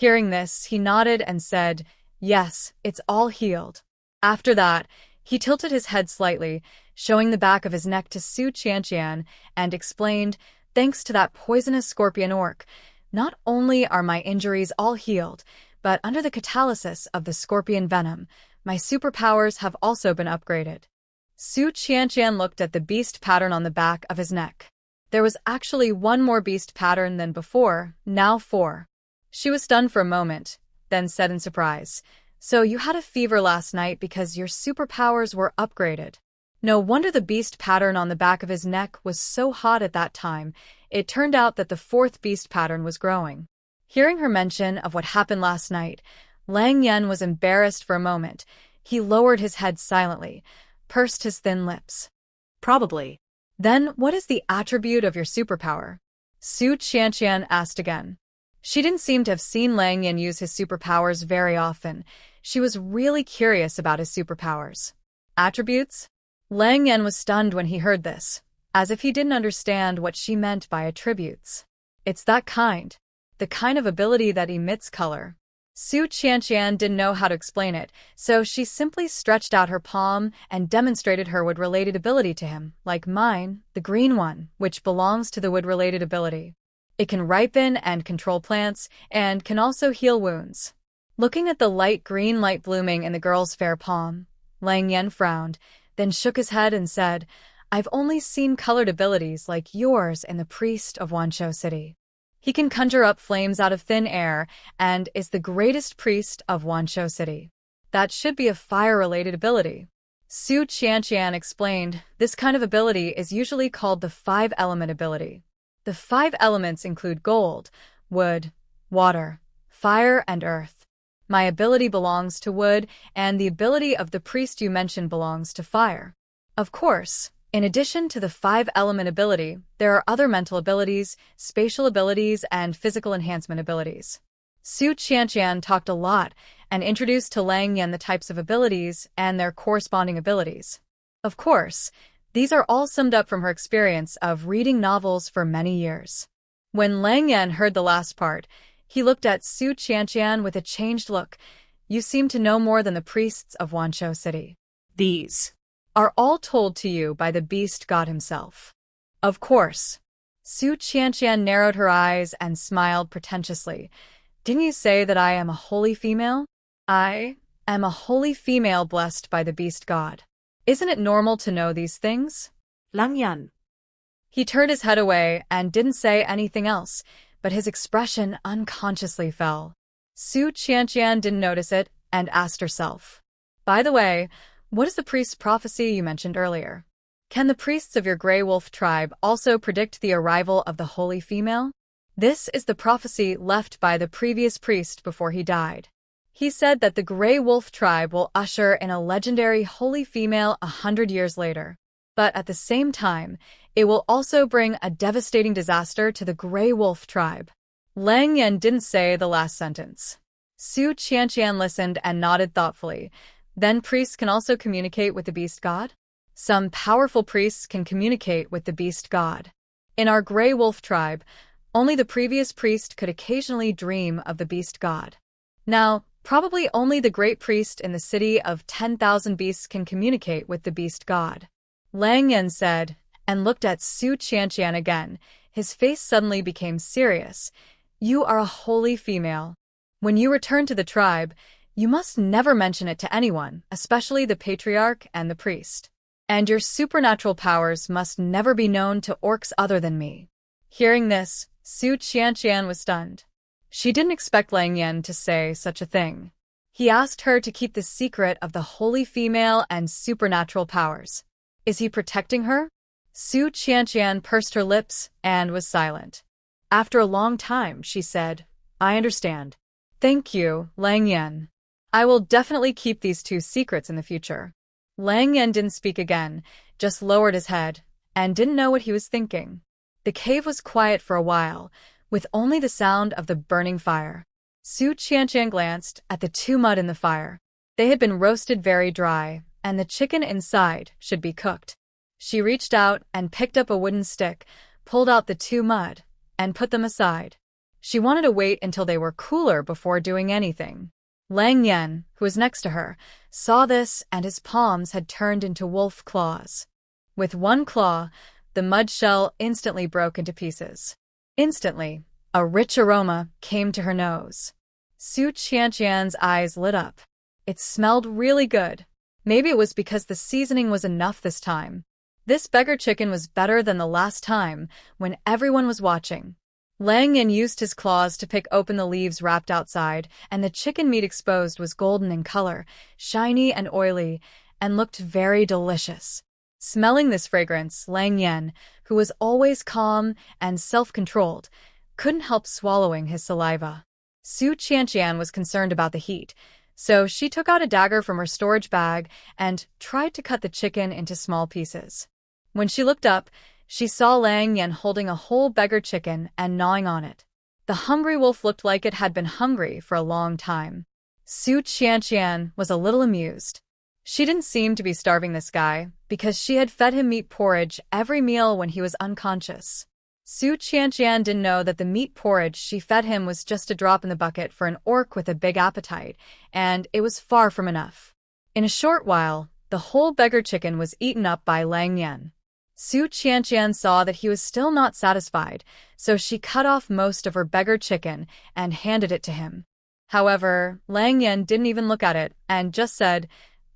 Hearing this, he nodded and said, "Yes, it's all healed." After that, he tilted his head slightly, showing the back of his neck to Su Qianqian, and explained, "Thanks to that poisonous scorpion orc, not only are my injuries all healed, but under the catalysis of the scorpion venom, my superpowers have also been upgraded." Su Qianqian looked at the beast pattern on the back of his neck. There was actually 1 more beast pattern than before, now 4. She was stunned for a moment, then said in surprise, "So you had a fever last night because your superpowers were upgraded." No wonder the beast pattern on the back of his neck was so hot at that time. It turned out that the 4th beast pattern was growing. Hearing her mention of what happened last night, Lang Yan was embarrassed for a moment. He lowered his head silently, pursed his thin lips. Probably. "Then what is the attribute of your superpower?" Su Qianqian asked again. She didn't seem to have seen Lang Yan use his superpowers very often. She was really curious about his superpowers. Attributes? Lang Yan was stunned when he heard this, as if he didn't understand what she meant by attributes. It's that kind. The kind of ability that emits color. Su Qianqian didn't know how to explain it, so she simply stretched out her palm and demonstrated her wood-related ability to him, like mine, the green one, which belongs to the wood-related ability. It can ripen and control plants, and can also heal wounds. Looking at the light green light blooming in the girl's fair palm, Lang Yan frowned, then shook his head and said, "I've only seen colored abilities like yours in the priest of Wanshou City. He can conjure up flames out of thin air and is the greatest priest of Wanshou City. That should be a fire-related ability." Su Qianqian explained, "This kind of ability is usually called the 5-element ability. The 5 elements include gold, wood, water, fire, and earth. My ability belongs to wood, and the ability of the priest you mentioned belongs to fire. Of course, in addition to the 5-element ability, there are other mental abilities, spatial abilities, and physical enhancement abilities." Su Qianqian talked a lot and introduced to Lang Yan the types of abilities and their corresponding abilities. Of course, these are all summed up from her experience of reading novels for many years. When Lang Yan heard the last part, he looked at Su Qianqian with a changed look. "You seem to know more than the priests of Wanshou City. These Are all told to you by the beast god himself." "Of course." Su Qianqian narrowed her eyes and smiled pretentiously. "Didn't you say that I am a holy female?" "I am a holy female blessed by the beast god. Isn't it normal to know these things?" Lang Yan. He turned his head away and didn't say anything else, but his expression unconsciously fell. Su Qianqian didn't notice it and asked herself, "By the way, what is the priest's prophecy you mentioned earlier? Can the priests of your Grey Wolf tribe also predict the arrival of the holy female?" This is the prophecy left by the previous priest before he died. He said that the Grey Wolf tribe will usher in a legendary holy female 100 years later. But at the same time, it will also bring a devastating disaster to the Grey Wolf tribe. Lang Yan didn't say the last sentence. Su Qianqian listened and nodded thoughtfully. "Then priests can also communicate with the beast god?" "Some powerful priests can communicate with the beast god. In our Grey Wolf tribe, only the previous priest could occasionally dream of the beast god. Now, probably only the great priest in the city of 10,000 beasts can communicate with the beast god," Lang Yan said, and looked at Su Qianqian again. His face suddenly became serious. "You are a holy female. When you return to the tribe, you must never mention it to anyone, especially the patriarch and the priest. and your supernatural powers must never be known to orcs other than me." Hearing this, Su Qianqian was stunned. She didn't expect Lang Yan to say such a thing. He asked her to keep the secret of the holy female and supernatural powers. Is he protecting her? Su Qianqian pursed her lips and was silent. After a long time, she said, "I understand." "Thank you, Lang Yan. I will definitely keep these two secrets in the future." Lang Yan didn't speak again, just lowered his head, and didn't know what he was thinking. The cave was quiet for a while, with only the sound of the burning fire. Su Qianqian glanced at the two mud in the fire. They had been roasted very dry, and the chicken inside should be cooked. She reached out and picked up a wooden stick, pulled out the two mud, and put them aside. She wanted to wait until they were cooler before doing anything. Lang Yan, who was next to her, saw this, and his palms had turned into wolf claws. With one claw, the mud shell instantly broke into pieces. Instantly, a rich aroma came to her nose. Su Qianqian's eyes lit up. It smelled really good. Maybe it was because the seasoning was enough this time. This beggar chicken was better than the last time, when everyone was watching. Lang Yan used his claws to pick open the leaves wrapped outside, and the chicken meat exposed was golden in color, shiny and oily, and looked very delicious. Smelling this fragrance, Lang Yan, who was always calm and self-controlled, couldn't help swallowing his saliva. Su Qianqian was concerned about the heat, so she took out a dagger from her storage bag and tried to cut the chicken into small pieces. When she looked up, she saw Lang Yan holding a whole beggar chicken and gnawing on it. The hungry wolf looked like it had been hungry for a long time. Su Qianqian was a little amused. She didn't seem to be starving this guy, because she had fed him meat porridge every meal when he was unconscious. Su Qianqian didn't know that the meat porridge she fed him was just a drop in the bucket for an orc with a big appetite, and it was far from enough. In a short while, the whole beggar chicken was eaten up by Lang Yan. Su Qianqian saw that he was still not satisfied, so she cut off most of her beggar chicken and handed it to him. However, Lang Yan didn't even look at it and just said,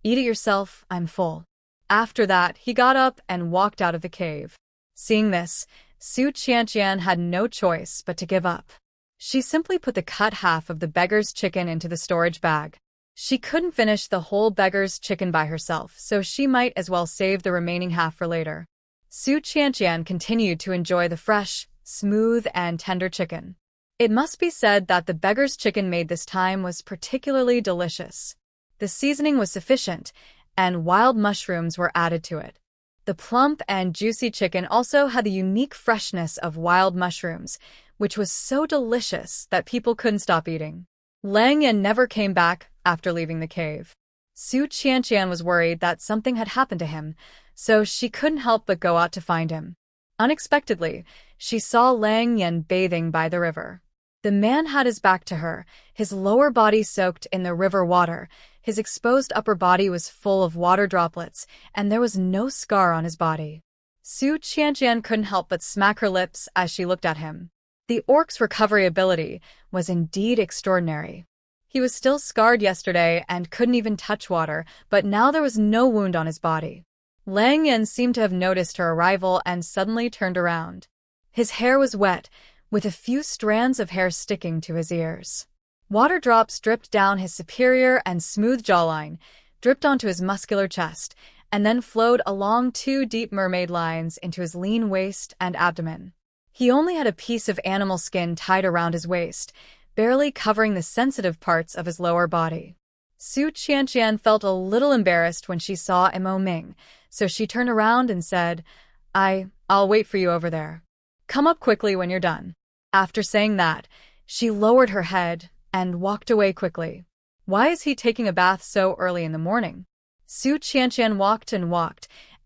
"Eat it yourself, I'm full." After that, he got up and walked out of the cave. Seeing this, Su Qianqian had no choice but to give up. She simply put the cut half of the beggar's chicken into the storage bag. She couldn't finish the whole beggar's chicken by herself, so she might as well save the remaining half for later. Su Qianqian continued to enjoy the fresh, smooth, and tender chicken. It must be said that the beggar's chicken made this time was particularly delicious. The seasoning was sufficient, and wild mushrooms were added to it. The plump and juicy chicken also had the unique freshness of wild mushrooms, which was so delicious that people couldn't stop eating. Lang Yan never came back after leaving the cave. Su Qianqian was worried that something had happened to him, so she couldn't help but go out to find him. Unexpectedly, she saw Lang Yan bathing by the river. The man had his back to her, his lower body soaked in the river water. His exposed upper body was full of water droplets, and there was no scar on his body. Su Qianqian couldn't help but smack her lips as she looked at him. The orc's recovery ability was indeed extraordinary. He was still scarred yesterday and couldn't even touch water, but now there was no wound on his body. Lang Yan seemed to have noticed her arrival and suddenly turned around. His hair was wet, with a few strands of hair sticking to his ears. Water drops dripped down his superior and smooth jawline, dripped onto his muscular chest, and then flowed along two deep mermaid lines into his lean waist and abdomen. He only had a piece of animal skin tied around his waist, barely covering the sensitive parts of his lower body. Su Qianqian felt a little embarrassed when she saw Mo Ming, so she turned around and said, I'll wait for you over there. Come up quickly when you're done." After saying that, she lowered her head and walked away quickly. Why is he taking a bath so early in the morning? Su Qianqian walked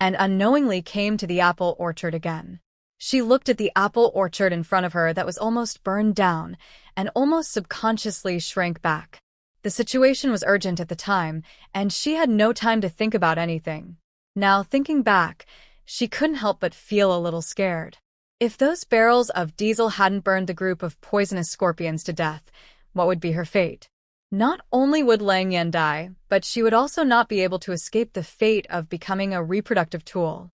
and unknowingly came to the apple orchard again. She looked at the apple orchard in front of her that was almost burned down and almost subconsciously shrank back. The situation was urgent at the time, and she had no time to think about anything. Now, thinking back, she couldn't help but feel a little scared. If those barrels of diesel hadn't burned the group of poisonous scorpions to death, what would be her fate? Not only would Lang Yan die, but she would also not be able to escape the fate of becoming a reproductive tool.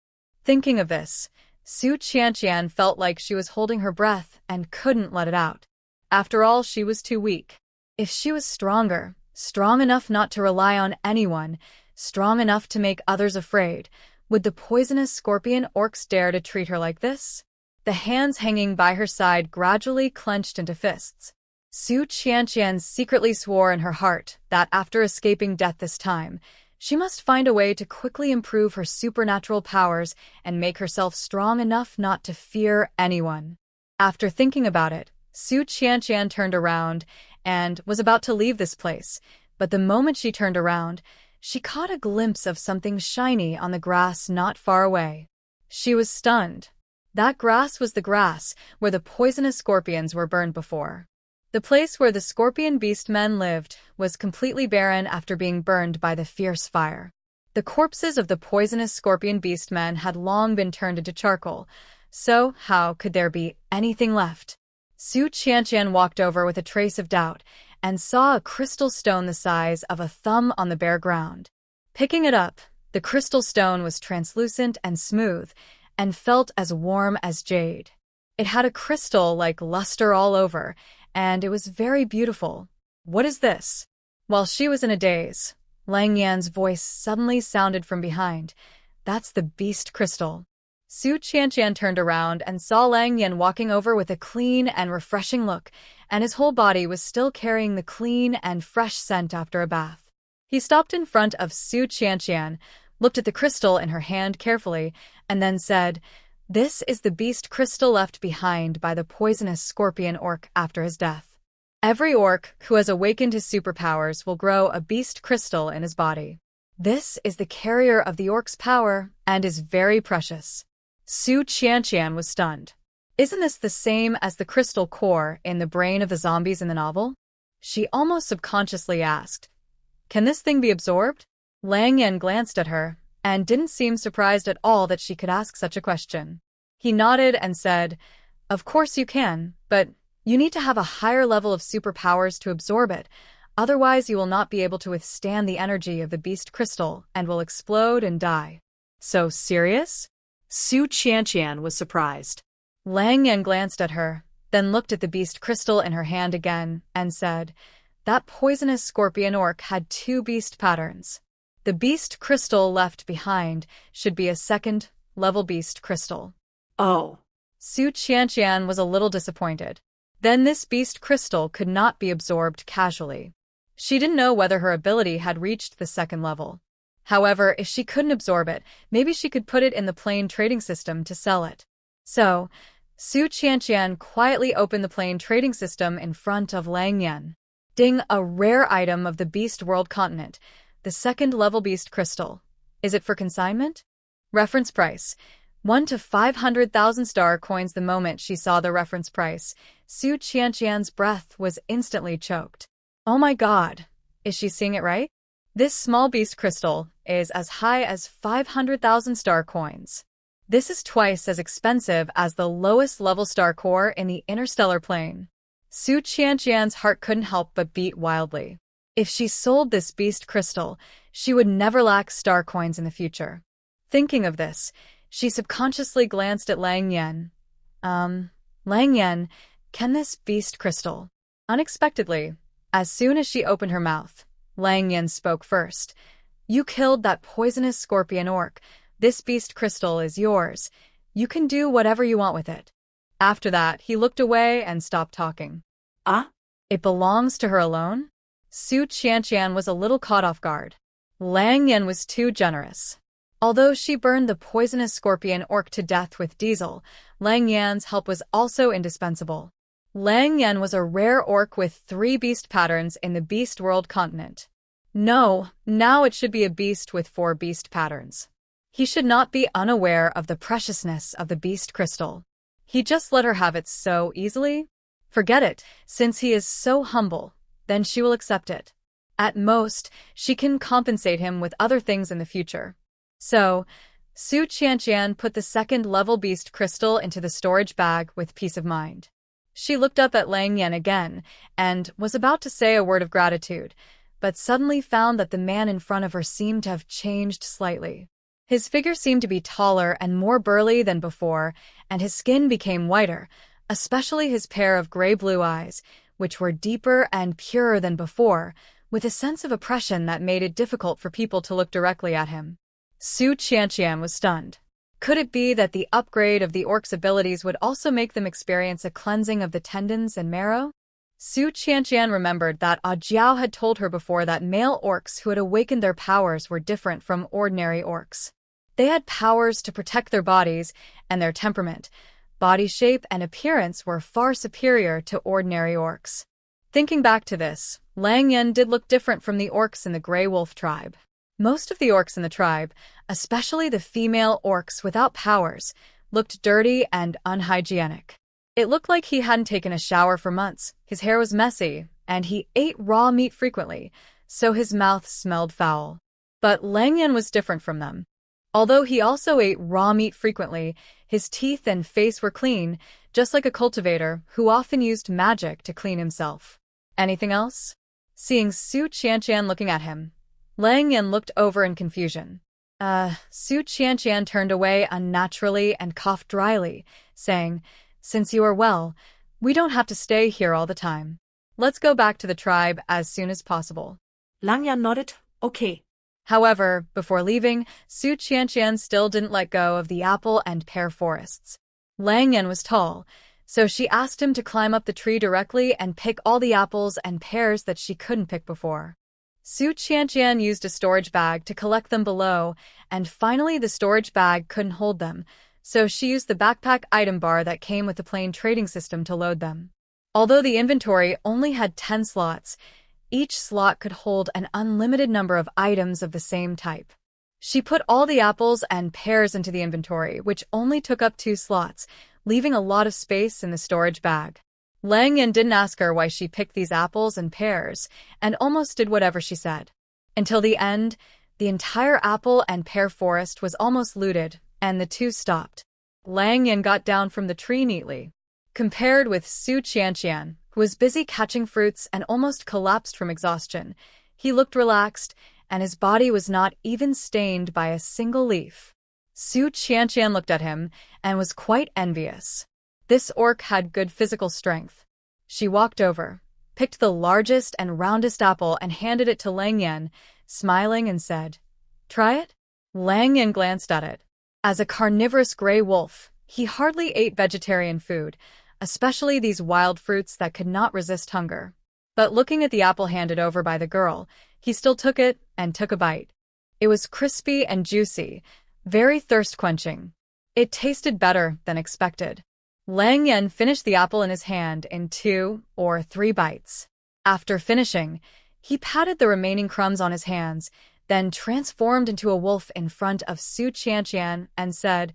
Thinking of this, Su Qianqian felt like she was holding her breath and couldn't let it out. After all, she was too weak. If she was stronger, strong enough not to rely on anyone, strong enough to make others afraid, would the poisonous scorpion orcs dare to treat her like this? The hands hanging by her side gradually clenched into fists. Su Qianqian secretly swore in her heart that after escaping death this time, she must find a way to quickly improve her supernatural powers and make herself strong enough not to fear anyone. After thinking about it, Su Qianqian turned around and was about to leave this place, but the moment she turned around, she caught a glimpse of something shiny on the grass not far away. She was stunned. That grass was the grass where the poisonous scorpions were burned before. The place where the scorpion beast men lived was completely barren after being burned by the fierce fire. The corpses of the poisonous scorpion beast men had long been turned into charcoal, so how could there be anything left? Su Qianqian walked over with a trace of doubt and saw a crystal stone the size of a thumb on the bare ground. Picking it up, the crystal stone was translucent and smooth and felt as warm as jade. It had a crystal-like luster all over, and it was very beautiful. "What is this?" While she was in a daze, Lang Yan's voice suddenly sounded from behind. "That's the beast crystal." Su Qianqian turned around and saw Lang Yan walking over with a clean and refreshing look, and his whole body was still carrying the clean and fresh scent after a bath. He stopped in front of Su Qianqian, looked at the crystal in her hand carefully, and then said, "This is the beast crystal left behind by the poisonous scorpion orc after his death. Every orc who has awakened his superpowers will grow a beast crystal in his body. This is the carrier of the orc's power and is very precious." Su Qianqian was stunned. Isn't this the same as the crystal core in the brain of the zombies in the novel? She almost subconsciously asked, "Can this thing be absorbed?" Lang Yan glanced at her and didn't seem surprised at all that she could ask such a question. He nodded and said, "Of course you can, but you need to have a higher level of superpowers to absorb it. Otherwise, you will not be able to withstand the energy of the beast crystal and will explode and die." "So serious?" Su Qianqian was surprised. Lang Yan glanced at her, then looked at the beast crystal in her hand again and said, "That poisonous scorpion orc had 2 beast patterns. The beast crystal left behind should be a second-level beast crystal." Oh. Su Qianqian was a little disappointed. Then this beast crystal could not be absorbed casually. She didn't know whether her ability had reached the 2nd level. However, if she couldn't absorb it, maybe she could put it in the plain trading system to sell it. So, Su Qianqian quietly opened the plain trading system in front of Lang Yan. Ding, a rare item of the beast world continent. The 2nd-level beast crystal. Is it for consignment? Reference price: 1 to 500,000 star coins. The moment she saw the reference price, Su Qianqian's breath was instantly choked. Oh my god, is she seeing it right? This small beast crystal is as high as 500,000 star coins. This is twice as expensive as the lowest level star core in the interstellar plane. Su Qianqian's heart couldn't help but beat wildly. If she sold this beast crystal, she would never lack star coins in the future. Thinking of this, she subconsciously glanced at Lang Yan. Lang Yan, can this beast crystal? Unexpectedly, as soon as she opened her mouth, Lang Yan spoke first. "You killed that poisonous scorpion orc. This beast crystal is yours. You can do whatever you want with it." After that, he looked away and stopped talking. Ah? It belongs to her alone? Su Qianqian was a little caught off guard. Lang Yan was too generous. Although she burned the poisonous scorpion orc to death with diesel, Lang Yan's help was also indispensable. Lang Yan was a rare orc with 3 beast patterns in the beast world continent. No, now it should be a beast with 4 beast patterns. He should not be unaware of the preciousness of the beast crystal. He just let her have it so easily? Forget it, since he is so humble, then she will accept it. At most, she can compensate him with other things in the future. So, Su Qianqian put the 2nd-level beast crystal into the storage bag with peace of mind. She looked up at Lang Yan again and was about to say a word of gratitude, but suddenly found that the man in front of her seemed to have changed slightly. His figure seemed to be taller and more burly than before, and his skin became whiter, especially his pair of gray-blue eyes, which were deeper and purer than before, with a sense of oppression that made it difficult for people to look directly at him. Su Qianqian was stunned. Could it be that the upgrade of the orc's abilities would also make them experience a cleansing of the tendons and marrow? Su Qianqian remembered that Jiao had told her before that male orcs who had awakened their powers were different from ordinary orcs. They had powers to protect their bodies, and their temperament, body shape, and appearance were far superior to ordinary orcs. Thinking back to this, Lang Yan did look different from the orcs in the Grey Wolf tribe. Most of the orcs in the tribe, especially the female orcs without powers, looked dirty and unhygienic. It looked like he hadn't taken a shower for months, his hair was messy, and he ate raw meat frequently, so his mouth smelled foul. But Lang Yan was different from them. Although he also ate raw meat frequently, his teeth and face were clean, just like a cultivator who often used magic to clean himself. Anything else? Seeing Su Qianqian looking at him, Lang Yan looked over in confusion. Su Qianqian turned away unnaturally and coughed dryly, saying, "Since you are well, we don't have to stay here all the time. Let's go back to the tribe as soon as possible." Lang Yan nodded, okay. However, before leaving, Su Qianqian still didn't let go of the apple and pear forests. Lang Yan was tall, so she asked him to climb up the tree directly and pick all the apples and pears that she couldn't pick before. Su Qianqian used a storage bag to collect them below, and finally the storage bag couldn't hold them, so she used the backpack item bar that came with the plain trading system to load them. Although the inventory only had 10 slots, each slot could hold an unlimited number of items of the same type. She put all the apples and pears into the inventory, which only took up 2 slots, leaving a lot of space in the storage bag. Lang Yan didn't ask her why she picked these apples and pears, and almost did whatever she said. Until the end, the entire apple and pear forest was almost looted, and the two stopped. Lang Yan got down from the tree neatly. Compared with Su Qianqian, who was busy catching fruits and almost collapsed from exhaustion, he looked relaxed, and his body was not even stained by a single leaf. Su Qianqian looked at him and was quite envious. This orc had good physical strength. She walked over, picked the largest and roundest apple and handed it to Lang Yan, smiling and said, "Try it?" Lang Yan glanced at it. As a carnivorous gray wolf, he hardly ate vegetarian food, especially these wild fruits that could not resist hunger. But looking at the apple handed over by the girl, he still took it and took a bite. It was crispy and juicy, very thirst-quenching. It tasted better than expected. Lang Yan finished the apple in his hand in 2 or 3 bites. After finishing, he patted the remaining crumbs on his hands, then transformed into a wolf in front of Su Qianqian and said,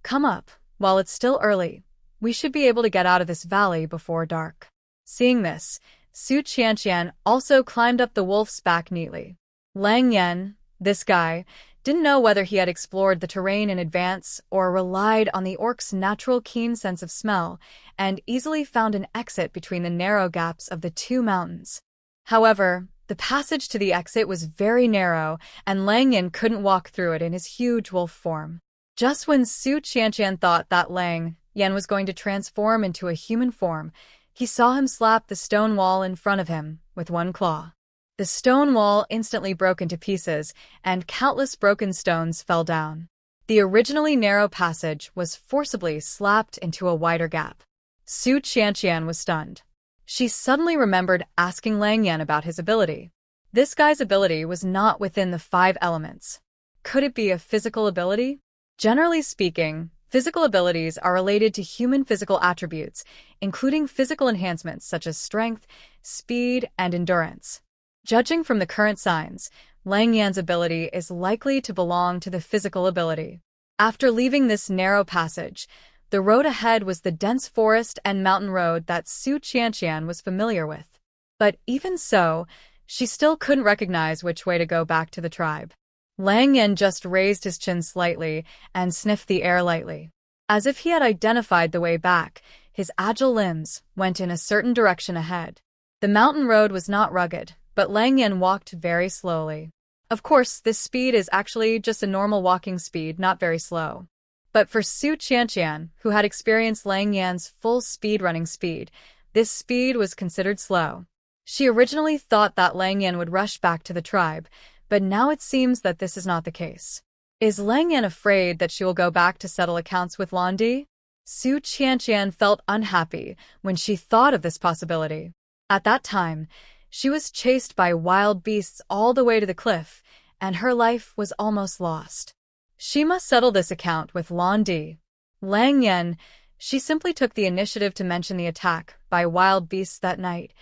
"Come up, while it's still early. We should be able to get out of this valley before dark." Seeing this, Su Qianqian also climbed up the wolf's back neatly. Lang Yan, this guy, didn't know whether he had explored the terrain in advance or relied on the orc's natural keen sense of smell and easily found an exit between the narrow gaps of the 2 mountains. However, the passage to the exit was very narrow, and Lang Yan couldn't walk through it in his huge wolf form. Just when Su Qianqian thought that Lang Yan was going to transform into a human form, he saw him slap the stone wall in front of him with one claw. The stone wall instantly broke into pieces, and countless broken stones fell down. The originally narrow passage was forcibly slapped into a wider gap. Su Qianqian was stunned. She suddenly remembered asking Lang Yan about his ability. This guy's ability was not within the 5 elements. Could it be a physical ability? Generally speaking, physical abilities are related to human physical attributes, including physical enhancements such as strength, speed, and endurance. Judging from the current signs, Lang Yan's ability is likely to belong to the physical ability. After leaving this narrow passage, the road ahead was the dense forest and mountain road that Su Qianqian was familiar with. But even so, she still couldn't recognize which way to go back to the tribe. Lang Yan just raised his chin slightly and sniffed the air lightly. As if he had identified the way back, his agile limbs went in a certain direction ahead. The mountain road was not rugged, but Lang Yan walked very slowly. Of course, this speed is actually just a normal walking speed, not very slow. But for Su Qianqian, who had experienced Lang Yan's full speed running speed, this speed was considered slow. She originally thought that Lang Yan would rush back to the tribe, but now it seems that this is not the case. Is Lang Yan afraid that she will go back to settle accounts with Londi? Su Qianqian felt unhappy when she thought of this possibility. At that time, she was chased by wild beasts all the way to the cliff, and her life was almost lost. She must settle this account with Londi. Lang Yan, she simply took the initiative to mention the attack by wild beasts that night.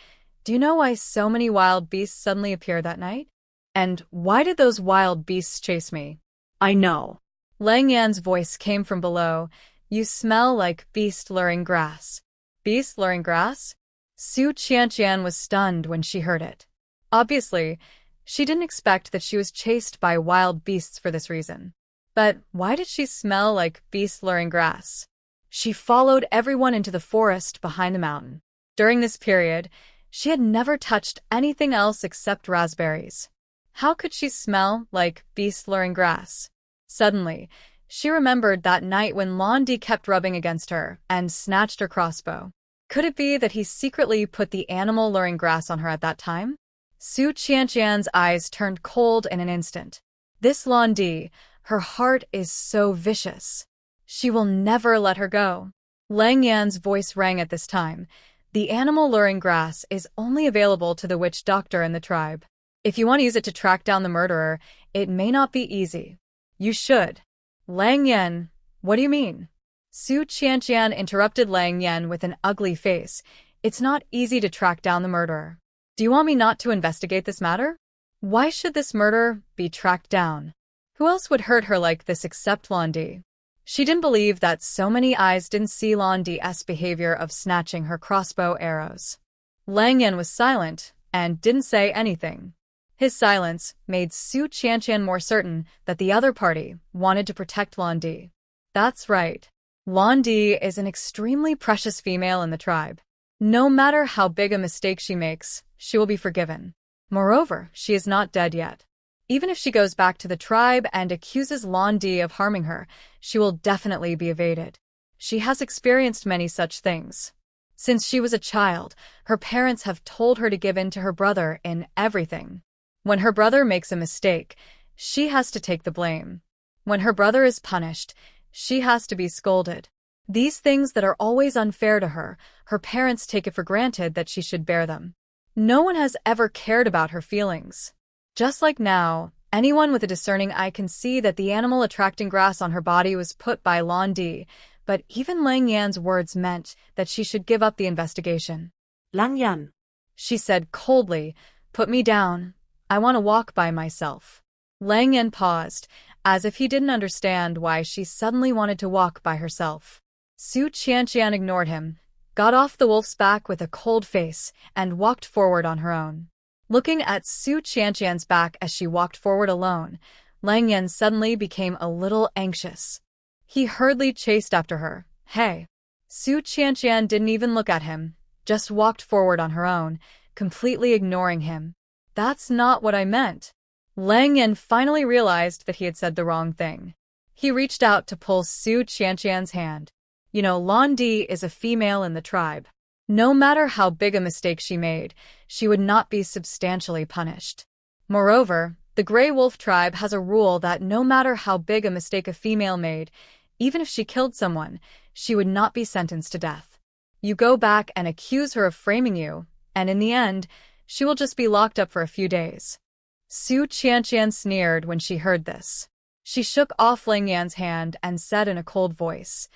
Do you know why so many wild beasts suddenly appeared that night? And why did those wild beasts chase me? I know. Lang Yan's voice came from below. You smell like beast-luring grass. Beast-luring grass? Su Qianqian was stunned when she heard it. Obviously, she didn't expect that she was chased by wild beasts for this reason. But why did she smell like beast-luring grass? She followed everyone into the forest behind the mountain. During this period, she had never touched anything else except raspberries. How could she smell like beast-luring grass? Suddenly, she remembered that night when Londi kept rubbing against her and snatched her crossbow. Could it be that he secretly put the animal-luring grass on her at that time? Su Qianqian's eyes turned cold in an instant. This Londi, her heart is so vicious. She will never let her go. Lang Yan's voice rang at this time. The animal-luring grass is only available to the witch doctor in the tribe. If you want to use it to track down the murderer, it may not be easy. You should. Lang Yan, what do you mean? Su Qianqian interrupted Lang Yan with an ugly face. It's not easy to track down the murderer. Do you want me not to investigate this matter? Why should this murder be tracked down? Who else would hurt her like this except Londi? She didn't believe that so many eyes didn't see Londi's behavior of snatching her crossbow arrows. Lang Yan was silent and didn't say anything. His silence made Su Qianqian more certain that the other party wanted to protect Londi. That's right. Londi is an extremely precious female in the tribe. No matter how big a mistake she makes, she will be forgiven. Moreover, she is not dead yet. Even if she goes back to the tribe and accuses Londi of harming her, she will definitely be evaded. She has experienced many such things. Since she was a child, her parents have told her to give in to her brother in everything. When her brother makes a mistake, she has to take the blame. When her brother is punished, she has to be scolded. These things that are always unfair to her, her parents take it for granted that she should bear them. No one has ever cared about her feelings. Just like now, anyone with a discerning eye can see that the animal attracting grass on her body was put by Londi, but even Lang Yan's words meant that she should give up the investigation. Lang Yan, She said coldly, "Put me down. I want to walk by myself." Lang Yan paused, as if he didn't understand why she suddenly wanted to walk by herself. Su Qianqian ignored him, got off the wolf's back with a cold face, and walked forward on her own. Looking at Su Qianqian's back as she walked forward alone, Lang Yan suddenly became a little anxious. He hurriedly chased after her. Hey! Su Qianqian didn't even look at him, just walked forward on her own, completely ignoring him. That's not what I meant. Lang Yan finally realized that he had said the wrong thing. He reached out to pull Su Qianqian's hand. You know, Londi is a female in the tribe. No matter how big a mistake she made, she would not be substantially punished. Moreover, the Grey Wolf tribe has a rule that no matter how big a mistake a female made, even if she killed someone, she would not be sentenced to death. You go back and accuse her of framing you, and in the end, she will just be locked up for a few days. Su Qianqian sneered when she heard this. She shook off Lang Yan's hand and said in a cold voice,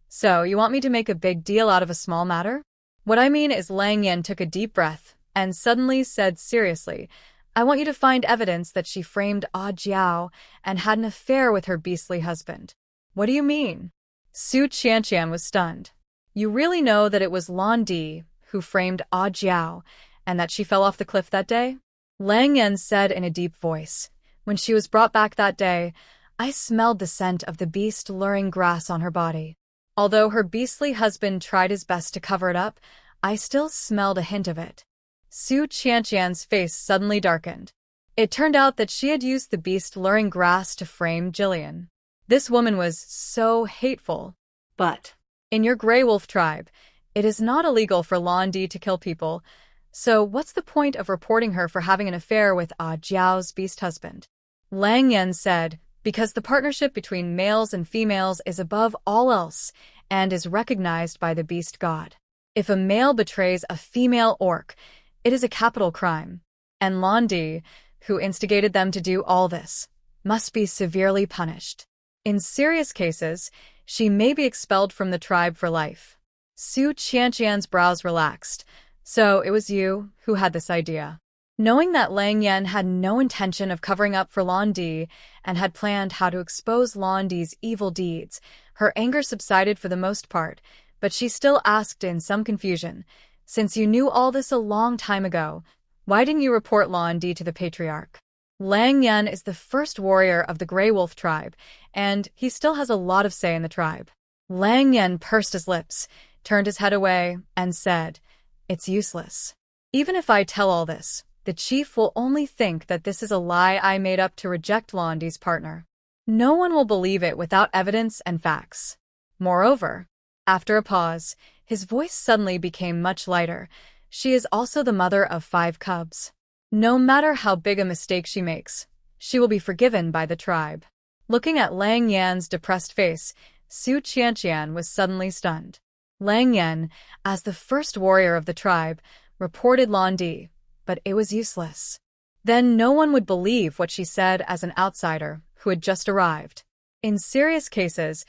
"So, you want me to make a big deal out of a small matter?" What I mean is Lang Yan took a deep breath and suddenly said seriously, "I want you to find evidence that she framed Ah Jiao and had an affair with her beastly husband." What do you mean? Su Qianqian was stunned. You really know that it was Londi who framed Ah Jiao and that she fell off the cliff that day? Lang Yan said in a deep voice. When she was brought back that day, I smelled the scent of the beast-luring grass on her body. Although her beastly husband tried his best to cover it up, I still smelled a hint of it. Su Qianqian's face suddenly darkened. It turned out that she had used the beast luring grass to frame Jillian. This woman was so hateful. But In your Grey Wolf tribe, it is not illegal for Londi to kill people, so what's the point of reporting her for having an affair with Jiao's beast husband? Lang Yan said, because the partnership between males and females is above all else and is recognized by the beast god. If a male betrays a female orc, it is a capital crime, and Londi, who instigated them to do all this, must be severely punished. In serious cases, she may be expelled from the tribe for life. Su Qianqian's brows relaxed. So it was you who had this idea. Knowing that Lang Yan had no intention of covering up for Londi and had planned how to expose Londi's evil deeds, her anger subsided for the most part, but she still asked in some confusion, since you knew all this a long time ago, why didn't you report Londi to the Patriarch? Lang Yan is the first warrior of the Grey Wolf tribe, and he still has a lot of say in the tribe. Lang Yan pursed his lips, turned his head away, and said, "It's useless. Even if I tell all this, the chief will only think that this is a lie I made up to reject Londi's partner. No one will believe it without evidence and facts. Moreover," after a pause, his voice suddenly became much lighter, "she is also the mother of 5 cubs. No matter how big a mistake she makes, she will be forgiven by the tribe." Looking at Lang Yan's depressed face, Su Qianqian was suddenly stunned. Lang Yan, as the first warrior of the tribe, reported Londi, but it was useless. Then no one would believe what she said as an outsider who had just arrived. In serious cases,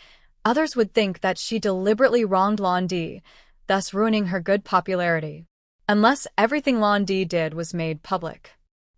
others would think that she deliberately wronged Londi, thus ruining her good popularity. Unless everything Londi did was made public.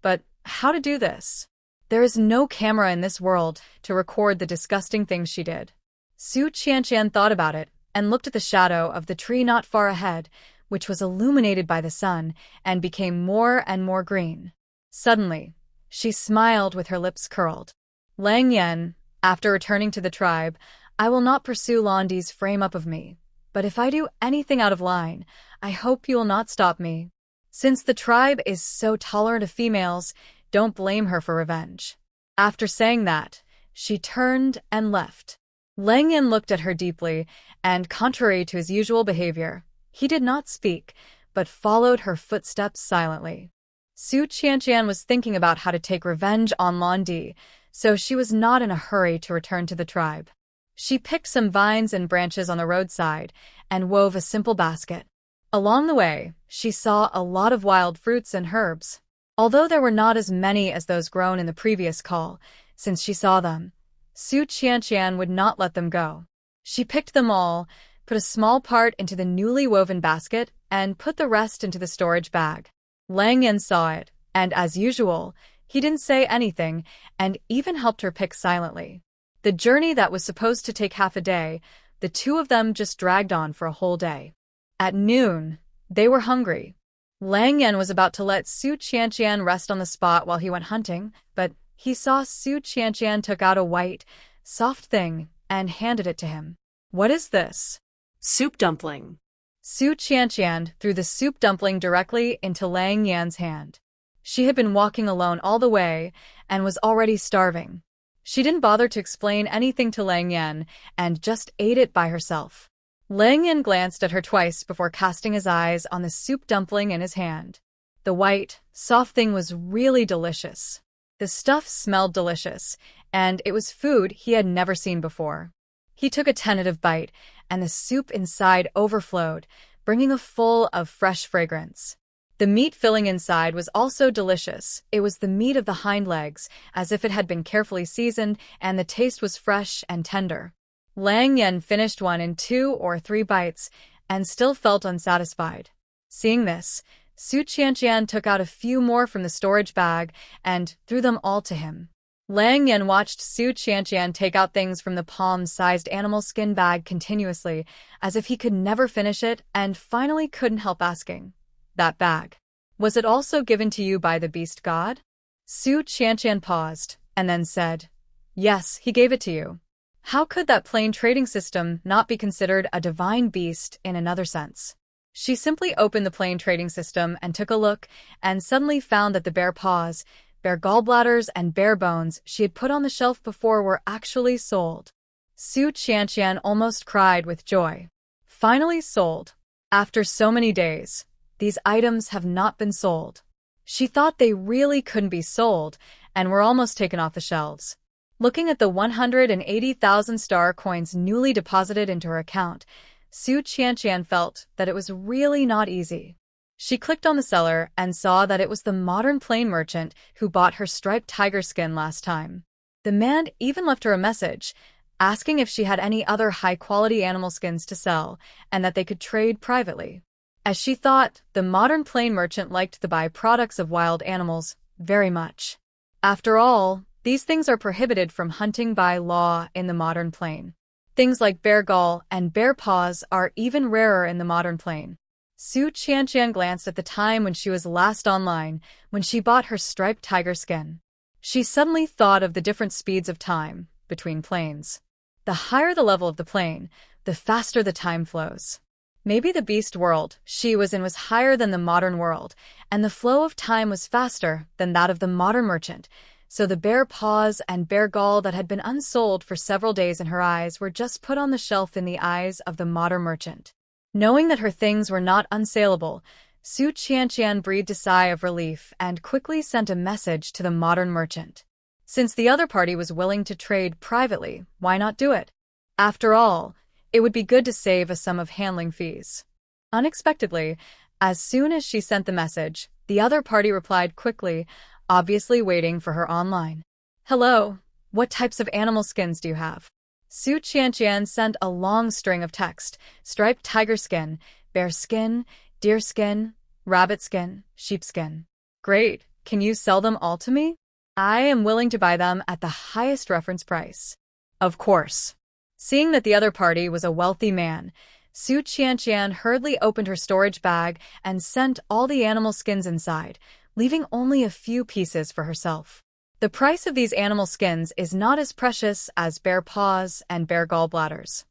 But how to do this? There is no camera in this world to record the disgusting things she did. Su Qianqian thought about it and looked at the shadow of the tree not far ahead, which was illuminated by the sun and became more and more green. Suddenly, she smiled with her lips curled. "Lang Yan, after returning to the tribe, I will not pursue Londi's frame-up of me. But if I do anything out of line, I hope you will not stop me. Since the tribe is so tolerant of females, don't blame her for revenge." After saying that, she turned and left. Lang Yan looked at her deeply, and contrary to his usual behavior, he did not speak, but followed her footsteps silently. Su Qianqian was thinking about how to take revenge on Londi, so she was not in a hurry to return to the tribe. She picked some vines and branches on the roadside and wove a simple basket. Along the way, she saw a lot of wild fruits and herbs. Although there were not as many as those grown in the previous call, since she saw them, Su Qianqian would not let them go. She picked them all, put a small part into the newly woven basket, and put the rest into the storage bag. Lang Yan saw it, and as usual, he didn't say anything and even helped her pick silently. The journey that was supposed to take half a day, the two of them just dragged on for a whole day. At noon, they were hungry. Lang Yan was about to let Su Qianqian rest on the spot while he went hunting, but he saw Su Qianqian took out a white, soft thing and handed it to him. "What is this?" soup dumpling. Su Qianqian threw the soup dumpling directly into Lang Yan's hand. She had been walking alone all the way and was already starving. She didn't bother to explain anything to Lang Yan and just ate it by herself. Lang Yan glanced at her twice before casting his eyes on the soup dumpling in his hand. The white, soft thing was really delicious. The stuff smelled delicious, and it was food he had never seen before. He took a tentative bite, and the soup inside overflowed, bringing a full of fresh fragrance. The meat filling inside was also delicious. It was the meat of the hind legs, as if it had been carefully seasoned, and the taste was fresh and tender. Lang Yan finished one in 2 or 3 bites, and still felt unsatisfied. Seeing this, Su Qianqian took out a few more from the storage bag and threw them all to him. Lang Yan watched Su Qianqian take out things from the palm-sized animal skin bag continuously, as if he could never finish it, and finally couldn't help asking, "That bag, was it also given to you by the beast god?" Su Qianqian paused, and then said, "Yes, he gave it to you. How could that plain trading system not be considered a divine beast in another sense?" She simply opened the plane trading system and took a look, and suddenly found that the bare paws, bare gallbladders, and bare bones she had put on the shelf before were actually sold. Su Qianqian almost cried with joy. Finally sold. After so many days, these items have not been sold. She thought they really couldn't be sold and were almost taken off the shelves. Looking at the 180,000 star coins newly deposited into her account, Su Qianqian felt that it was really not easy. She clicked on the seller and saw that it was the modern plane merchant who bought her striped tiger skin last time. The man even left her a message, asking if she had any other high-quality animal skins to sell and that they could trade privately. As she thought, the modern plane merchant liked the byproducts of wild animals very much. After all, these things are prohibited from hunting by law in the modern plane. Things like bear gall and bear paws are even rarer in the modern plane. Su Qianqian glanced at the time when she was last online, when she bought her striped tiger skin. She suddenly thought of the different speeds of time between planes. The higher the level of the plane, the faster the time flows. Maybe the beast world she was in was higher than the modern world, and the flow of time was faster than that of the modern merchant, so the bare paws and bare gall that had been unsold for several days in her eyes were just put on the shelf in the eyes of the modern merchant. Knowing that her things were not unsaleable, Su Qianqian breathed a sigh of relief and quickly sent a message to the modern merchant. Since the other party was willing to trade privately, why not do it? After all, it would be good to save a sum of handling fees. Unexpectedly, as soon as she sent the message, the other party replied quickly, obviously waiting for her online. Hello, what types of animal skins do you have? Su Qianqian sent a long string of text: striped tiger skin, bear skin, deer skin, rabbit skin, sheepskin. Great, can you sell them all to me? I am willing to buy them at the highest reference price. Of course. Seeing that the other party was a wealthy man, Su Qianqian hurriedly opened her storage bag and sent all the animal skins inside, leaving only a few pieces for herself. The price of these animal skins is not as precious as bear paws and bear gallbladders.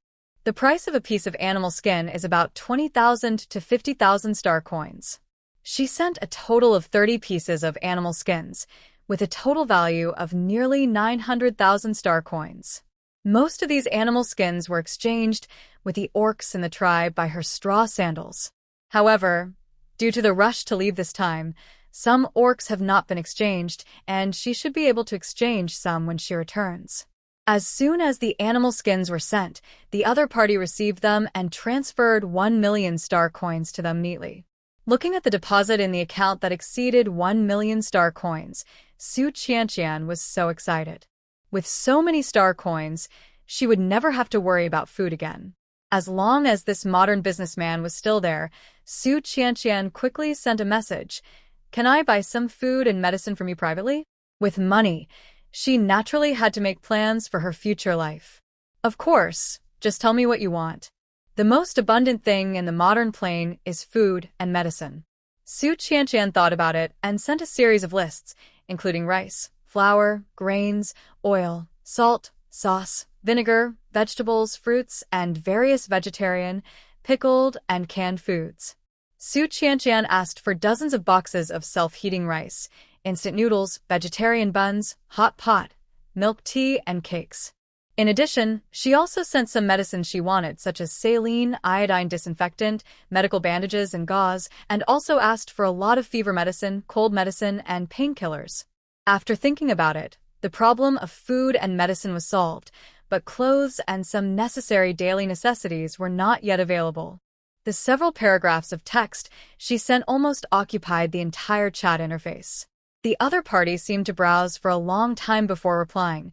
The price of a piece of animal skin is about 20,000 to 50,000 star coins. She sent a total of 30 pieces of animal skins, with a total value of nearly 900,000 star coins. Most of these animal skins were exchanged with the orcs in the tribe by her straw sandals. However, due to the rush to leave this time, some orcs have not been exchanged, and she should be able to exchange some when she returns. As soon as the animal skins were sent, the other party received them and transferred 1 million star coins to them neatly. Looking at the deposit in the account that exceeded 1 million star coins, Su Qianqian was so excited. With so many star coins, she would never have to worry about food again. As long as this modern businessman was still there, Su Qianqian quickly sent a message: "Can I buy some food and medicine from you privately?" With money, she naturally had to make plans for her future life. Of course, just tell me what you want. The most abundant thing in the modern plane is food and medicine. Su Qianqian thought about it and sent a series of lists, including rice, flour, grains, oil, salt, sauce, vinegar, vegetables, fruits, and various vegetarian, pickled, and canned foods. Su Qianqian asked for dozens of boxes of self-heating rice, instant noodles, vegetarian buns, hot pot, milk tea, and cakes. In addition, she also sent some medicines she wanted, such as saline, iodine disinfectant, medical bandages, and gauze, and also asked for a lot of fever medicine, cold medicine, and painkillers. After thinking about it, the problem of food and medicine was solved, but clothes and some necessary daily necessities were not yet available. The several paragraphs of text she sent almost occupied the entire chat interface. The other party seemed to browse for a long time before replying.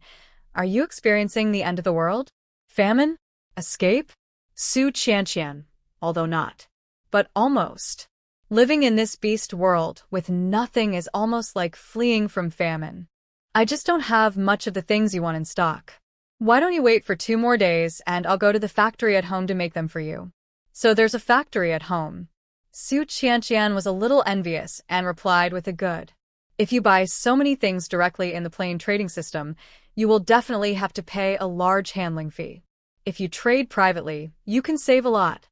Are you experiencing the end of the world? Famine? Escape? Su Qianqian, although not. But almost. Living in this beast world with nothing is almost like fleeing from famine. I just don't have much of the things you want in stock. Why don't you wait for 2 more days and I'll go to the factory at home to make them for you. So there's a factory at home. Su Qianqian was a little envious and replied with a good. If you buy so many things directly in the plane trading system, you will definitely have to pay a large handling fee. If you trade privately, you can save a lot.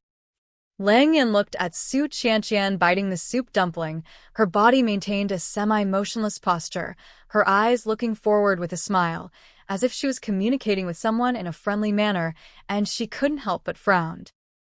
Lang Yin looked at Su Qianqian biting the soup dumpling. Her body maintained a semi-motionless posture, her eyes looking forward with a smile, as if she was communicating with someone in a friendly manner, and she couldn't help but frown.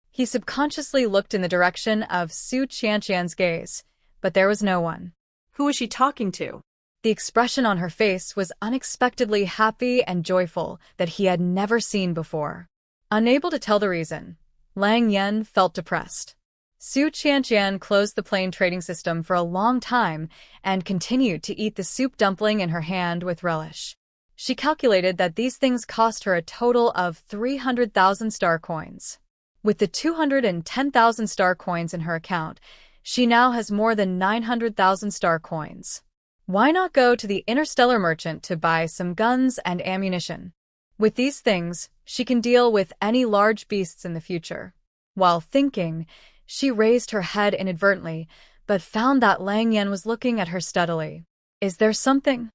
He subconsciously looked in the direction of Su Qianqian's gaze, but there was no one. Who is she talking to? The expression on her face was unexpectedly happy and joyful that he had never seen before. Unable to tell the reason, Lang Yin felt depressed. Su Qianqian closed the plain trading system for a long time and continued to eat the soup dumpling in her hand with relish. She calculated that these things cost her a total of 300,000 star coins. With the 210,000 star coins in her account, she now has more than 900,000 star coins. Why not go to the interstellar merchant to buy some guns and ammunition? With these things, she can deal with any large beasts in the future. While thinking, she raised her head inadvertently, but found that Lang Yin was looking at her steadily. Is there something?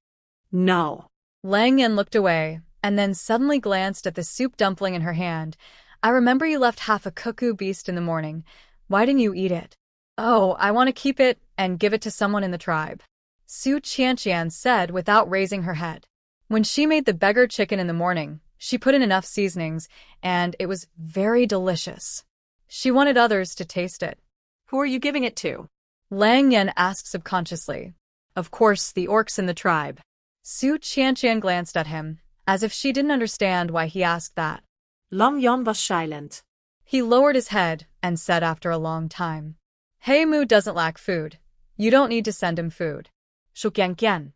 No. Lang Yin looked away, and then suddenly glanced at the soup dumpling in her hand. I remember you left half a cuckoo beast in the morning. Why didn't you eat it? Oh, I want to keep it and give it to someone in the tribe, Su Qianqian said without raising her head. When she made the beggar chicken in the morning, she put in enough seasonings, and it was very delicious. She wanted others to taste it. Who are you giving it to? Lang Yin asked subconsciously. Of course, the orcs in the tribe. Su Qianqian glanced at him, as if she didn't understand why he asked that. Lang Yin was silent. He lowered his head and said after a long time, Hey Mu doesn't lack food. You don't need to send him food. Shu Qianqian.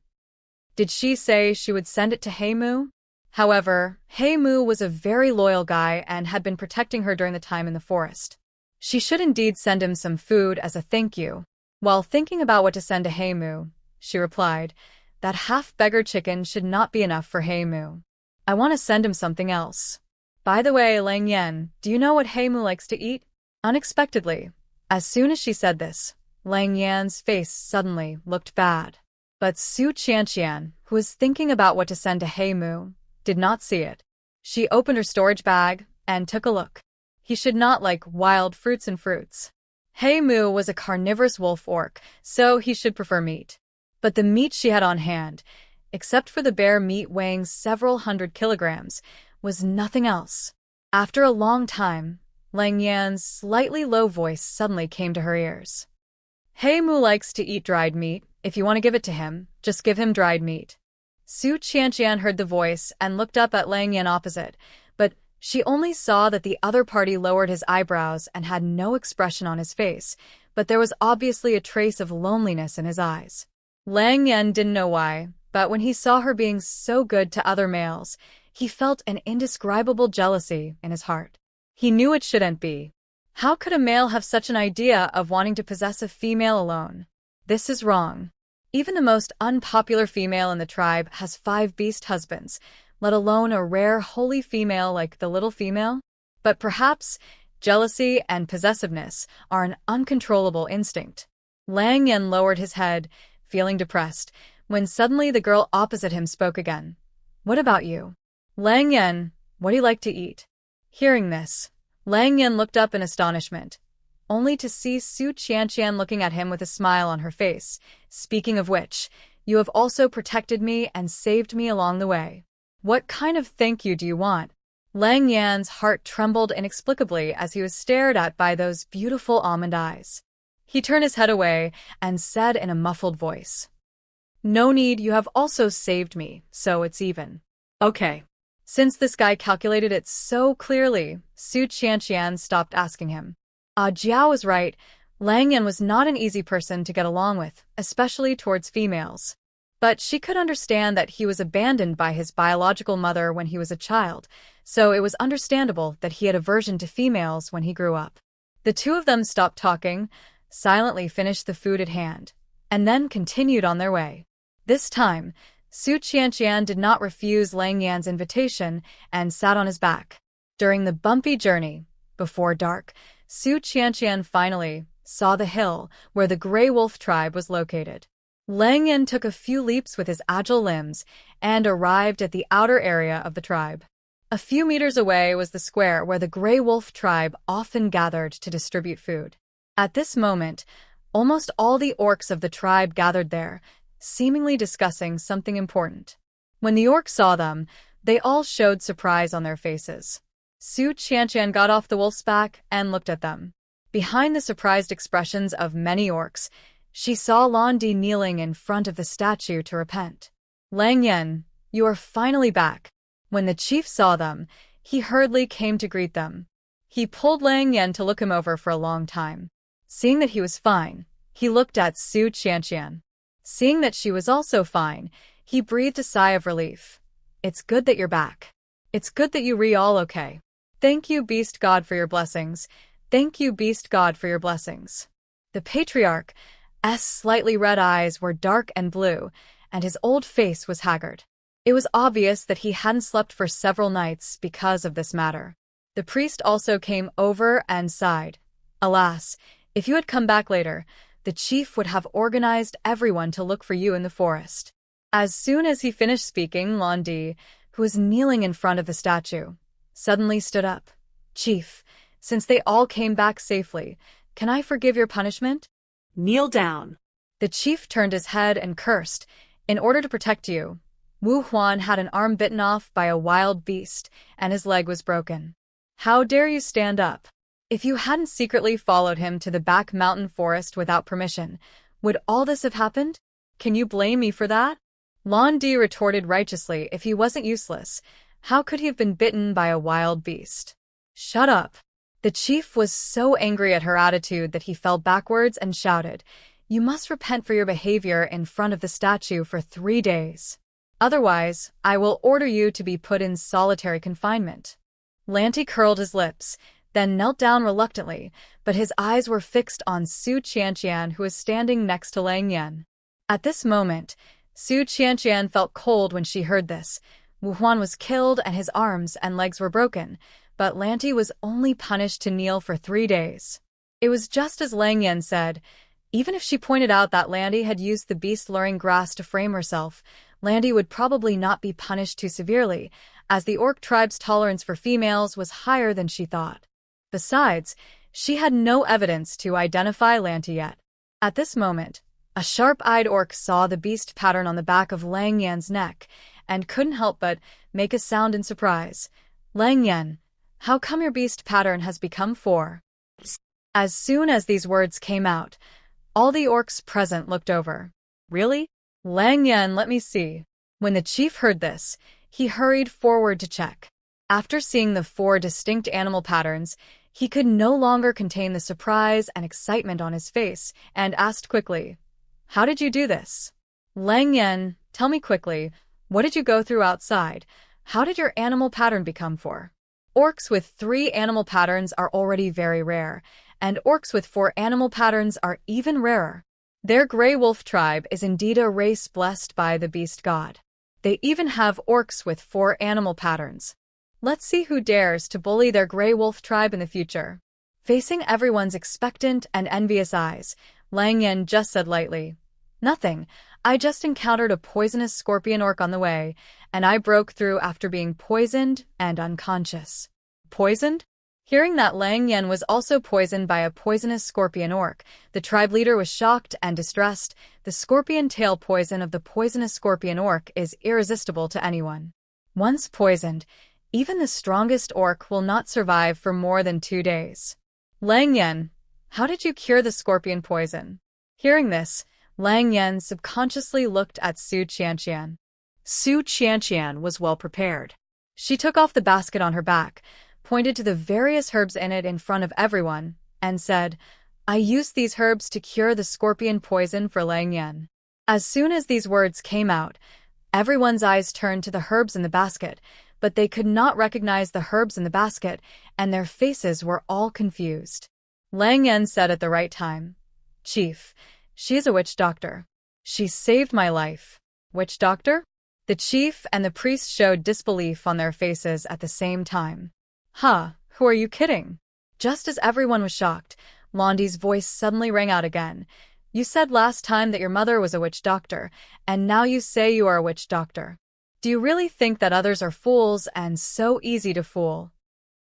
Did she say she would send it to Hey Mu? However, Hey Mu was a very loyal guy and had been protecting her during the time in the forest. She should indeed send him some food as a thank you. While thinking about what to send to Hey Mu, she replied, that half-beggar chicken should not be enough for Hey Mu. I want to send him something else. By the way, Lang Yin, do you know what Hey Mu likes to eat? Unexpectedly, as soon as she said this, Lang Yan's face suddenly looked bad. But Su Qianqian, who was thinking about what to send to Hey Mu, did not see it. She opened her storage bag and took a look. He should not like wild fruits and fruits. Hey Mu was a carnivorous wolf orc, so he should prefer meat. But the meat she had on hand, except for the bear meat weighing several hundred kilograms, was nothing else. After a long time, Lang Yan's slightly low voice suddenly came to her ears. Hey Mu likes to eat dried meat. If you want to give it to him, just give him dried meat. Su Qianqian heard the voice and looked up at Lang Yan opposite, but she only saw that the other party lowered his eyebrows and had no expression on his face, but there was obviously a trace of loneliness in his eyes. Lang Yan didn't know why, but when he saw her being so good to other males, he felt an indescribable jealousy in his heart. He knew it shouldn't be. How could a male have such an idea of wanting to possess a female alone? This is wrong. Even the most unpopular female in the tribe has 5 beast husbands, let alone a rare holy female like the little female. But perhaps jealousy and possessiveness are an uncontrollable instinct. Lang Yin lowered his head, feeling depressed, when suddenly the girl opposite him spoke again. What about you? Lang Yin, what do you like to eat? Hearing this, Lang Yin looked up in astonishment, only to see Su Qianqian looking at him with a smile on her face. Speaking of which, you have also protected me and saved me along the way. What kind of thank you do you want? Lang Yan's heart trembled inexplicably as he was stared at by those beautiful almond eyes. He turned his head away and said in a muffled voice, No need, you have also saved me, so it's even. Okay. Since this guy calculated it so clearly, Su Qianqian stopped asking him. Jiao was right. Lang Yan was not an easy person to get along with, especially towards females. But she could understand that he was abandoned by his biological mother when he was a child, so it was understandable that he had aversion to females when he grew up. The two of them stopped talking, silently finished the food at hand, and then continued on their way. This time, Su Qianqian did not refuse Lang Yan's invitation and sat on his back. During the bumpy journey, before dark, Su Qianqian finally saw the hill where the Grey Wolf tribe was located. Lang Yan took a few leaps with his agile limbs and arrived at the outer area of the tribe. A few meters away was the square where the Grey Wolf tribe often gathered to distribute food. At this moment, almost all the orcs of the tribe gathered there, seemingly discussing something important. When the orcs saw them, they all showed surprise on their faces. Su Qianqian got off the wolf's back and looked at them. Behind the surprised expressions of many orcs, she saw Lan Di kneeling in front of the statue to repent. Lang Yan, you are finally back. When the chief saw them, he hurriedly came to greet them. He pulled Lang Yan to look him over for a long time. Seeing that he was fine, he looked at Su Qianqian. Seeing that she was also fine, he breathed a sigh of relief. It's good that you're back. It's good that you all okay. Thank you, Beast God, for your blessings. Thank you, Beast God, for your blessings. The patriarch's slightly red eyes were dark and blue, and his old face was haggard. It was obvious that he hadn't slept for several nights because of this matter. The priest also came over and sighed. Alas, if you had come back later, the chief would have organized everyone to look for you in the forest. As soon as he finished speaking, Lan Di, who was kneeling in front of the statue, suddenly stood up. Chief, since they all came back safely, can I forgive your punishment? Kneel down. The chief turned his head and cursed. In order to protect you, Wu Huan had an arm bitten off by a wild beast, and his leg was broken. How dare you stand up? If you hadn't secretly followed him to the back mountain forest without permission, would all this have happened? Can you blame me for that? Lan Di retorted righteously. If he wasn't useless, how could he have been bitten by a wild beast? Shut up. The chief was so angry at her attitude that he fell backwards and shouted, You must repent for your behavior in front of the statue for 3 days. Otherwise, I will order you to be put in solitary confinement. Lanti curled his lips, then knelt down reluctantly, but his eyes were fixed on Su Qianqian, who was standing next to Lang Yan. At this moment, Su Qianqian felt cold when she heard this. Wu Huan was killed and his arms and legs were broken, but Lanti was only punished to kneel for 3 days. It was just as Lang Yan said. Even if she pointed out that Lanti had used the beast-luring grass to frame herself, Lanti would probably not be punished too severely, as the orc tribe's tolerance for females was higher than she thought. Besides, she had no evidence to identify Lanti yet. At this moment, a sharp-eyed orc saw the beast pattern on the back of Lang Yan's neck and couldn't help but make a sound in surprise. Lang Yan, how come your beast pattern has become 4? As soon as these words came out, all the orcs present looked over. Really? Lang Yan, let me see. When the chief heard this, he hurried forward to check. After seeing the 4 distinct animal patterns, he could no longer contain the surprise and excitement on his face and asked quickly, How did you do this? Lang Yan, tell me quickly, what did you go through outside? How did your animal pattern become 4? Orcs with 3 animal patterns are already very rare, and orcs with 4 animal patterns are even rarer. Their Grey Wolf tribe is indeed a race blessed by the beast god. They even have orcs with 4 animal patterns. Let's see who dares to bully their Grey Wolf tribe in the future. Facing everyone's expectant and envious eyes, Lang Yan just said lightly, Nothing. I just encountered a poisonous scorpion orc on the way, and I broke through after being poisoned and unconscious. Poisoned? Hearing that Lang Yan was also poisoned by a poisonous scorpion orc, the tribe leader was shocked and distressed. The scorpion tail poison of the poisonous scorpion orc is irresistible to anyone. Once poisoned, even the strongest orc will not survive for more than 2 days. Lang Yan, how did you cure the scorpion poison? Hearing this, Lang Yan subconsciously looked at Su Qianqian. Su Qianqian was well prepared. She took off the basket on her back, pointed to the various herbs in it in front of everyone, and said, I used these herbs to cure the scorpion poison for Lang Yan. As soon as these words came out, everyone's eyes turned to the herbs in the basket, but they could not recognize the herbs in the basket, and their faces were all confused. Lang Yan said at the right time, Chief, she is a witch doctor. She saved my life. Witch doctor? The chief and the priest showed disbelief on their faces at the same time. Huh, who are you kidding? Just as everyone was shocked, Landi's voice suddenly rang out again. You said last time that your mother was a witch doctor, and now you say you are a witch doctor. Do you really think that others are fools and so easy to fool?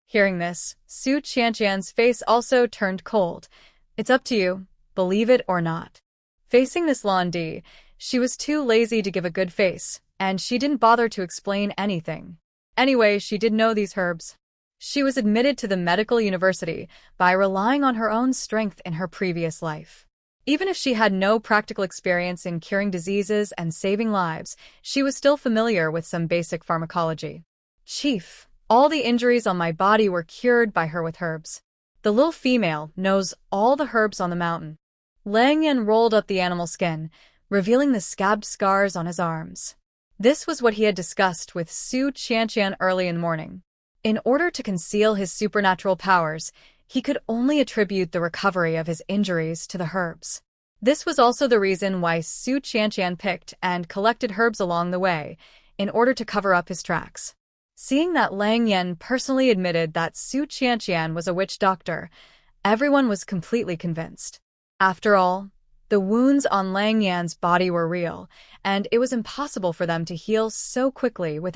Hearing this, Su Qianqian's face also turned cold. It's up to you, believe it or not. Facing this Lan Di, she was too lazy to give a good face, and she didn't bother to explain anything. Anyway, she did know these herbs. She was admitted to the medical university by relying on her own strength in her previous life. Even if she had no practical experience in curing diseases and saving lives, she was still familiar with some basic pharmacology. Chief, all the injuries on my body were cured by her with herbs. The little female knows all the herbs on the mountain. Lang Yan rolled up the animal skin, revealing the scabbed scars on his arms. This was what he had discussed with Su Qianqian early in the morning. In order to conceal his supernatural powers, he could only attribute the recovery of his injuries to the herbs. This was also the reason why Su Qianqian picked and collected herbs along the way, in order to cover up his tracks. Seeing that Lang Yan personally admitted that Su Qianqian was a witch doctor, everyone was completely convinced. After all, the wounds on Lang Yan's body were real, and it was impossible for them to heal so quickly without